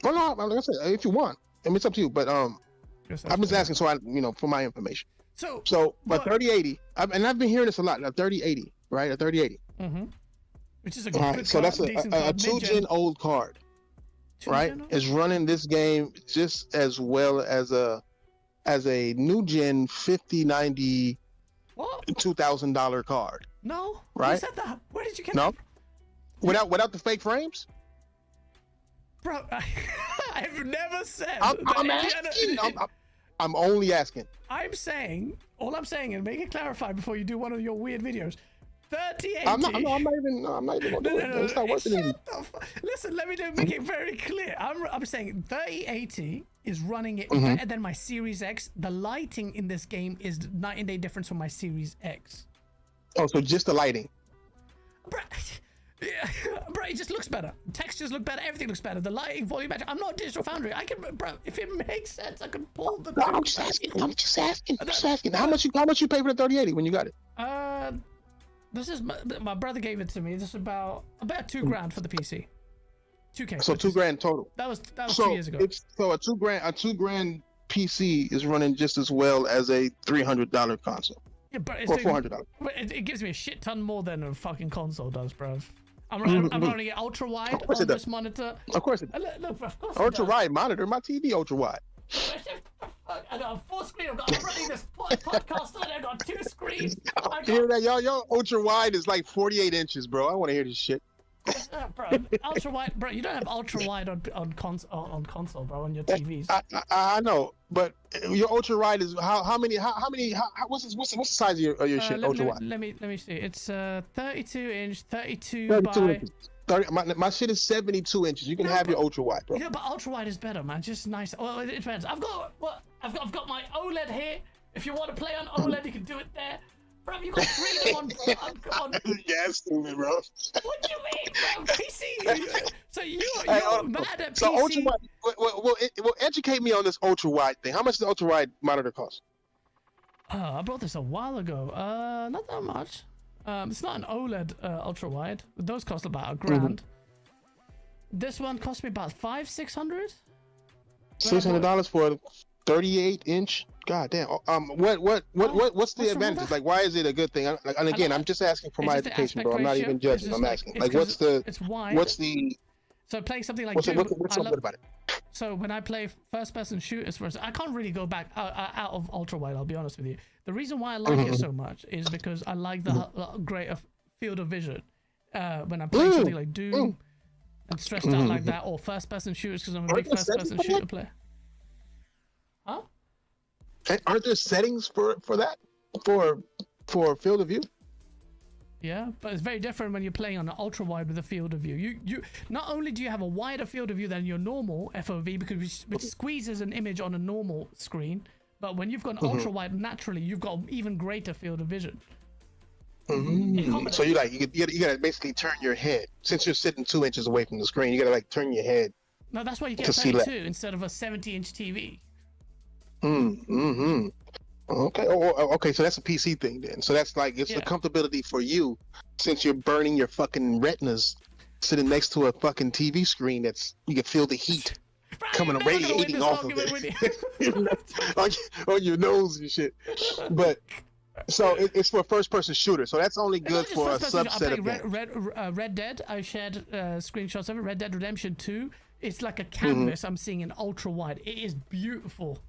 Well, no. Like I said, if you want, I mean, it's up to you. But I'm just asking so I, for my information. So, but 3080, and I've been hearing this a lot. A 3080, right? A 3080. Which is a good so card, that's a 2-gen old card, right? Is running this game just as well as a new gen 5090 $2,000 card. No, right? Who said that? Where did you get that? Without the fake frames, bro. I've never said. I'm asking. I'm only asking. All I'm saying, and make it clarify before you do one of your weird videos. 3080. I'm not even gonna do it. It's not worth it. Listen, let me make it very clear. I'm saying 3080 is running it better than my Series X. The lighting in this game is night and day difference from my Series X. Oh, so just the lighting. Bro, it just looks better. Textures look better. Everything looks better. The lighting, volume, I'm not Digital Foundry. I can, bro. If it makes sense, I can pull the. No, I'm just asking. How much you pay for the 3080 when you got it? This is my brother gave it to me. This is about $2,000 for the PC. 2K. So $2,000 total. That was 2 years ago. So a $2,000 PC is running just as well as a $300 console. Yeah, but it's or $400. But it gives me a shit ton more than a fucking console does, bro. I'm running it ultra wide on this monitor. Of course it does. Look, of course ultra wide monitor. My TV ultra wide. I got a full screen. I'm running this podcast on. I got 2 screens. You hear that, y'all? Y'all ultra wide is like 48 inches, bro. I want to hear this shit. Bro, ultra wide, bro. You don't have ultra wide on console, bro, on your TVs. I know, but your ultra wide is how many? What's the size of your shit? Ultra wide. Let me see. It's 32 inch, 32 inches. 30, my shit is 72 inches. You can have your ultra wide, bro. Yeah, but ultra wide is better, man. Just nice. Well, it depends. I've got my OLED here. If you want to play on OLED, you can do it there. Bro, you got freedom on Yeah, stupid, bro. What do you mean, bro? PC. So you're mad at So PC? ultra wide. Well, educate me on this ultra wide thing. How much does the ultra wide monitor cost? I brought this a while ago. Not that much. It's not an OLED ultra wide. Those cost about $1,000. This one cost me about $500-600. $600 for a 38-inch. God damn. What's the advantage? Like, why is it a good thing? And again, I'm just asking for my education, bro. I'm not even judging. I'm asking. Like, what's the? It's wide. What's the? So playing something like What's so good about it? So when I play first-person shooters, I can't really go back out of ultra wide. I'll be honest with you. The reason why I like it so much is because I like the greater field of vision. When I'm playing something like Doom and stressed out like that, or first-person shooters, because I'm a big first-person shooter player. Huh? Aren't there settings for that? For field of view? Yeah, but it's very different when you're playing on an ultra wide with a field of view. You not only do you have a wider field of view than your normal FOV, because which squeezes an image on a normal screen, but when you've got an ultra wide, naturally you've got an even greater field of vision. So you gotta basically turn your head, since you're sitting 2 inches away from the screen. You gotta like turn your head. No, that's why you get 32 instead of a 70-inch TV. Okay. Okay. So that's a PC thing then. So that's like it's the comfortability for you, since you're burning your fucking retinas, sitting next to a fucking TV screen that's you can feel the heat coming radiating off of it on your nose and shit. But so it's for a first-person shooter. So that's only good for a subset of games. Red Dead. I shared screenshots of it. Red Dead Redemption 2. It's like a canvas. I'm seeing in ultra wide. It is beautiful.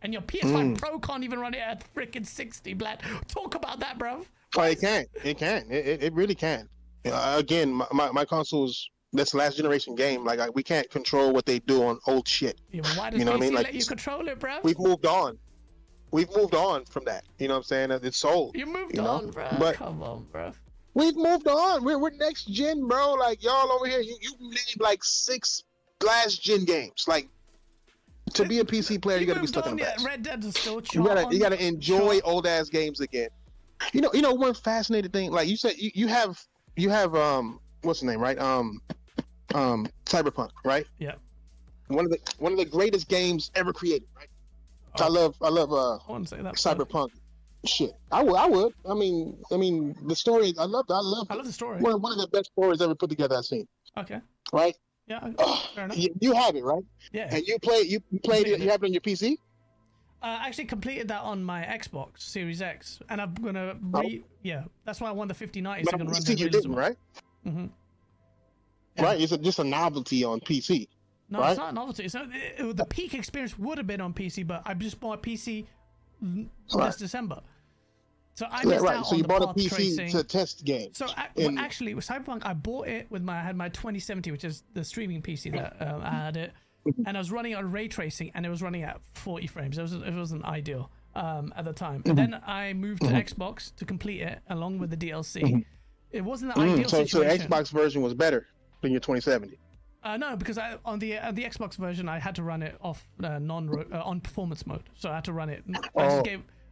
And your PS5 Pro can't even run it at freaking 60, Blad. Talk about that, bro. Oh, it can. It can. It really can. Again, my console's that's last generation game. Like we can't control what they do on old shit. Yeah, why does PC let you control it, bro? We've moved on. We've moved on from that. You know what I'm saying? It's sold. You moved on, bro. But come on, bro. We've moved on. We're next gen, bro. Like y'all over here, you named like 6 last gen games. Like. To be a PC player, you gotta be stuck in the past. Red Dead is still you gotta enjoy old ass games again. You know one fascinating thing. Like you said, you have what's the name, right? Cyberpunk, right? Yeah. One of the greatest games ever created, right? Oh. I love I wouldn't say that. Cyberpunk. Shit, I would. I mean, the story. I love the story. One of the best stories ever put together I've seen. Okay. Right. Yeah, fair enough. You have it, right? Yeah. And you played it. You have it on your PC. I actually completed that on my Xbox Series X, and I'm gonna yeah. That's why I won the 5090. But so on PC you didn't, right? Yeah. Right. It's just a novelty on PC. No, right? It's not a novelty. So the peak experience would have been on PC, but I just bought a PC this December. So I missed out so on you the bought a path PC tracing. to test games. So actually, with Cyberpunk, I bought it with I had my 2070, which is the streaming PC that I had it, and I was running on ray tracing, and it was running at 40 frames. It wasn't ideal at the time. And then I moved to Xbox to complete it along with the DLC. It wasn't the ideal situation. So the Xbox version was better than your 2070. No, because on the Xbox version, I had to run it off on performance mode. So I had to run it.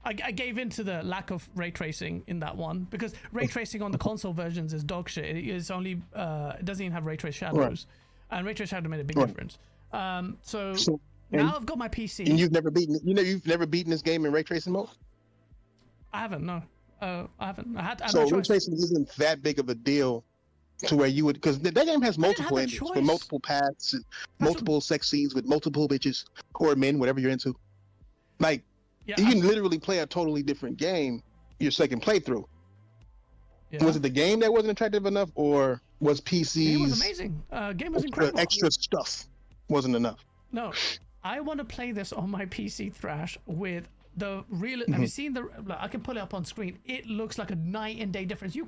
I gave in to the lack of ray tracing in that one, because ray tracing on the console versions is dog shit. It's only it doesn't even have ray trace shadows, and ray trace shadow made a big difference. So now I've got my PC. And you've never beaten this game in ray tracing mode? I haven't. No, I haven't. So ray tracing isn't that big of a deal to where you would, because that game has multiple endings with multiple paths and multiple sex scenes with multiple bitches or men, whatever you're into. Like. Yeah, you can literally play a totally different game your second playthrough. Yeah. Was it the game that wasn't attractive enough, or was PC's... Game was amazing. Game was incredible. The extra stuff wasn't enough. No, I want to play this on my PC Thrash with the real... Have you seen the... I can pull it up on screen. It looks like a night and day difference. You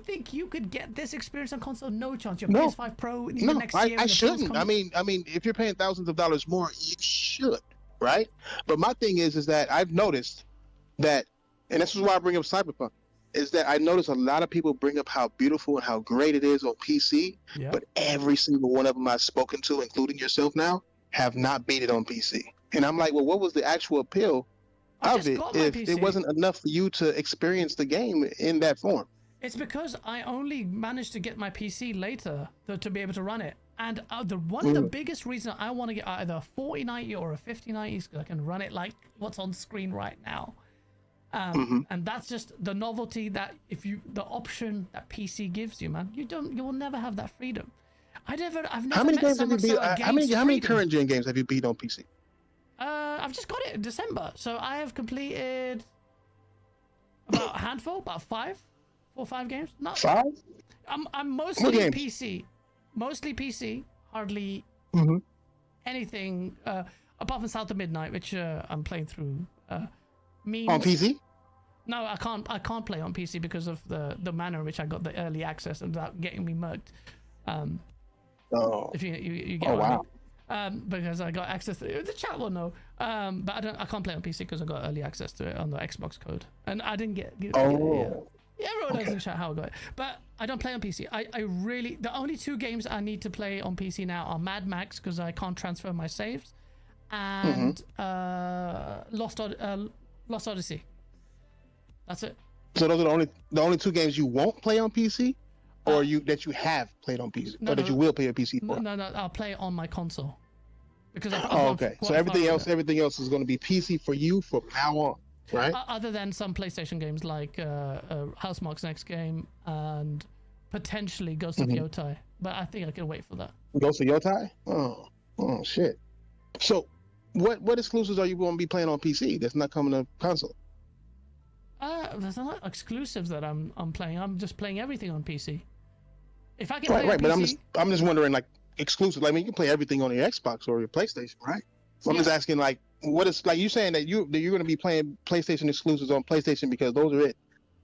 think you could get this experience on console? No chance. Your PS5 Pro next year... I shouldn't. I mean, if you're paying thousands of dollars more, you should. Right, but my thing is that I've noticed that, and this is why I bring up Cyberpunk, is that I notice a lot of people bring up how beautiful and how great it is on PC, but every single one of them I've spoken to, including yourself now, have not beat it on PC. And I'm like, well, what was the actual appeal of it if it wasn't enough for you to experience the game in that form. It's because I only managed to get my PC later to be able to run it. And one of the biggest reasons I want to get either a 4090 or a 5090 is because I can run it like what's on screen right now. And that's just the novelty that the option that PC gives you, man. You will never have that freedom. I've never How many met games have you someone beat? so How many against current gen games have you beat on PC? I've just got it in December, so I have completed about a handful, about 4 or 5 games. Not 5. I'm mostly PC, hardly anything apart from South of Midnight, which I'm playing through. Memes. On PC? No, I can't play on PC because of the manner in which I got the early access and without getting me mugged. If you get what I mean. Because I got access to the chat will know. But I can't play on PC because I got early access to it on the Xbox code, and I didn't get it. Yeah, everyone knows in chat how I got it. But I don't play on PC. I really the only 2 games I need to play on PC now are Mad Max because I can't transfer my saves, and Lost Odyssey. That's it. So those are the only 2 games you won't play on PC, or that you have played on PC, or that you will play on PC for? No, I'll play it on my console. Because okay. So everything else is going to be PC for you from now on, right? Other than some PlayStation games like Housemarque's next game and potentially Ghost of Yotai, but I think I can wait for that. Ghost of Yotai? Oh shit. So, what exclusives are you going to be playing on PC that's not coming to console? There's not exclusives that I'm playing. I'm just playing everything on PC. If I can play right, on but PC, I'm just wondering, like, exclusive. I mean, you can play everything on your Xbox or your PlayStation, right? So I'm just asking, like, what is, like, you saying that you're going to be playing PlayStation exclusives on PlayStation because those are it,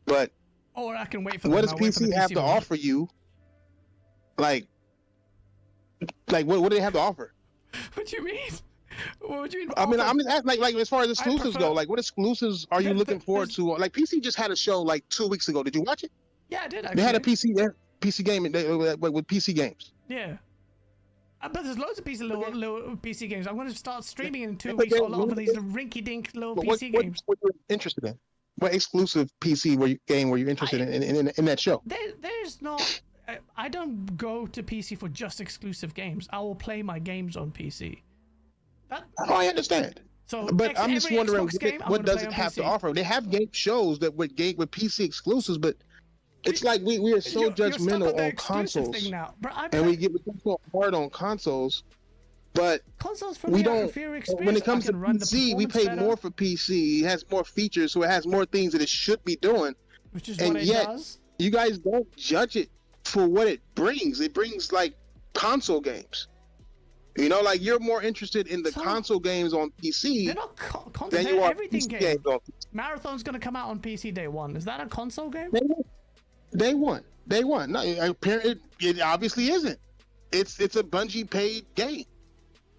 but or I can wait for what does PC have to offer you? Like what do they have to offer? What do you mean? What do you mean? I mean, I'm just asking, like as far as exclusives go, like what exclusives are you looking forward to? Like PC just had a show like 2 weeks ago. Did you watch it? Yeah, I did. They had a PC game with PC games. Yeah. But there's loads of little PC games. I'm going to start streaming in 2 weeks. A lot of these rinky-dink little PC games. What you're interested in? What exclusive PC game were you interested in that show? There's not. I don't go to PC for just exclusive games. I will play my games on PC. I understand. So, but I'm just wondering what does it have to offer? They have game shows that with PC exclusives, but it's like we are so judgmental on consoles, and we get so hard on consoles. But consoles we don't. When it comes to PC, we pay more for PC. It has more features, so it has more things that it should be doing. Which is what it does. You guys don't judge it for what it brings. It brings like console games. You know, like you're more interested in the console games on PC than you are PC games on PC. Marathon's going to come out on PC day 1. Is that a console game? Day one. No, apparently it obviously isn't. It's a Bungie paid game.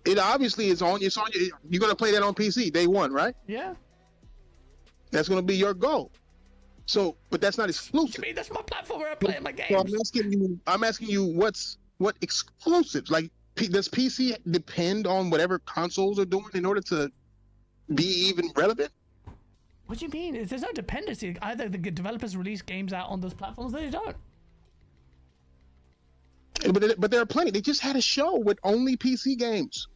It obviously is on. It's on. You're going to play that on PC day 1, right? Yeah. That's going to be your goal. So, but that's not exclusive. What do you mean? That's my platform where I play my games. So I'm asking you, what exclusives? Like, does PC depend on whatever consoles are doing in order to be even relevant? What do you mean? There's no dependency. Either the developers release games out on those platforms, they don't. But there are plenty. They just had a show with only PC games.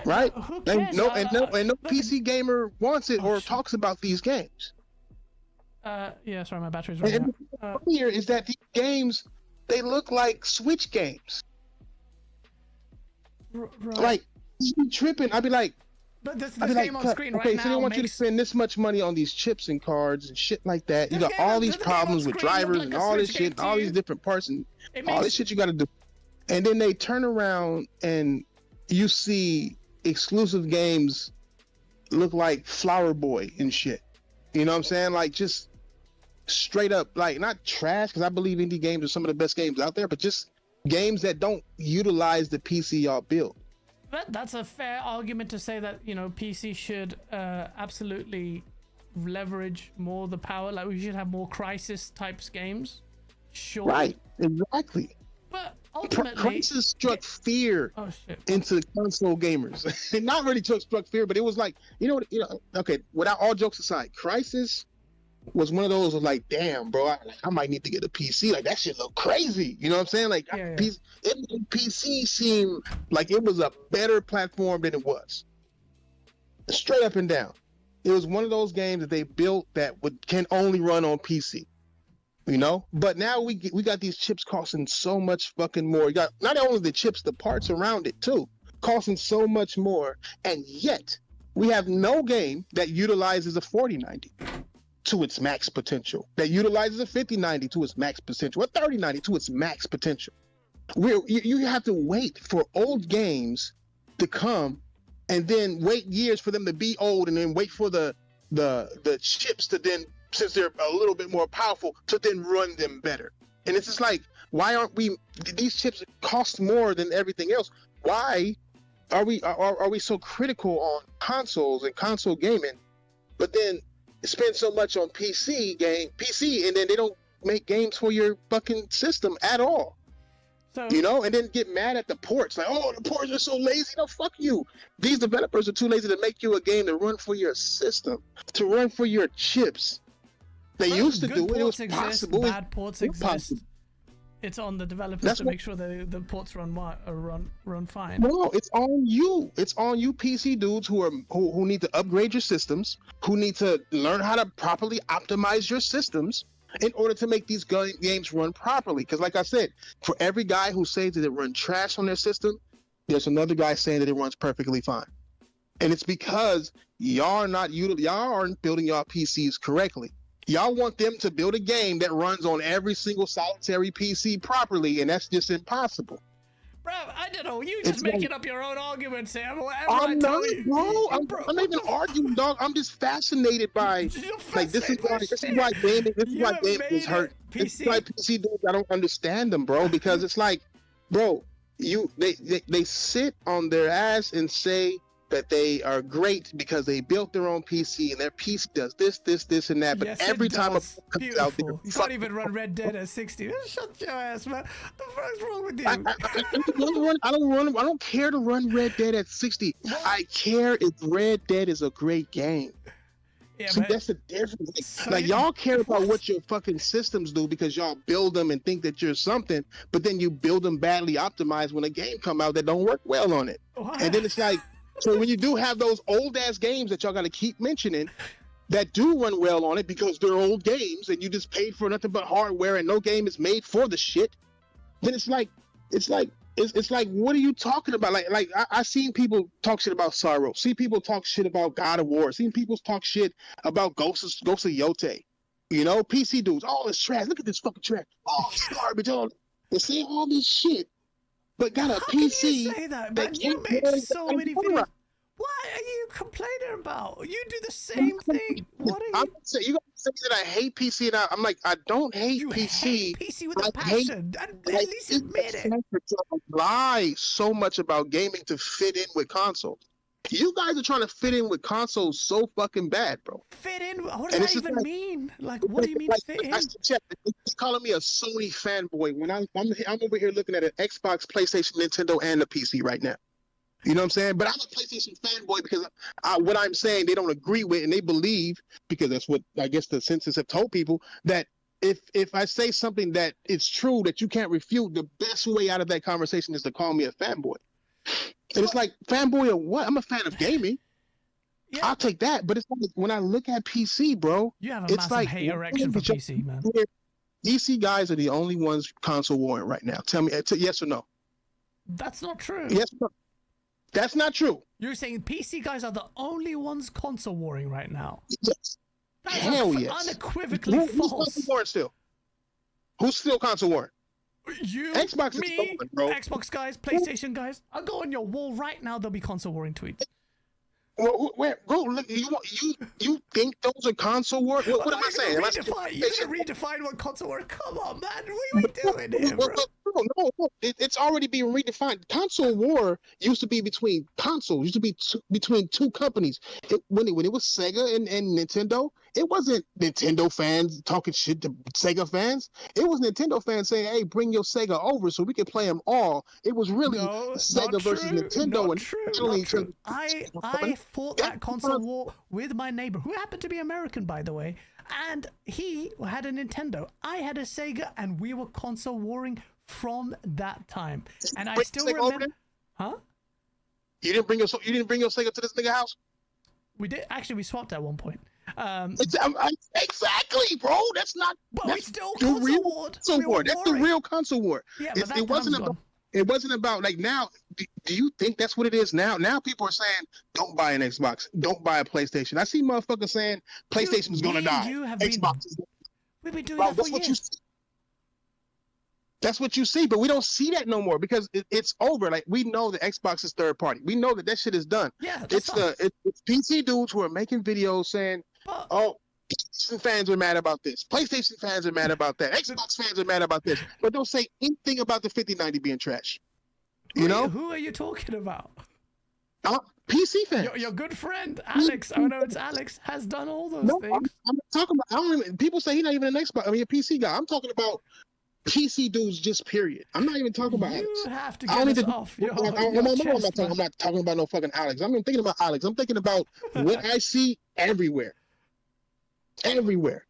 Right? Who cares? No PC gamer wants it or talks about these games. Yeah, sorry, my battery's running out. Here is that these games, they look like Switch games. Right. Like, you tripping. I'd be like, but this game on screen right now. So they want you to spend this much money on these chips and cards and shit like that. You got all these problems with drivers and all this shit, all these different parts and all this shit you got to do. And then they turn around and you see exclusive games look like Flower Boy and shit. You know what I'm saying? Like, just straight up, like, not trash, because I believe indie games are some of the best games out there, but just games that don't utilize the PC y'all build. That's a fair argument to say that, you know, PC should absolutely leverage more the power. Like, we should have more Crisis types games. Sure. Right. Exactly. But ultimately, Crisis struck fear Oh shit! into console gamers. It not really struck fear, but it was like, okay, without all jokes aside, Crisis was one of those of like, damn, bro, I might need to get a PC. Like, that shit look crazy. You know what I'm saying? Like, Yeah. it made PC seem like it was a better platform than it was. Straight up and down. It was one of those games that they built that can only run on PC. But now we got these chips costing so much fucking more. You got not only the chips, the parts around it too, costing so much more, and yet we have no game that utilizes a 4090 to its max potential, that utilizes a 5090 to its max potential, a 3090 to its max potential. You have to wait for old games to come, and then wait years for them to be old, and then wait for the chips to then, since they're a little bit more powerful, to then run them better. And it's just like, why aren't these chips cost more than everything else? Why are we so critical on consoles and console gaming, but then spend so much on PC, and then they don't make games for your fucking system at all? So, And then get mad at the ports. Like, oh, the ports are so lazy. No, fuck you. These developers are too lazy to make you a game to run for your system, to run for your chips. They used to do it. It was possible. Bad ports exist. It's on the developers to make sure that the ports run fine. No, it's on you. It's on you, PC dudes who need to upgrade your systems, who need to learn how to properly optimize your systems in order to make these games run properly. Because, like I said, for every guy who says that it runs trash on their system, there's another guy saying that it runs perfectly fine. And it's because y'all aren't building y'all PCs correctly. Y'all want them to build a game that runs on every single solitary PC properly, and that's just impossible. Bro, I don't know. You just making up your own arguments, Sam. I'm not, bro. I'm not even arguing, dog. I'm just fascinated by, like, this is why gaming is hurt. This is why PC dudes, I don't understand them, bro, because it's like, bro, they sit on their ass and say that they are great because they built their own PC and their PC does this, and that. But yes, every time it comes out there, you can't even run Red Dead at 60. Shut your ass, man. What the fuck's wrong with you? I don't care to run Red Dead at 60. I care if Red Dead is a great game. Yeah, See, that's the difference. Like, y'all care about what your fucking systems do because y'all build them and think that you're something, but then you build them badly optimized when a game come out that don't work well on it. What? And then it's like, so when you do have those old ass games that y'all got to keep mentioning that do run well on it because they're old games and you just paid for nothing but hardware and no game is made for the shit, then it's like what are you talking about? Like I seen people talk shit about Sorrow, see people talk shit about God of War, seen people talk shit about Ghost of Yote. PC dudes, oh, it's trash. Look at this fucking trash. Oh, it's garbage. They say all this shit. But got a PC. Can you say that, man? You make so many videos. What are you complaining about? You do the same thing. What are you? You gonna say that I hate PC, and I'm like, I don't hate you PC. Hate PC with a passion. At least admit it. Lie so much about gaming to fit in with consoles. You guys are trying to fit in with consoles so fucking bad, bro. Fit in? What does that even mean? Like, what do you mean fit in? He's calling me a Sony fanboy when I'm over here looking at an Xbox, PlayStation, Nintendo, and a PC right now. You know what I'm saying? But I'm a PlayStation fanboy because what I'm saying they don't agree with, and they believe, because that's what I guess the census have told people, that if I say something that it's true that you can't refute, the best way out of that conversation is to call me a fanboy. And it's like, fanboy of what? I'm a fan of gaming. Yeah. I'll take that. But it's like, when I look at PC, bro, you have a massive hate erection for PC, man. PC guys are the only ones console warring right now. Tell me, yes or no? That's not true. Yes or no? That's not true. You're saying PC guys are the only ones console warring right now? Yes. That's Hell yes. Unequivocally false. Who's console warring still? Who's still console warring? You, Xbox me, is going, bro. Xbox guys, PlayStation guys. I'll go on your wall right now. There'll be console warring tweets. Where, bro? Look, you think those are console war? What am I saying? You should redefine what console war. Come on, man. What are we doing here, bro? No. It's already being redefined. Console war used to be between consoles. Used to be between two companies. When it was Sega and Nintendo, it wasn't Nintendo fans talking shit to Sega fans. It was Nintendo fans saying, "Hey, bring your Sega over so we can play them all." It was really Sega versus Nintendo, not true. I fought that console war with my neighbor, who happened to be American, by the way, and he had a Nintendo. I had a Sega, and we were console warring from that time. And I still remember. Huh? You didn't bring your Sega to this nigga house? We did. Actually, we swapped at one point. Exactly, bro. That's not. But that's we still the real console we war. That's the real console war. Yeah, but it wasn't about. It wasn't about like now. Do you think that's what it is now? Now people are saying, "Don't buy an Xbox. Don't buy a PlayStation." I see motherfuckers saying PlayStation's gonna die. Xbox. We've been doing that for years. That's what you see, but we don't see that no more because it's over. Like we know that Xbox is third party. We know that shit is done. Yeah, it's PC dudes who are making videos saying, "Oh, PlayStation fans are mad about this. PlayStation fans are mad about that. Xbox fans are mad about this," but don't say anything about the 5090 being trash. You know? Who are you talking about? PC fans. Your good friend Alex. Oh no, it's Alex has done all those things. I'm talking about. I don't even. People say he's not even an Xbox. I mean, a PC guy. I'm talking about PC dudes, just period. I'm not even talking about Alex. You have to get us off your chest. I'm not talking about no fucking Alex. I'm even thinking about Alex. I'm thinking about what I see everywhere. Everywhere.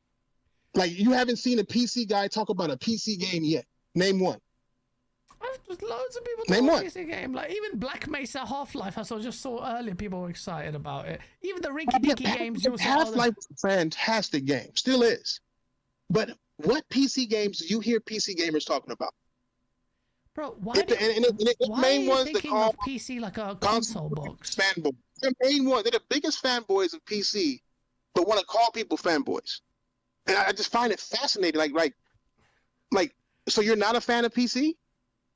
Like, you haven't seen a PC guy talk about a PC game yet. Name one. There's loads of people talking about a PC game. Like, even Black Mesa Half-Life, I just saw earlier, people were excited about it. Even the rinky-dinky games. Half-Life is a fantastic game. Still is. But what PC games do you hear PC gamers talking about? Bro, why are you thinking of PC like a console box? Fanboy. The main one, they're the biggest fanboys of PC, but want to call people fanboys. And I just find it fascinating. Like, so you're not a fan of PC?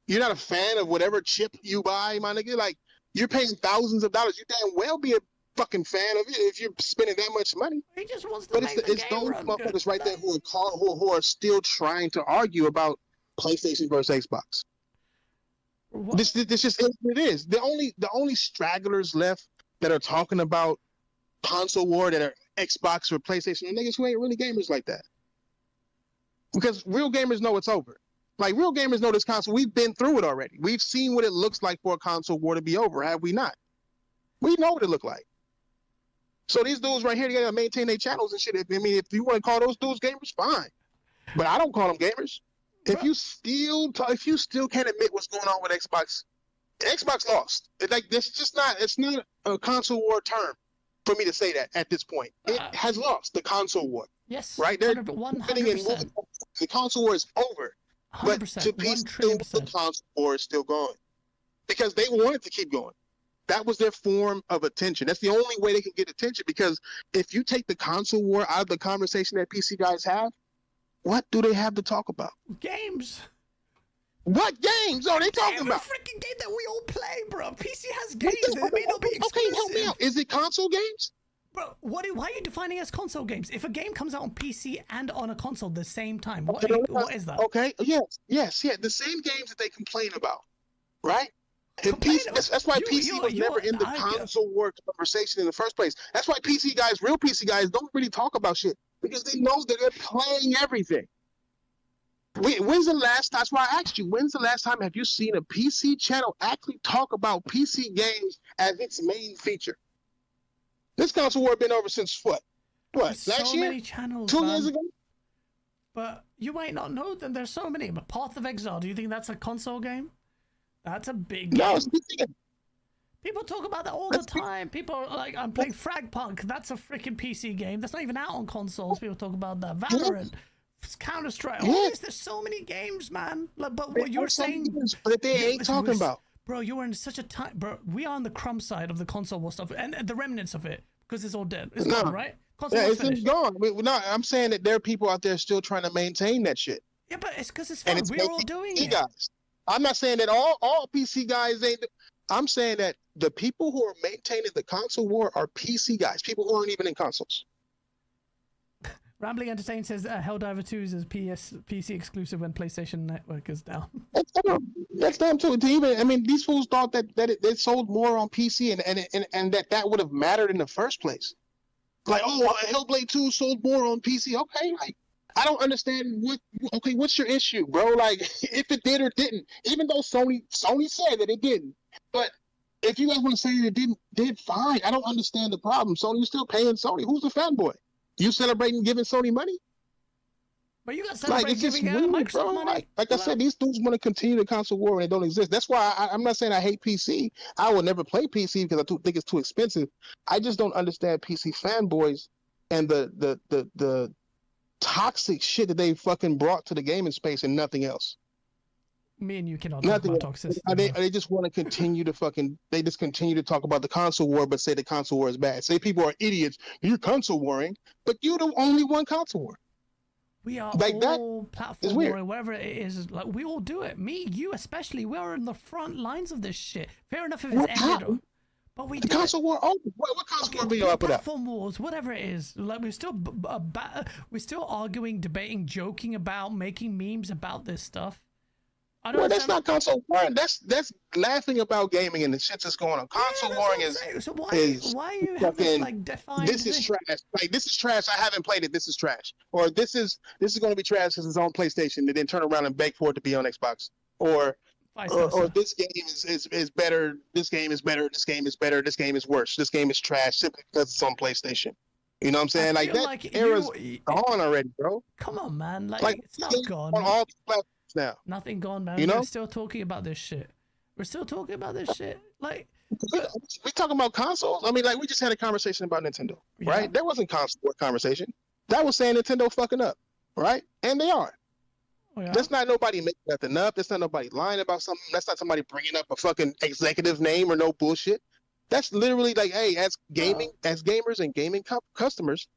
You're not a fan of whatever chip you buy, my nigga? Like, you're paying thousands of dollars. You damn well be a fucking fan of it if you're spending that much money. He just wants to make the game those run motherfuckers good. right there who are still trying to argue about PlayStation versus Xbox. This just is what it is. The only stragglers left that are talking about console war that are Xbox or PlayStation are niggas who ain't really gamers like that. Because real gamers know it's over. Like, real gamers know this console. We've been through it already. We've seen what it looks like for a console war to be over, have we not? We know what it looked like. So these dudes right here, they gotta maintain their channels and shit. I mean, if you want to call those dudes gamers, fine. But I don't call them gamers. If you still can't admit what's going on with Xbox lost. It's not a console war term for me to say that at this point. It has lost the console war. Yes. Right? They're 100%. The console war is over. 100%. But to be still, the console war is still going. Because they wanted to keep going. That was their form of attention. That's the only way they can get attention, because if you take the console war out of the conversation that PC guys have, what do they have to talk about? Games. What games are they talking about? Every freaking game that we all play, bro. PC has games. They may not be exclusive. Okay, help me out. Is it console games? Bro, why are you defining as console games? If a game comes out on PC and on a console at the same time, what is that? Okay, yes. The same games that they complain about, right? That's why PC was never in the console war conversation in the first place. That's why real PC guys don't really talk about shit, because they know that they're playing everything. That's why I asked you, when's the last time have you seen a PC channel actually talk about PC games as its main feature? This console war been over since what? Last year? Many channels, 2 years ago? But you might not know that there's so many. But Path of Exile, do you think that's a console game? That's a big game. No, it's a PC game. People talk about that all the time. People are like, I'm playing Fragpunk. That's a freaking PC game. That's not even out on consoles. People talk about that. Valorant, Counter-Strike. There's so many games, man. But what you're saying... But they ain't talking about. Bro, you are in such a time... Bro, we are on the crumb side of the console war stuff. And the remnants of it. Because it's all dead. It's gone, right? It's gone. I'm saying that there are people out there still trying to maintain that shit. Yeah, but it's because it's fun. We're all doing it. Guys. I'm not saying that all PC guys ain't. I'm saying that the people who are maintaining the console war are PC guys, people who aren't even in consoles. Rambling Entertain says Helldiver 2 is PC exclusive when PlayStation Network is down. That's dumb too. These fools thought that it sold more on PC and that would have mattered in the first place. Like, oh, Hellblade 2 sold more on PC. Okay, like, I don't understand what's your issue, bro? Like, if it did or didn't, even though Sony said that it didn't, but if you guys want to say that it did fine. I don't understand the problem. Sony, you're still paying Sony. Who's the fanboy? You celebrating giving Sony money? But you got to celebrate giving Microsoft bro. money. Like I said, these dudes want to continue the console war and they don't exist. That's why I'm not saying I hate PC. I will never play PC because I think it's too expensive. I just don't understand PC fanboys and the toxic shit that they fucking brought to the gaming space and nothing else. Me and you cannot talk about toxicity. They just want to continue to they just continue to talk about the console war, but say the console war is bad. Say people are idiots. You're console warring, but you're the only one console war. We are like all platform warring, whatever it is. Like, we all do it. Me, you especially. We are in the front lines of this shit. Fair enough if it's ended, but we do console war. Oh, what console war video up with that? Platform wars, whatever it is. Like, we're still arguing, debating, joking about, making memes about this stuff. Well, that's not console warring. That's laughing about gaming and the shit that's going on. Console warring is. So why you have this like defined? This is trash. Like, this is trash. I haven't played it. This is trash. Or this is going to be trash because it's on PlayStation. And then turn around and beg for it to be on Xbox. Or this game is better. This game is better. This game is better. This game is worse. This game is trash simply because it's on PlayStation. You know what I'm saying? Like, that era's gone already, bro. Come on, man. Like it's not gone. On all platforms now. Nothing gone, man. We're still talking about this shit. Like, we talking about consoles. I mean, like, we just had a conversation about Nintendo, right? There wasn't console war conversation. That was saying Nintendo fucking up, right? And they are. That's not nobody making nothing up. That's not nobody lying about something. That's not somebody bringing up a fucking executive name or no bullshit. That's literally like, hey, as gamers and gaming customers,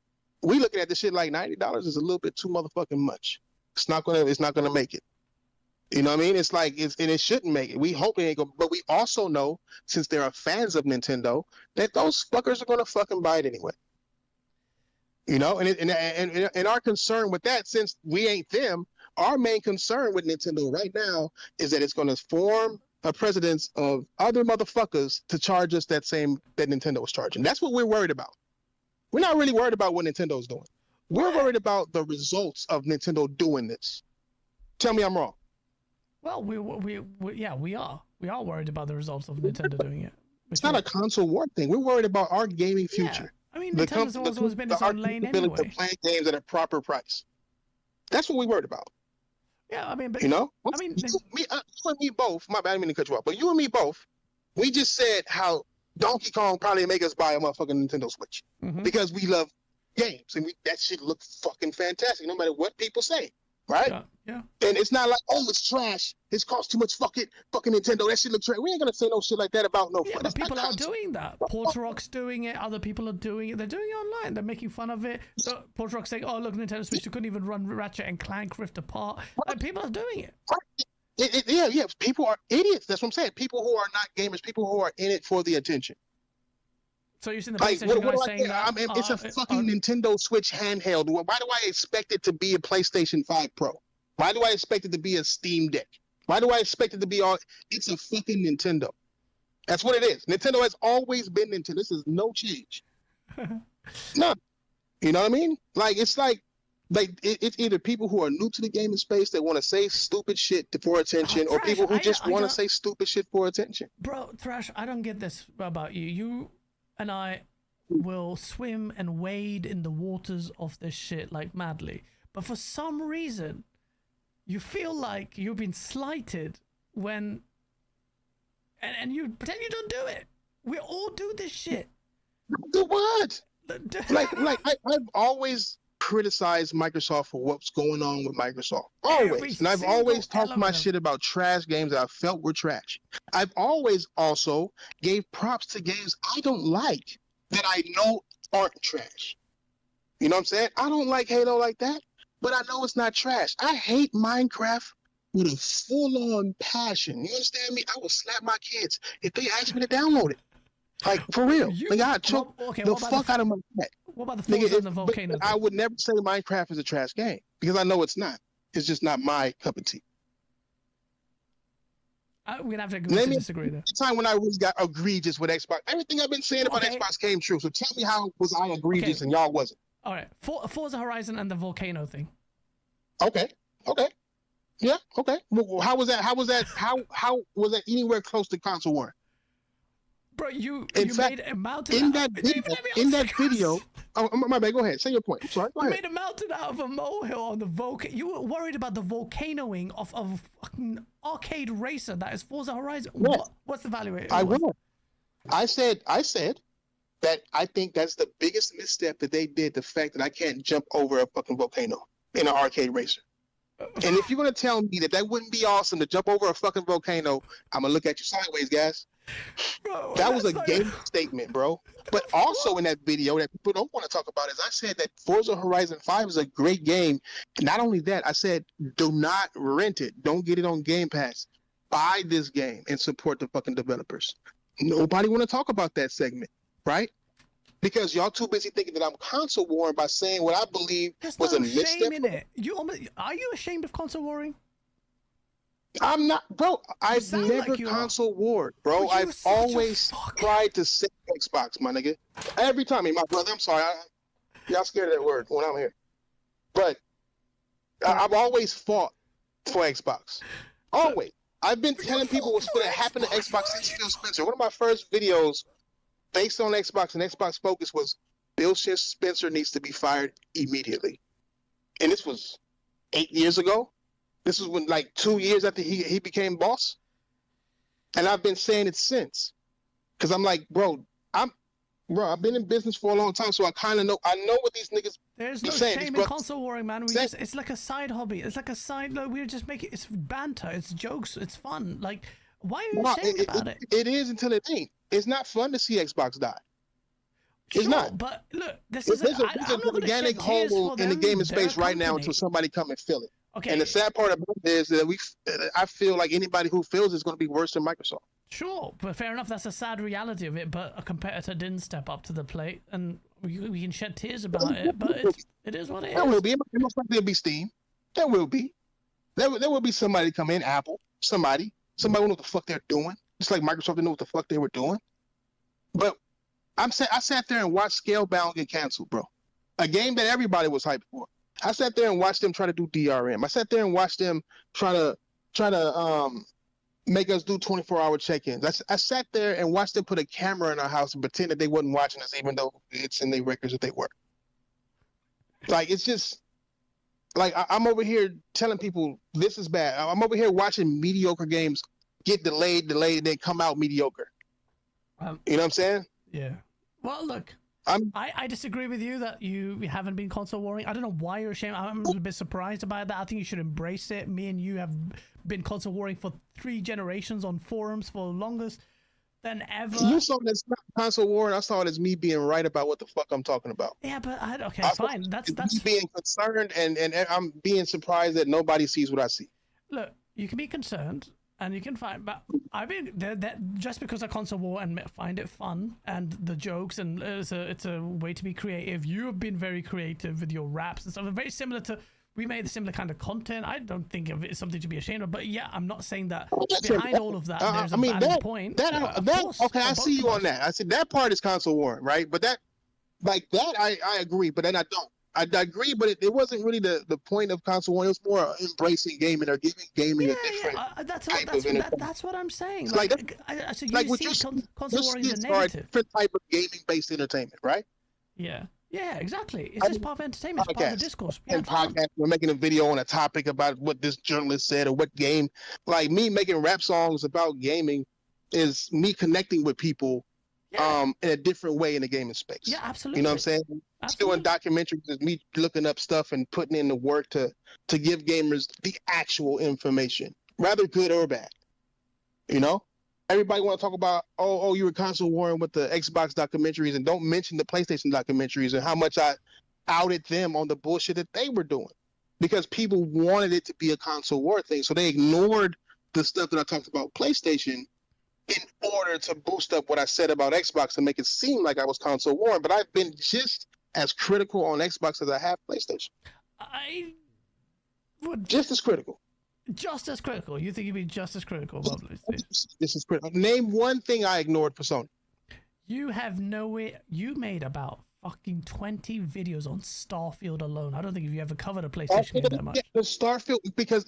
we looking at this shit like $90 is a little bit too motherfucking much. It's not gonna make it. You know what I mean? It's like and it shouldn't make it. We hope it ain't gonna, but we also know, since there are fans of Nintendo, that those fuckers are gonna fucking buy it anyway. You know, and our concern with that, since we ain't them, our main concern with Nintendo right now is that it's gonna form a precedence of other motherfuckers to charge us that Nintendo was charging. That's what we're worried about. We're not really worried about what Nintendo's doing. We're worried about the results of Nintendo doing this. Tell me I'm wrong. Well, we are. We are worried about the results of Nintendo doing it. It's not a console war thing. We're worried about our gaming future. I mean, Nintendo's always been its own lane anyway. To play games at a proper price. That's what we're worried about. Yeah, I mean, but you know, you and me both. My bad, I didn't mean to cut you off, but you and me both. We just said how Donkey Kong probably make us buy a motherfucking Nintendo Switch because we love games and that shit looks fucking fantastic, no matter what people say, right? Yeah. And it's not like, oh, it's trash. It's cost too much. Fucking Nintendo. That shit looks trash. We ain't gonna say no shit like that about no. Yeah, but people are doing that. Portrock's doing it. Other people are doing it. They're doing it online. They're making fun of it. So Portrock's saying, "Oh, look, Nintendo Switch. You couldn't even run Ratchet and Clank Rift Apart." Like, people are doing it. Yeah. People are idiots. That's what I'm saying. People who are not gamers. People who are in it for the attention. So you're seeing the PlayStation guys saying that? I mean, it's a fucking Nintendo Switch handheld. Why do I expect it to be a PlayStation 5 Pro? Why do I expect it to be a Steam Deck? Why do I expect it to be all? It's a fucking Nintendo. That's what it is. Nintendo has always been Nintendo. This is no change. No. You know what I mean? Like, it's either people who are new to the gaming space that want to say stupid shit for attention, or people who just want to say stupid shit for attention. Bro, Thrash, I don't get this about you. You and I will swim and wade in the waters of this shit like madly. But for some reason, you feel like you've been slighted when... And you pretend you don't do it. We all do this shit. Do what? I've always criticized Microsoft for what's going on with Microsoft. Always. And I've always talked my shit about trash games that I felt were trash. I've always also gave props to games I don't like that I know aren't trash. You know what I'm saying? I don't like Halo like that, but I know it's not trash. I hate Minecraft with a full-on passion. You understand me? I will slap my kids if they ask me to download it. Like, for real. Like, I choke the fuck out of my head. What about the Falls and the Volcano? I would never say Minecraft is a trash game because I know it's not. It's just not my cup of tea. We're gonna have to agree to disagree there. The time when I really got egregious with Xbox. Everything I've been saying about Xbox came true. So tell me how was I egregious and y'all wasn't? All right, Forza Horizon and the volcano thing. Okay. Yeah. Okay. Well, how was that? How was that anywhere close to console war? Bro, you fact, made a mountain in that video. Oh, my bad. Go ahead. Say your point. I'm sorry. Go ahead. You made a mountain out of a molehill on the volcano. You were worried about the volcanoing of a fucking arcade racer that is Forza Horizon. Yes. What's the value? I will. I said that I think that's the biggest misstep that they did. The fact that I can't jump over a fucking volcano in an arcade racer. And if you're gonna tell me that wouldn't be awesome to jump over a fucking volcano, I'm gonna look at you sideways, guys. Bro, that was a game statement, bro. But also in that video that people don't want to talk about is I said that Forza Horizon 5 is a great game. Not only that, I said do not rent it. Don't get it on Game Pass. Buy this game and support the fucking developers. Nobody want to talk about that segment, right? Because y'all too busy thinking that I'm console warring by saying what I believe was a misstep. Shame in it. Are you ashamed of console warring? I'm not, bro. I've never console warred, bro. I've always tried to save Xbox, my nigga. Every time, my brother. I'm sorry, y'all scared of that word when I'm here, but I've always fought for Xbox. Always. I've been telling people what's going to happen to Xbox since Phil Spencer. One of my first videos based on Xbox and Xbox Focus was Bill Spencer needs to be fired immediately. And this was 8 years ago. This was when, like, 2 years after he became boss. And I've been saying it since. Because I'm like, bro, I've been in business for a long time, so I kind of know. I know what these niggas There's no shame in console warring, man. It's like a side hobby. It's like a side. Like, we're just making it's banter. It's jokes. It's fun. Like, why are you ashamed about it? It is until it ain't. It's not fun to see Xbox die. It's not. But look, there's a organic hole in the gaming space right now until somebody come and fill it. Okay. And the sad part about it is that I feel like anybody who fills it's going to be worse than Microsoft. Sure, but fair enough. That's a sad reality of it. But a competitor didn't step up to the plate, and we can shed tears about it. But it is what it is. There will be. Most likely there'll be Steam. There will be. There will be somebody come in. Apple. Somebody will know what the fuck they're doing. Just like Microsoft didn't know what the fuck they were doing. But I sat there and watched Scalebound get canceled, bro. A game that everybody was hyped for. I sat there and watched them try to do DRM. I sat there and watched them try to make us do 24-hour check-ins. I sat there and watched them put a camera in our house and pretend that they wasn't watching us, even though it's in their records that they were. Like, it's just like I'm over here telling people this is bad. I'm over here watching mediocre games get delayed, and then come out mediocre. You know what I'm saying? Yeah. Well, look. I disagree with you that you haven't been console warring. I don't know why you're ashamed. I'm a little bit surprised about that. I think you should embrace it. Me and you have been console warring for 3 generations on forums for longest than ever. You saw this console war, and I saw it as me being right about what the fuck I'm talking about. Yeah, but fine. That's me being concerned, and I'm being surprised that nobody sees what I see. Look, you can be concerned. And you can find, but I've been that just because I console war and find it fun and the jokes and it's a way to be creative. You have been very creative with your raps and stuff. Very similar to we made the similar kind of content. I don't think of it as something to be ashamed of. But yeah, I'm not saying that behind all of that there's a valid point. Okay, I see you on that. I see that part is console war, right? But I agree. But then I don't. I agree, but it wasn't really the point of console war. It was more embracing gaming or giving gaming a different that's what I'm saying. So you see console warring as a negative. Different type of gaming-based entertainment, right? Yeah, exactly. It's just part of entertainment. It's part of the discourse. And podcast, we're making a video on a topic about what this journalist said or what game. Like me making rap songs about gaming is me connecting with people in a different way in the gaming space. Yeah, absolutely. You know what I'm saying? Doing documentaries is me looking up stuff and putting in the work to give gamers the actual information, rather good or bad. You know? Everybody want to talk about, you were console warring with the Xbox documentaries and don't mention the PlayStation documentaries and how much I outed them on the bullshit that they were doing. Because people wanted it to be a console war thing. So they ignored the stuff that I talked about PlayStation in order to boost up what I said about Xbox and make it seem like I was console warring. But I've been just as critical on Xbox as I have PlayStation. I would just as critical. Just as critical. You think you'd be just as critical about PlayStation? This is critical. Name one thing I ignored for Sony. You have no way. You made about fucking 20 videos on Starfield alone. I don't think you ever covered a PlayStation game that much. Yeah, the Starfield, because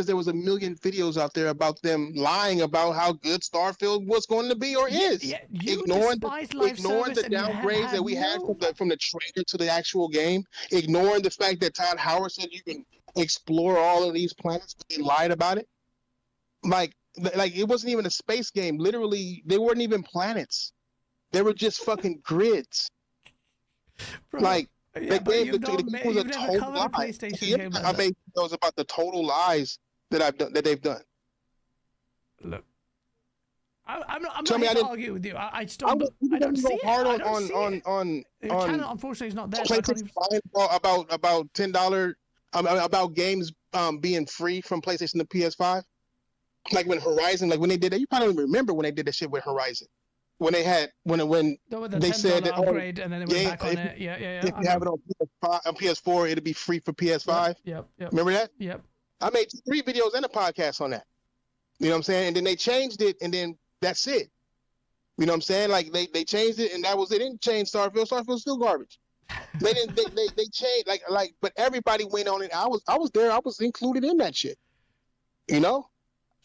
there was a million videos out there about them lying about how good Starfield was going to be or is. Yeah, you ignoring despise live the service and you downgrades that we had from the trailer to the actual game. Ignoring the fact that Todd Howard said you can explore all of these planets, but they lied about it. Like it wasn't even a space game. Literally, they weren't even planets. They were just fucking grids. Bro, like yeah, they gave you've never covered a lie. PlayStation game like I that. made those about the total lies that they've done. Look, I'm not Tell me here I to didn't- argue with you. I just don't. I don't see it. hard I don't see it. on Your channel, unfortunately, is not there. So I can't PlayStation even... about $10 about games being free from PlayStation to PS5. Like when Horizon, like when they did that, you probably don't even remember when they did that shit with Horizon. When they had when they said that upgrade and then it went back on it. Yeah. If you have it on PS4, it'll be free for PS5. Yep. Remember that? Yep. I made 3 videos and a podcast on that. You know what I'm saying? And then they changed it, and then that's it. You know what I'm saying? Like they changed it, and that was it. They didn't change Starfield. Starfield's still garbage. They didn't. They changed like. But everybody went on it. I was there. I was included in that shit. You know.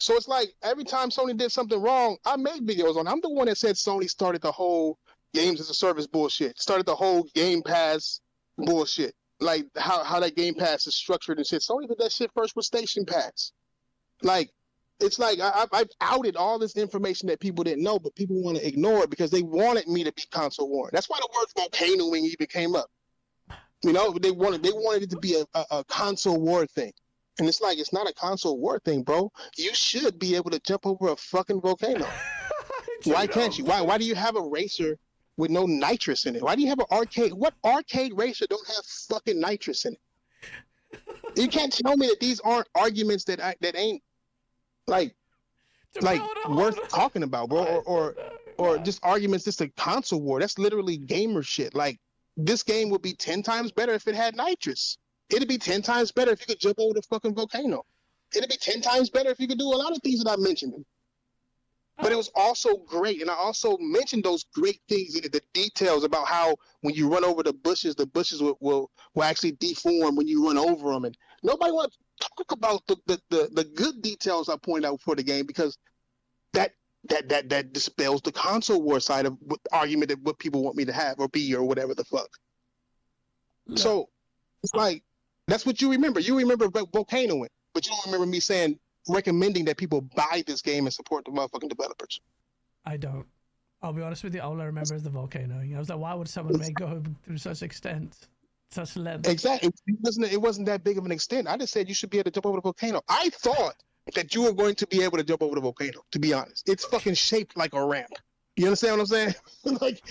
So it's like every time Sony did something wrong, I made videos on it. I'm the one that said Sony started the whole games as a service bullshit. Started the whole Game Pass bullshit. Like how that Game Pass is structured and shit. Sony did that shit first with Station Pass. Like, it's like I've outed all this information that people didn't know, but people want to ignore it because they wanted me to be console war. That's why the word volcanoing even came up. You know, they wanted it to be a console war thing. And it's like, it's not a console war thing, bro. You should be able to jump over a fucking volcano. Why can't you? Why do you have a racer with no nitrous in it? Why do you have an arcade? What arcade racer don't have fucking nitrous in it? You can't tell me that these aren't arguments that ain't like worth talking about, bro. Or just arguments, just a console war. That's literally gamer shit. Like, this game would be 10 times better if it had nitrous. It'd be 10 times better if you could jump over the fucking volcano. It'd be 10 times better if you could do a lot of things that I mentioned. But it was also great, and I also mentioned those great things, the details about how when you run over the bushes will actually deform when you run over them. And nobody wants to talk about the good details I point out for the game, because that dispels the console war side of what argument that what people want me to have or be or whatever the fuck. No. So it's like, that's what you remember. You remember volcanoing, but you don't remember me recommending that people buy this game and support the motherfucking developers. I don't. I'll be honest with you. All I remember is the volcanoing. I was like, why would someone go through such extent, such length? Exactly. It wasn't that big of an extent. I just said you should be able to jump over the volcano. I thought that you were going to be able to jump over the volcano, to be honest. It's fucking shaped like a ramp. You understand what I'm saying? Like,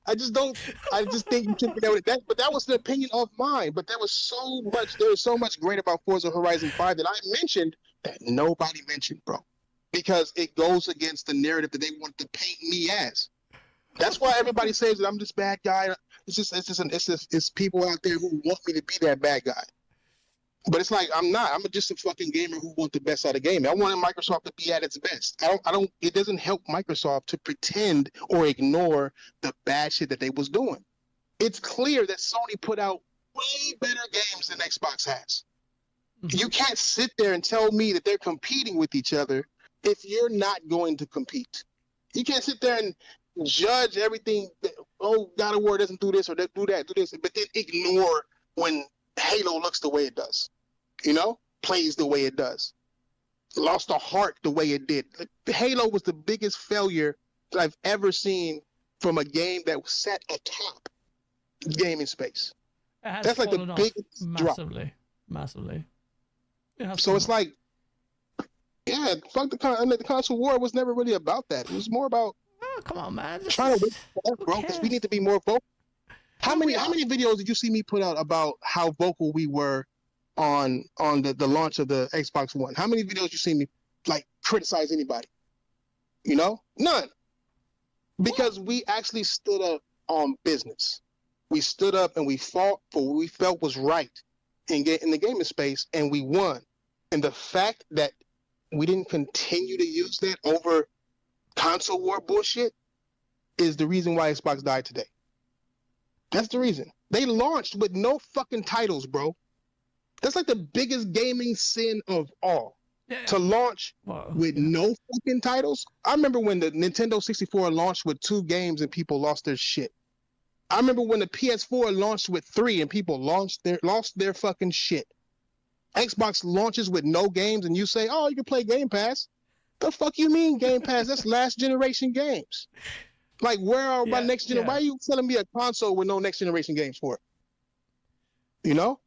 I just think you should be able to that, but that was the opinion of mine. But there was so much great about Forza Horizon 5 that I mentioned that nobody mentioned, bro. Because it goes against the narrative that they want to paint me as. That's why everybody says that I'm this bad guy. It's people out there who want me to be that bad guy. But it's like, I'm not. I'm just a fucking gamer who wants the best out of gaming. I wanted Microsoft to be at its best. It doesn't help Microsoft to pretend or ignore the bad shit that they was doing. It's clear that Sony put out way better games than Xbox has. You can't sit there and tell me that they're competing with each other if you're not going to compete. You can't sit there and judge everything that, oh, God of War doesn't do this or they do that, do this, but then ignore when Halo looks the way it does, plays the way it does, lost a heart the way it did. Halo was the biggest failure that I've ever seen from a game that was set atop gaming space. That's like the biggest massively. So it's like, yeah, fuck the console war was never really about that. It was more about, come on, man, trying to win that, bro, because we need to be more vocal. How many videos did you see me put out about how vocal we were on the launch of the Xbox One? How many videos you see me criticize anybody? None. Because we actually stood up on business. We stood up and we fought for what we felt was right in the gaming space, and we won. And the fact that we didn't continue to use that over console war bullshit is the reason why Xbox died today. That's the reason. They launched with no fucking titles, bro. That's like the biggest gaming sin of all. Yeah. To launch with no fucking titles. I remember when the Nintendo 64 launched with 2 games and people lost their shit. I remember when the PS4 launched with 3 and people lost their fucking shit. Xbox launches with no games and you say, oh, you can play Game Pass. The fuck you mean Game Pass? That's last generation games. Like, where are my next generation? Why are you selling me a console with no next generation games for it? You know?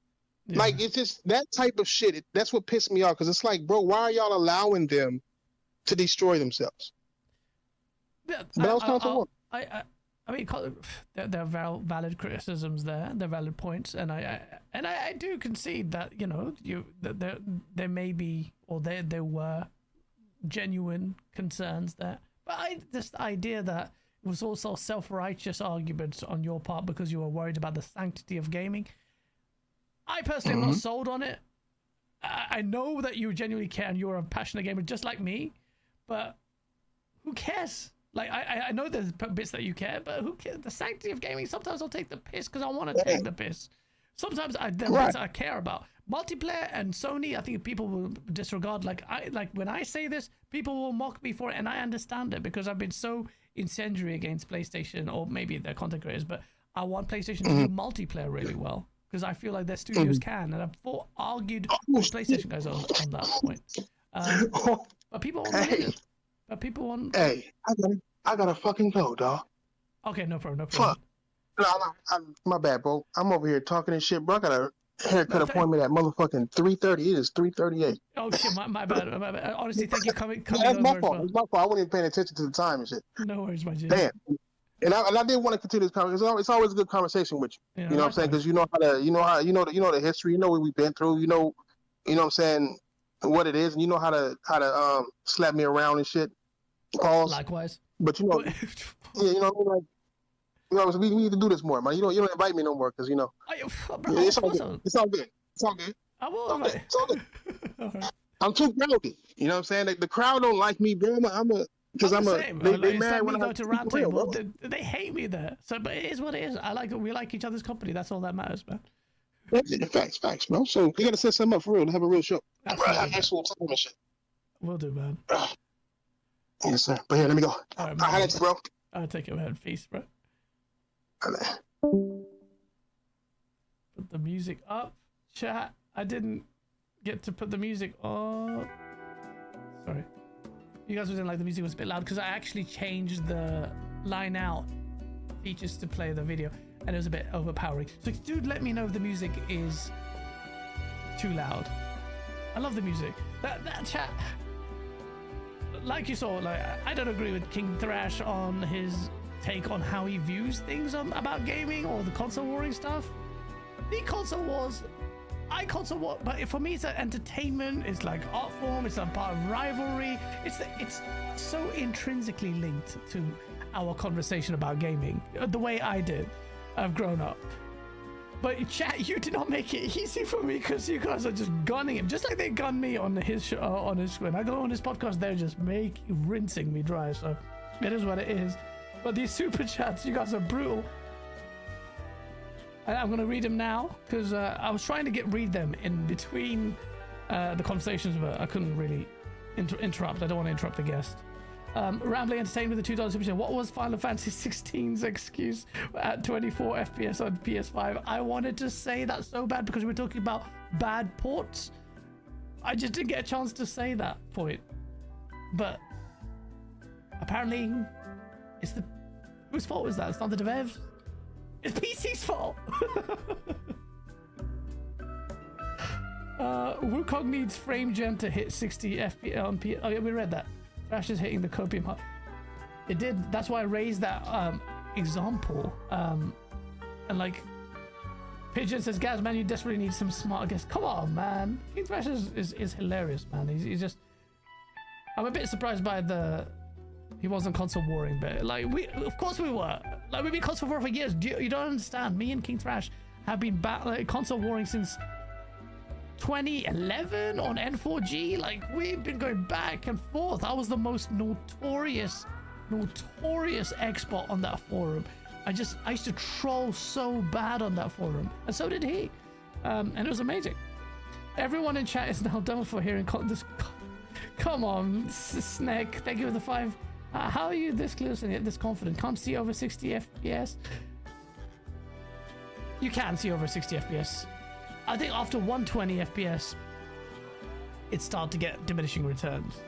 Yeah. Like, it's just that type of shit. That's what pissed me off, because it's like, bro, why are y'all allowing them to destroy themselves? Yeah, but I was console war. I mean, there are valid criticisms there. There are valid points, and I do concede that, you know, that there may be, or there were genuine concerns there. But this idea that it was also self-righteous arguments on your part because you were worried about the sanctity of gaming. I personally am not sold on it. I know that you genuinely care and you're a passionate gamer just like me, but who cares? Like, I know there's bits that you care, but who cares? The sanctity of gaming, sometimes I'll take the piss because I want to take the piss. Sometimes there are bits I care about. Multiplayer and Sony, I think people will disregard. Like when I say this, people will mock me for it, and I understand it because I've been so incendiary against PlayStation, or maybe their content creators, but I want PlayStation to do multiplayer really well. Because I feel like their studios can, and I've argued with PlayStation guys on that point. But people want it. But people want. Hey, I gotta fucking go, dog. Okay, no problem. Fuck. No, my bad, bro. I'm over here talking and shit, bro. I got a haircut appointment at motherfucking 3:30. It is 3:38. Oh shit, my bad. Honestly, thank you coming. That's my fault. Well. It's my fault. I wasn't even paying attention to the time and shit. No worries, my G. Damn. And I did want to continue this conversation. It's always a good conversation with you. You know what I'm saying? Because you know the history. You know what we've been through. You know what I'm saying, what it is, and you know how to slap me around and shit. Pause. Likewise. But you know, you know, we need to do this more, man. You don't invite me no more because bro, it's all good. It's all good. It's all good. I will. It's all good. Right. I'm too grounded. You know what I'm saying? The crowd don't like me, bro. Because they mad when I go to round table. They hate me there. So, but it is what it is. We like each other's company. That's all that matters, man. Facts, bro. So we gotta set something up for real to have a real show. Have actual time and shit. Will do, man. Yes, sir. But here, let me go. All right, I'll let you, bro. I'll take it, man. Peace, bro. Put the music up, chat. I didn't get to put the music on. Sorry. You guys didn't like the music was a bit loud because I actually changed the line out features to play the video and it was a bit overpowering. So dude, let me know if the music is too loud. I love the music. That chat, like you saw, like I don't agree with Kingthrash on his take on how he views things about gaming or the console warring stuff. The console wars, console war, but for me it's an entertainment, it's like art form, it's a part of rivalry, it's so intrinsically linked to our conversation about gaming, the way I've grown up. But chat, you did not make it easy for me because you guys are just gunning him, just like they gun me on his screen. I go on his podcast, they're just rinsing me dry, so it is what it is. But these super chats, you guys are brutal. I'm going to read them now because I was trying to read them in between the conversations, but I couldn't really interrupt. I don't want to interrupt the guest. Rambling Entertainment with the $2 super chat. What was Final Fantasy 16's excuse at 24 FPS on PS5? I wanted to say that so bad because we were talking about bad ports. I just didn't get a chance to say that point. But apparently, whose fault is that? It's not the devs. It's PC's fault. Wukong needs frame gem to hit 60 FPS on PS. Oh yeah, we read that. Thrash is hitting the copium high. It did. That's why I raised that example. And like, Pigeon says, Gaz, man, you desperately need some smart guests. Come on, man. Kingthrash is hilarious, man. He's just. I'm a bit surprised by he wasn't console warring, but like of course we were. Like we've been console warring for years. You don't understand. Me and Kingthrash have been console warring since 2011 on N4G. Like, we've been going back and forth. I was the most notorious expert on that forum. I used to troll so bad on that forum, and so did he. And it was amazing. Everyone in chat is now done for hearing this. Come on, Snake. Thank you for the 5. How are you this close and yet this confident? Can't see over 60 FPS? You can see over 60 FPS. I think after 120 FPS, it started to get diminishing returns.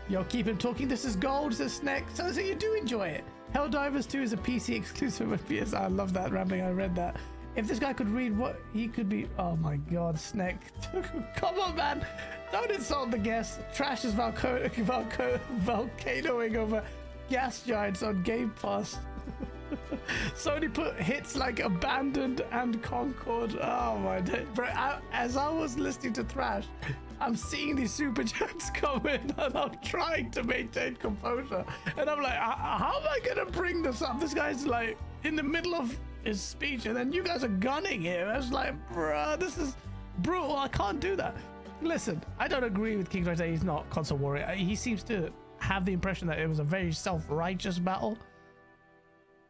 Yo, keep him talking. This is gold, says Snake. So you do enjoy it. Helldivers 2 is a PC exclusive with PS. I love that rambling. I read that. If this guy could read what he could be. Oh my god, Snake. Come on, man. Don't insult the guests. Trash is volcanoing over gas giants on Game Pass. Sony put hits like Abandoned and Concord. Oh my day. Bro, as I was listening to Thrash, I'm seeing these super chats come in and I'm trying to maintain composure. And I'm like, how am I gonna bring this up? This guy's like in the middle of his speech and then you guys are gunning him. I was like, bruh, this is brutal. I can't do that. Listen, I don't agree with Kingthrash that he's not console warrior. He seems to have the impression that it was a very self-righteous battle.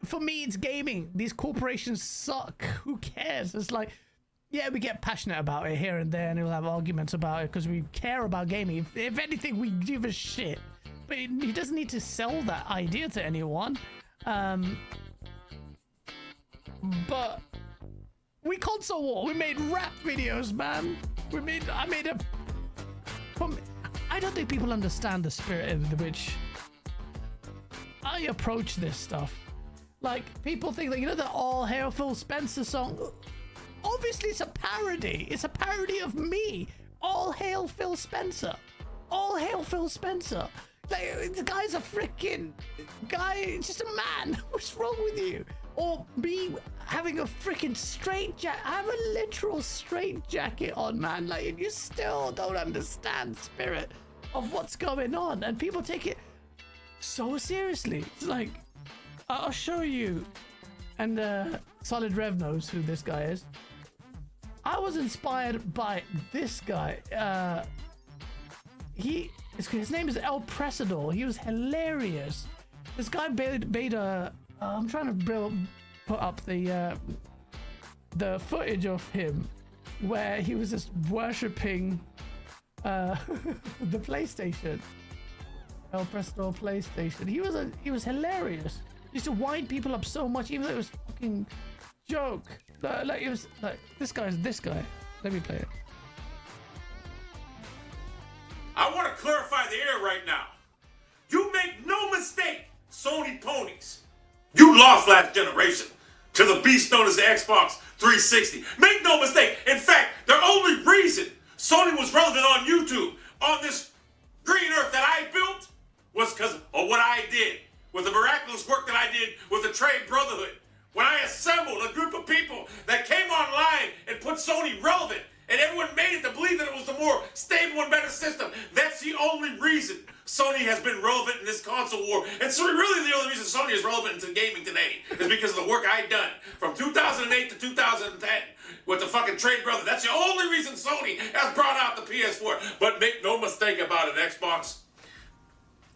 For me, it's gaming. These corporations suck. Who cares? It's like, yeah, we get passionate about it here and there, and we'll have arguments about it because we care about gaming. If anything, we give a shit. But he doesn't need to sell that idea to anyone. But we console war. We made rap videos, man. I don't think people understand the spirit in which I approach this stuff. Like, people think that, you know, the All Hail Phil Spencer song? Obviously, it's a parody. It's a parody of me. All Hail Phil Spencer. All Hail Phil Spencer. Like, the guy's a freaking guy, just a man. What's wrong with you? Or me having a freaking straight jacket. I have a literal straight jacket on, man. Like, you still don't understand the spirit of what's going on. And people take it so seriously. It's like, I'll show you. And Solid Rev knows who this guy is. I was inspired by this guy. His name is El Presador. He was hilarious. This guy made a. I'm trying to put up the footage of him where he was just worshipping the PlayStation. El Presador PlayStation. He was hilarious. He used to wind people up so much, even though it was fucking joke. Like, it was like, this guy. Let me play it. I want to clarify the air right now. You make no mistake, Sony ponies. You lost last generation to the beast known as the Xbox 360. Make no mistake. In fact, the only reason Sony was relevant on YouTube, on this green earth that I built, was because of what I did. With the miraculous work that I did with the Trade Brotherhood. When I assembled a group of people that came online and put Sony relevant, and everyone made it to believe that it was the more stable and better system. That's the only reason Sony has been relevant in this console war. And so really the only reason Sony is relevant to gaming today is because of the work I done from 2008 to 2010 with the fucking Trade Brother. That's the only reason Sony has brought out the PS4. But make no mistake about it, Xbox.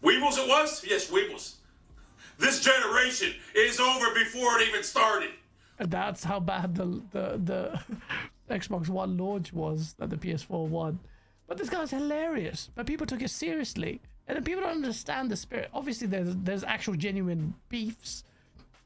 Weebles it was? Yes, Weebles. This generation is over before it even started. And that's how bad the Xbox One launch was that the PS4 won. But this guy's hilarious. But people took it seriously. And then people don't understand the spirit. Obviously, there's actual genuine beefs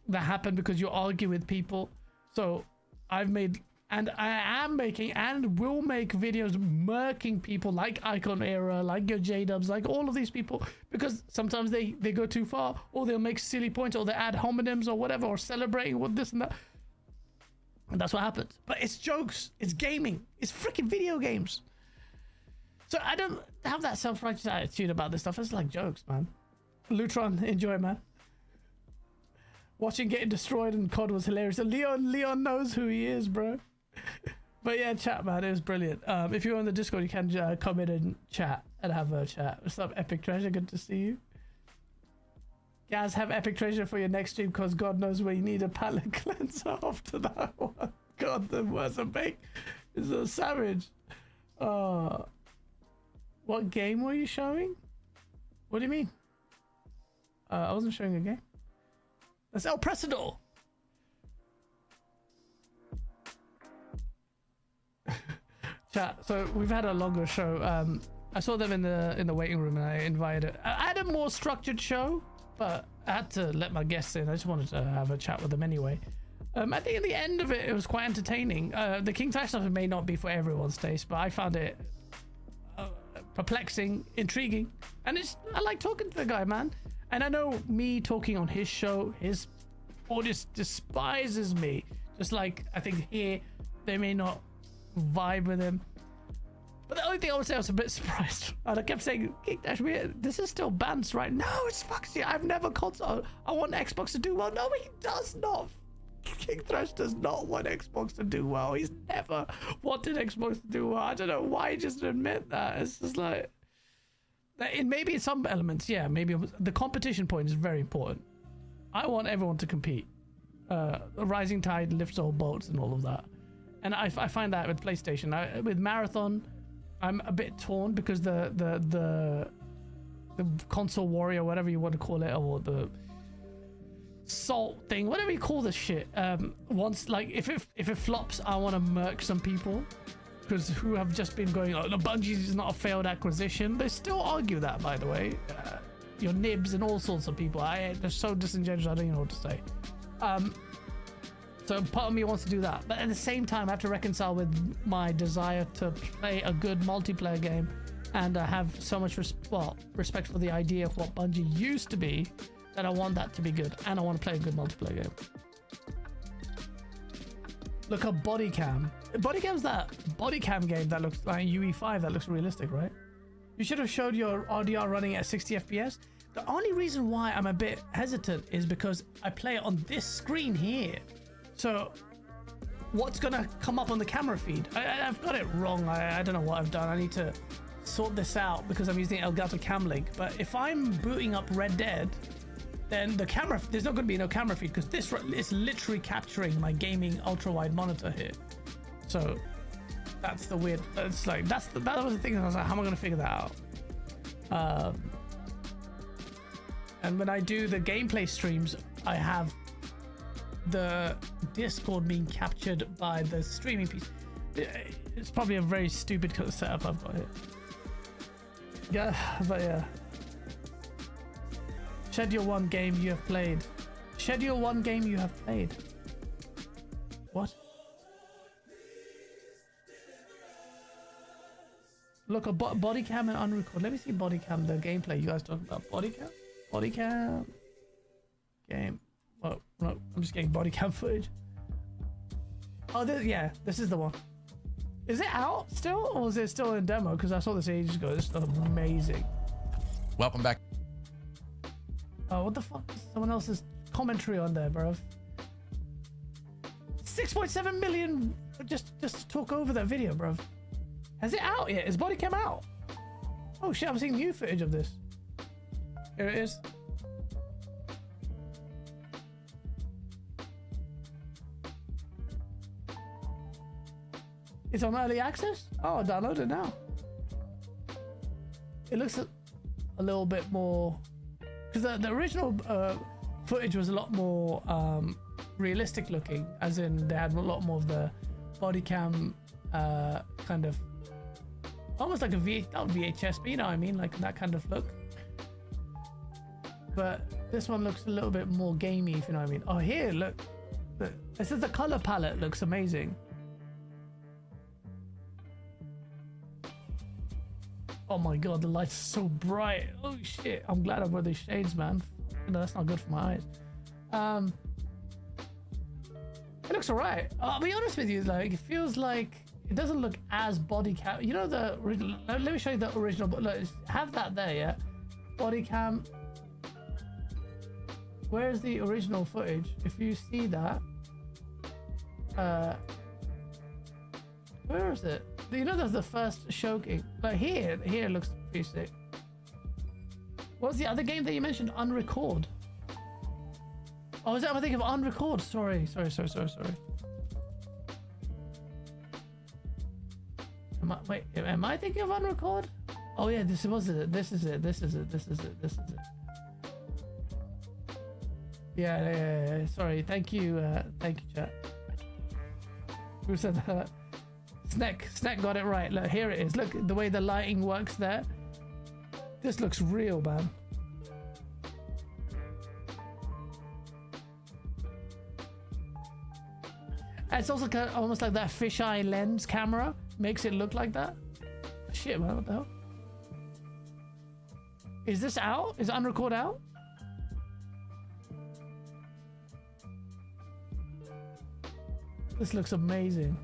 that happen because you argue with people. So I've made, and I am making, and will make videos murking people like Icon Era, like your J-Dubs, like all of these people, because sometimes they go too far, or they'll make silly points, or they add homonyms or whatever, or celebrating with this and that. And that's what happens. But it's jokes, it's gaming, it's freaking video games. So I don't have that self-righteous attitude about this stuff. It's like jokes, man. Lutron, enjoy, man. Watching getting destroyed in COD was hilarious. And Leon knows who he is, bro. But yeah, chat, man, it was brilliant. If you're on the Discord, you can come in and chat and have a chat. What's up, Epic Treasure? Good to see you. Guys, have Epic Treasure for your next stream, because God knows where you need a palate cleanser after that one. God, the Wazabake is a savage. What game were you showing? What do you mean? I wasn't showing a game. That's El Presador. Chat. So we've had a longer show. I saw them in the waiting room and I invited. I had a more structured show, but I had to let my guests in. I just wanted to have a chat with them anyway. I think at the end of it, it was quite entertaining. The Kingthrash stuff may not be for everyone's taste, but I found it perplexing, intriguing, and I like talking to the guy, man. And I know me talking on his show, his audience despises me. Just like I think here, they may not vibe with him. But the only thing I would say, I was a bit surprised. And I kept saying, Kingthrash, this is still banned, right? No, it's fucking. I've never console. I want Xbox to do well. No, he does not. Kingthrash does not want Xbox to do well. He's never wanted Xbox to do well. I don't know why he just admit that. It's just like, maybe in some elements, yeah, maybe the competition point is very important. I want everyone to compete. A rising tide lifts all boats and all of that. And I find that with PlayStation. With Marathon, I'm a bit torn because the console warrior, whatever you want to call it, or the salt thing, whatever you call this shit, once, like, if it flops, I want to murk some people because who have just been going, oh, the Bungie is not a failed acquisition. They still argue that, by the way. Your nibs and all sorts of people. They're so disingenuous, I don't even know what to say. So part of me wants to do that, but at the same time I have to reconcile with my desire to play a good multiplayer game, and I have so much respect for the idea of what Bungie used to be, that I want that to be good, and I want to play a good multiplayer game. Look up Bodycam. Bodycam's that Bodycam game that looks like UE5, that looks realistic, right? You should have showed your RDR running at 60 FPS. The only reason why I'm a bit hesitant is because I play it on this screen here. So what's gonna come up on the camera feed? I've got it wrong. I don't know what I've done. I need to sort this out because I'm using Elgato Cam Link. But if I'm booting up Red Dead, then the camera, there's not going to be no camera feed because this is literally capturing my gaming ultra wide monitor here. So that's the weird. It's like that was the thing. I was like, how am I going to figure that out? And when I do the gameplay streams, I have the Discord being captured by the streaming piece. It's probably a very stupid setup I've got here. Yeah, but yeah. Schedule one game you have played. Schedule one game you have played. What? Look, a body cam and unrecord. Let me see body cam, the gameplay. You guys talking about body cam? Body cam. Game. Oh, no, I'm just getting body cam footage. Oh, yeah, this is the one. Is it out still, or is it still in demo? Because I saw this ages ago. This is amazing. Welcome back. Oh, what the fuck? Someone else's commentary on there, bro. 6.7 million just to talk over that video, bro. Has it out yet? Is Bodycam out? Oh shit, I'm seeing new footage of this. Here it is. It's on early access? Oh, download it now. It looks a little bit more, because the original footage was a lot more realistic looking, as in they had a lot more of the body cam kind of, almost like a not VHS, but you know what I mean, like that kind of look. But this one looks a little bit more gamey, if you know what I mean. Oh, here, look. This is the color palette, looks amazing. Oh my god, the lights are so bright. Oh shit, I'm glad I brought these shades, man. No, that's not good for my eyes. It looks alright. I'll be honest with you, like, it feels like it doesn't look as body cam. You know the original, let me show you the original, but look, have that there, yeah? Body cam. Where's the original footage? If you see that, where is it? You know, that's the first showcase. Like here looks pretty sick. What was the other game that you mentioned? Unrecord. Oh, is that what I think of? Unrecord. Sorry. Wait, am I thinking of unrecord? Oh yeah, this was it. This is it. Yeah. Sorry. Thank you, chat. Who said that? Snack got it right. Look, here it is. Look, the way the lighting works there. This looks real, man. It's also kind of almost like that fisheye lens camera makes it look like that. Shit, man, what the hell? Is this out? Is unrecord out? This looks amazing.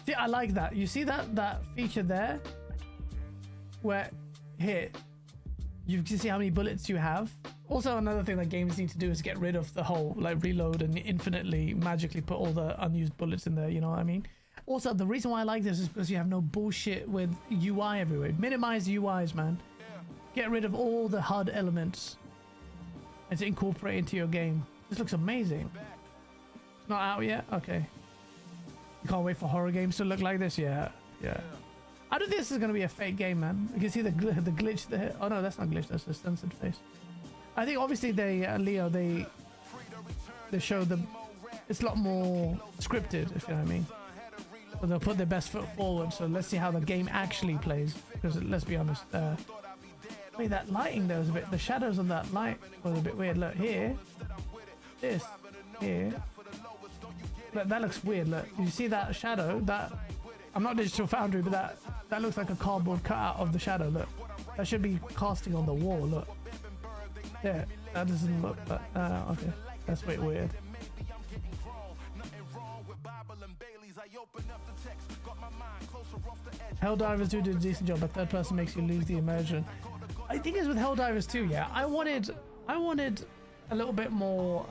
See, I like that. You see that feature there? Where, here, you can see how many bullets you have. Also, another thing that games need to do is get rid of the whole, like, reload and infinitely magically put all the unused bullets in there, you know what I mean? Also, the reason why I like this is because you have no bullshit with UI everywhere. Minimize UIs, man. Get rid of all the HUD elements and to incorporate into your game. This looks amazing. It's not out yet? Okay. You can't wait for horror games to look like this? Yeah. I don't think this is going to be a fake game, man. You can see the glitch there. Oh, no, that's not glitch. That's a censored face. I think obviously they, Leo, they show them. It's a lot more scripted, if you know what I mean. So they'll put their best foot forward. So let's see how the game actually plays. Because let's be honest, wait, that lighting there was a bit. The shadows on that light was a bit weird. Look here, this here. Look, that looks weird. Look, you see that shadow? That I'm not Digital Foundry, but that looks like a cardboard cutout of the shadow. Look, that should be casting on the wall. Look. Yeah, that doesn't look that. Okay, that's a bit weird. Helldivers do a decent job, but third person makes you lose the immersion. I think it's with Helldivers too. Yeah, I wanted a little bit more.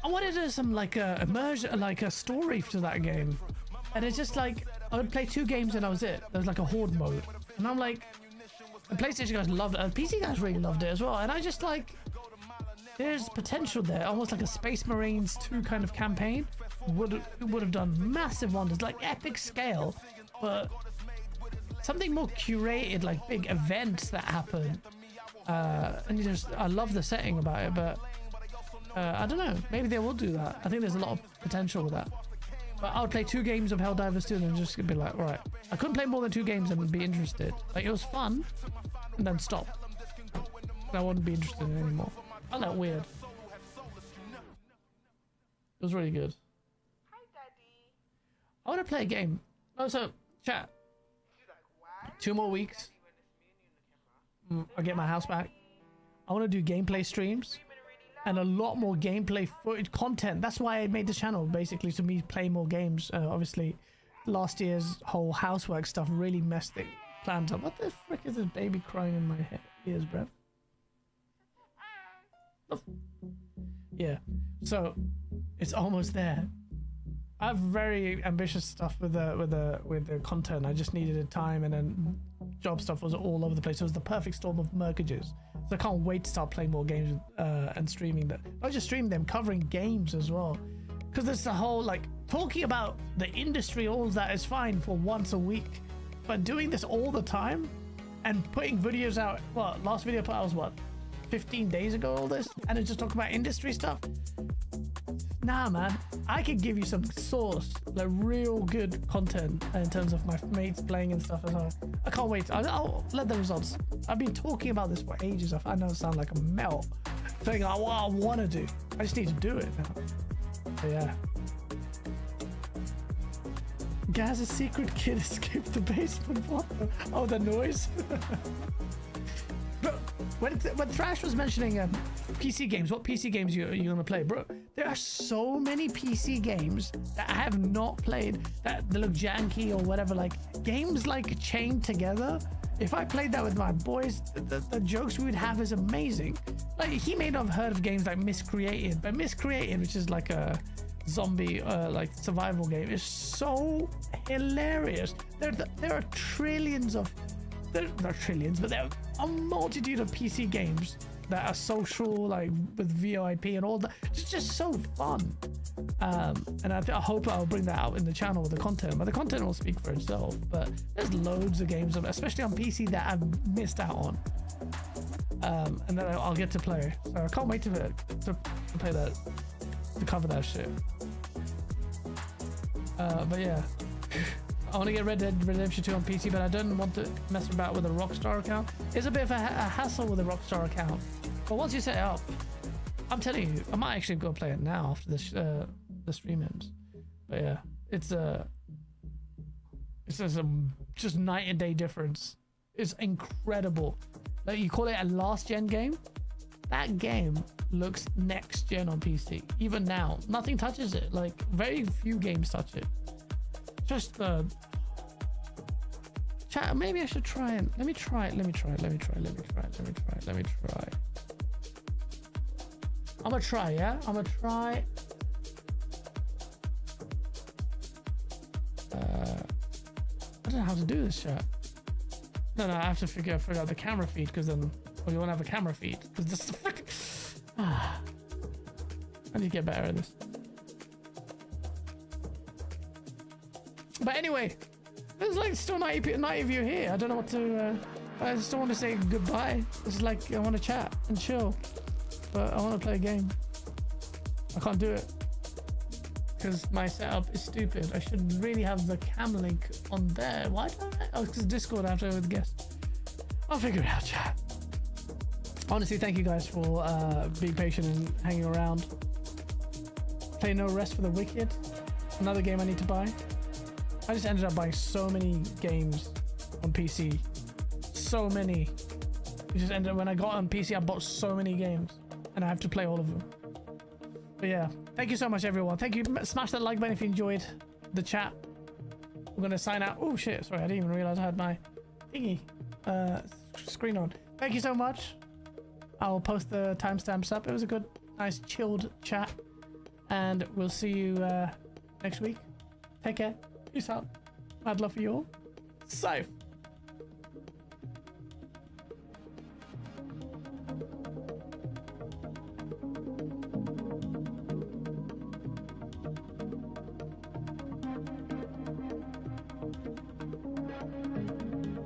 I wanted some like a immersion, like a story to that game, and it's just like I would play 2 games and that was it. There was like a horde mode, and I'm like. The PlayStation guys loved it, and PC guys really loved it as well. And I just like, there's potential there, almost like a Space Marines 2 kind of campaign. Would have done massive wonders, like epic scale, but something more curated, like big events that happen. And I love the setting about it, but I don't know. Maybe they will do that. I think there's a lot of potential with that. But I would play 2 games of Helldivers 2 and just be like, all right. I couldn't play more than 2 games and be interested. Like, it was fun, and then stop. I wouldn't be interested in it anymore. I found that weird. It was really good. Hi, Daddy. I want to play a game. Oh, so, chat. 2 more weeks. I'll get my house back. I want to do gameplay streams. And a lot more gameplay footage content. That's why I made the channel, basically, to me play more games. Obviously, last year's whole housework stuff really messed the plans up. What the frick is this baby crying in my ears, bruv? Yeah, so it's almost there. I have very ambitious stuff with the content. I just needed a time, and then job stuff was all over the place. So it was the perfect storm of mercages. So I can't wait to start playing more games and streaming that. Not just streaming them, covering games as well. Because there's the whole, like, talking about the industry, all of that is fine for once a week. But doing this all the time and putting videos out, well, last video put out was what, 15 days ago, all this? And it's just talking about industry stuff? Nah, man, I can give you some source, like real good content in terms of my mates playing and stuff as well. I can't wait. I'll let the results. I've been talking about this for ages. I know I sound like a melt, saying what I want to do. I just need to do it now. So yeah. Gaz's secret kid escaped the basement. What? Oh, the noise. But when Thrash was mentioning PC games, what PC games you're gonna play, bro? There are so many PC games that I have not played that look janky or whatever. Like games like Chained Together. If I played that with my boys, the jokes we would have is amazing. Like he may not have heard of games like Miscreated, but Miscreated, which is like a zombie like survival game, is so hilarious. There are trillions of. Not trillions, but there are a multitude of PC games that are social, like with VoIP and all that. It's just so fun. And I hope I'll bring that out in the channel with the content, but the content will speak for itself. But there's loads of games, especially on PC, that I've missed out on. And then I'll get to play. So I can't wait to play that, to cover that shit. But yeah, I want to get Red Dead Redemption 2 on PC, but I don't want to mess about with a Rockstar account. It's a bit of a hassle with a Rockstar account, but once you set it up, I'm telling you, I might actually go play it now after this the stream ends. But yeah, it's just night and day difference. It's incredible. Like, you call it a last gen game, that game looks next gen on PC. Even now, nothing touches it. Like, very few games touch it. Just chat. Maybe I should try and let me try. I'm gonna try. Yeah, I'm gonna try. I don't know how to do this, chat. No, I have to figure out the camera feed, because then you won't have a camera feed. Because this is fucking. I need to get better at this. But anyway, there's like still 90 of you here. I don't know what to. I still want to say goodbye. It's like I want to chat and chill, but I want to play a game. I can't do it because my setup is stupid. I should really have the cam link on there. Why don't I? Oh, because Discord after with guests. I'll figure it out, chat. Honestly, thank you guys for being patient and hanging around. Play No Rest for the Wicked. Another game I need to buy. I just ended up buying so many games on PC. So many. It just ended up, when I got on PC, I bought so many games. And I have to play all of them. But yeah, thank you so much, everyone. Thank you. Smash that like button if you enjoyed the chat. We're going to sign out. Oh, shit. Sorry, I didn't even realize I had my thingy screen on. Thank you so much. I'll post the timestamps up. It was a good, nice, chilled chat. And we'll see you next week. Take care. Peace out. Mad love for you all. Safe.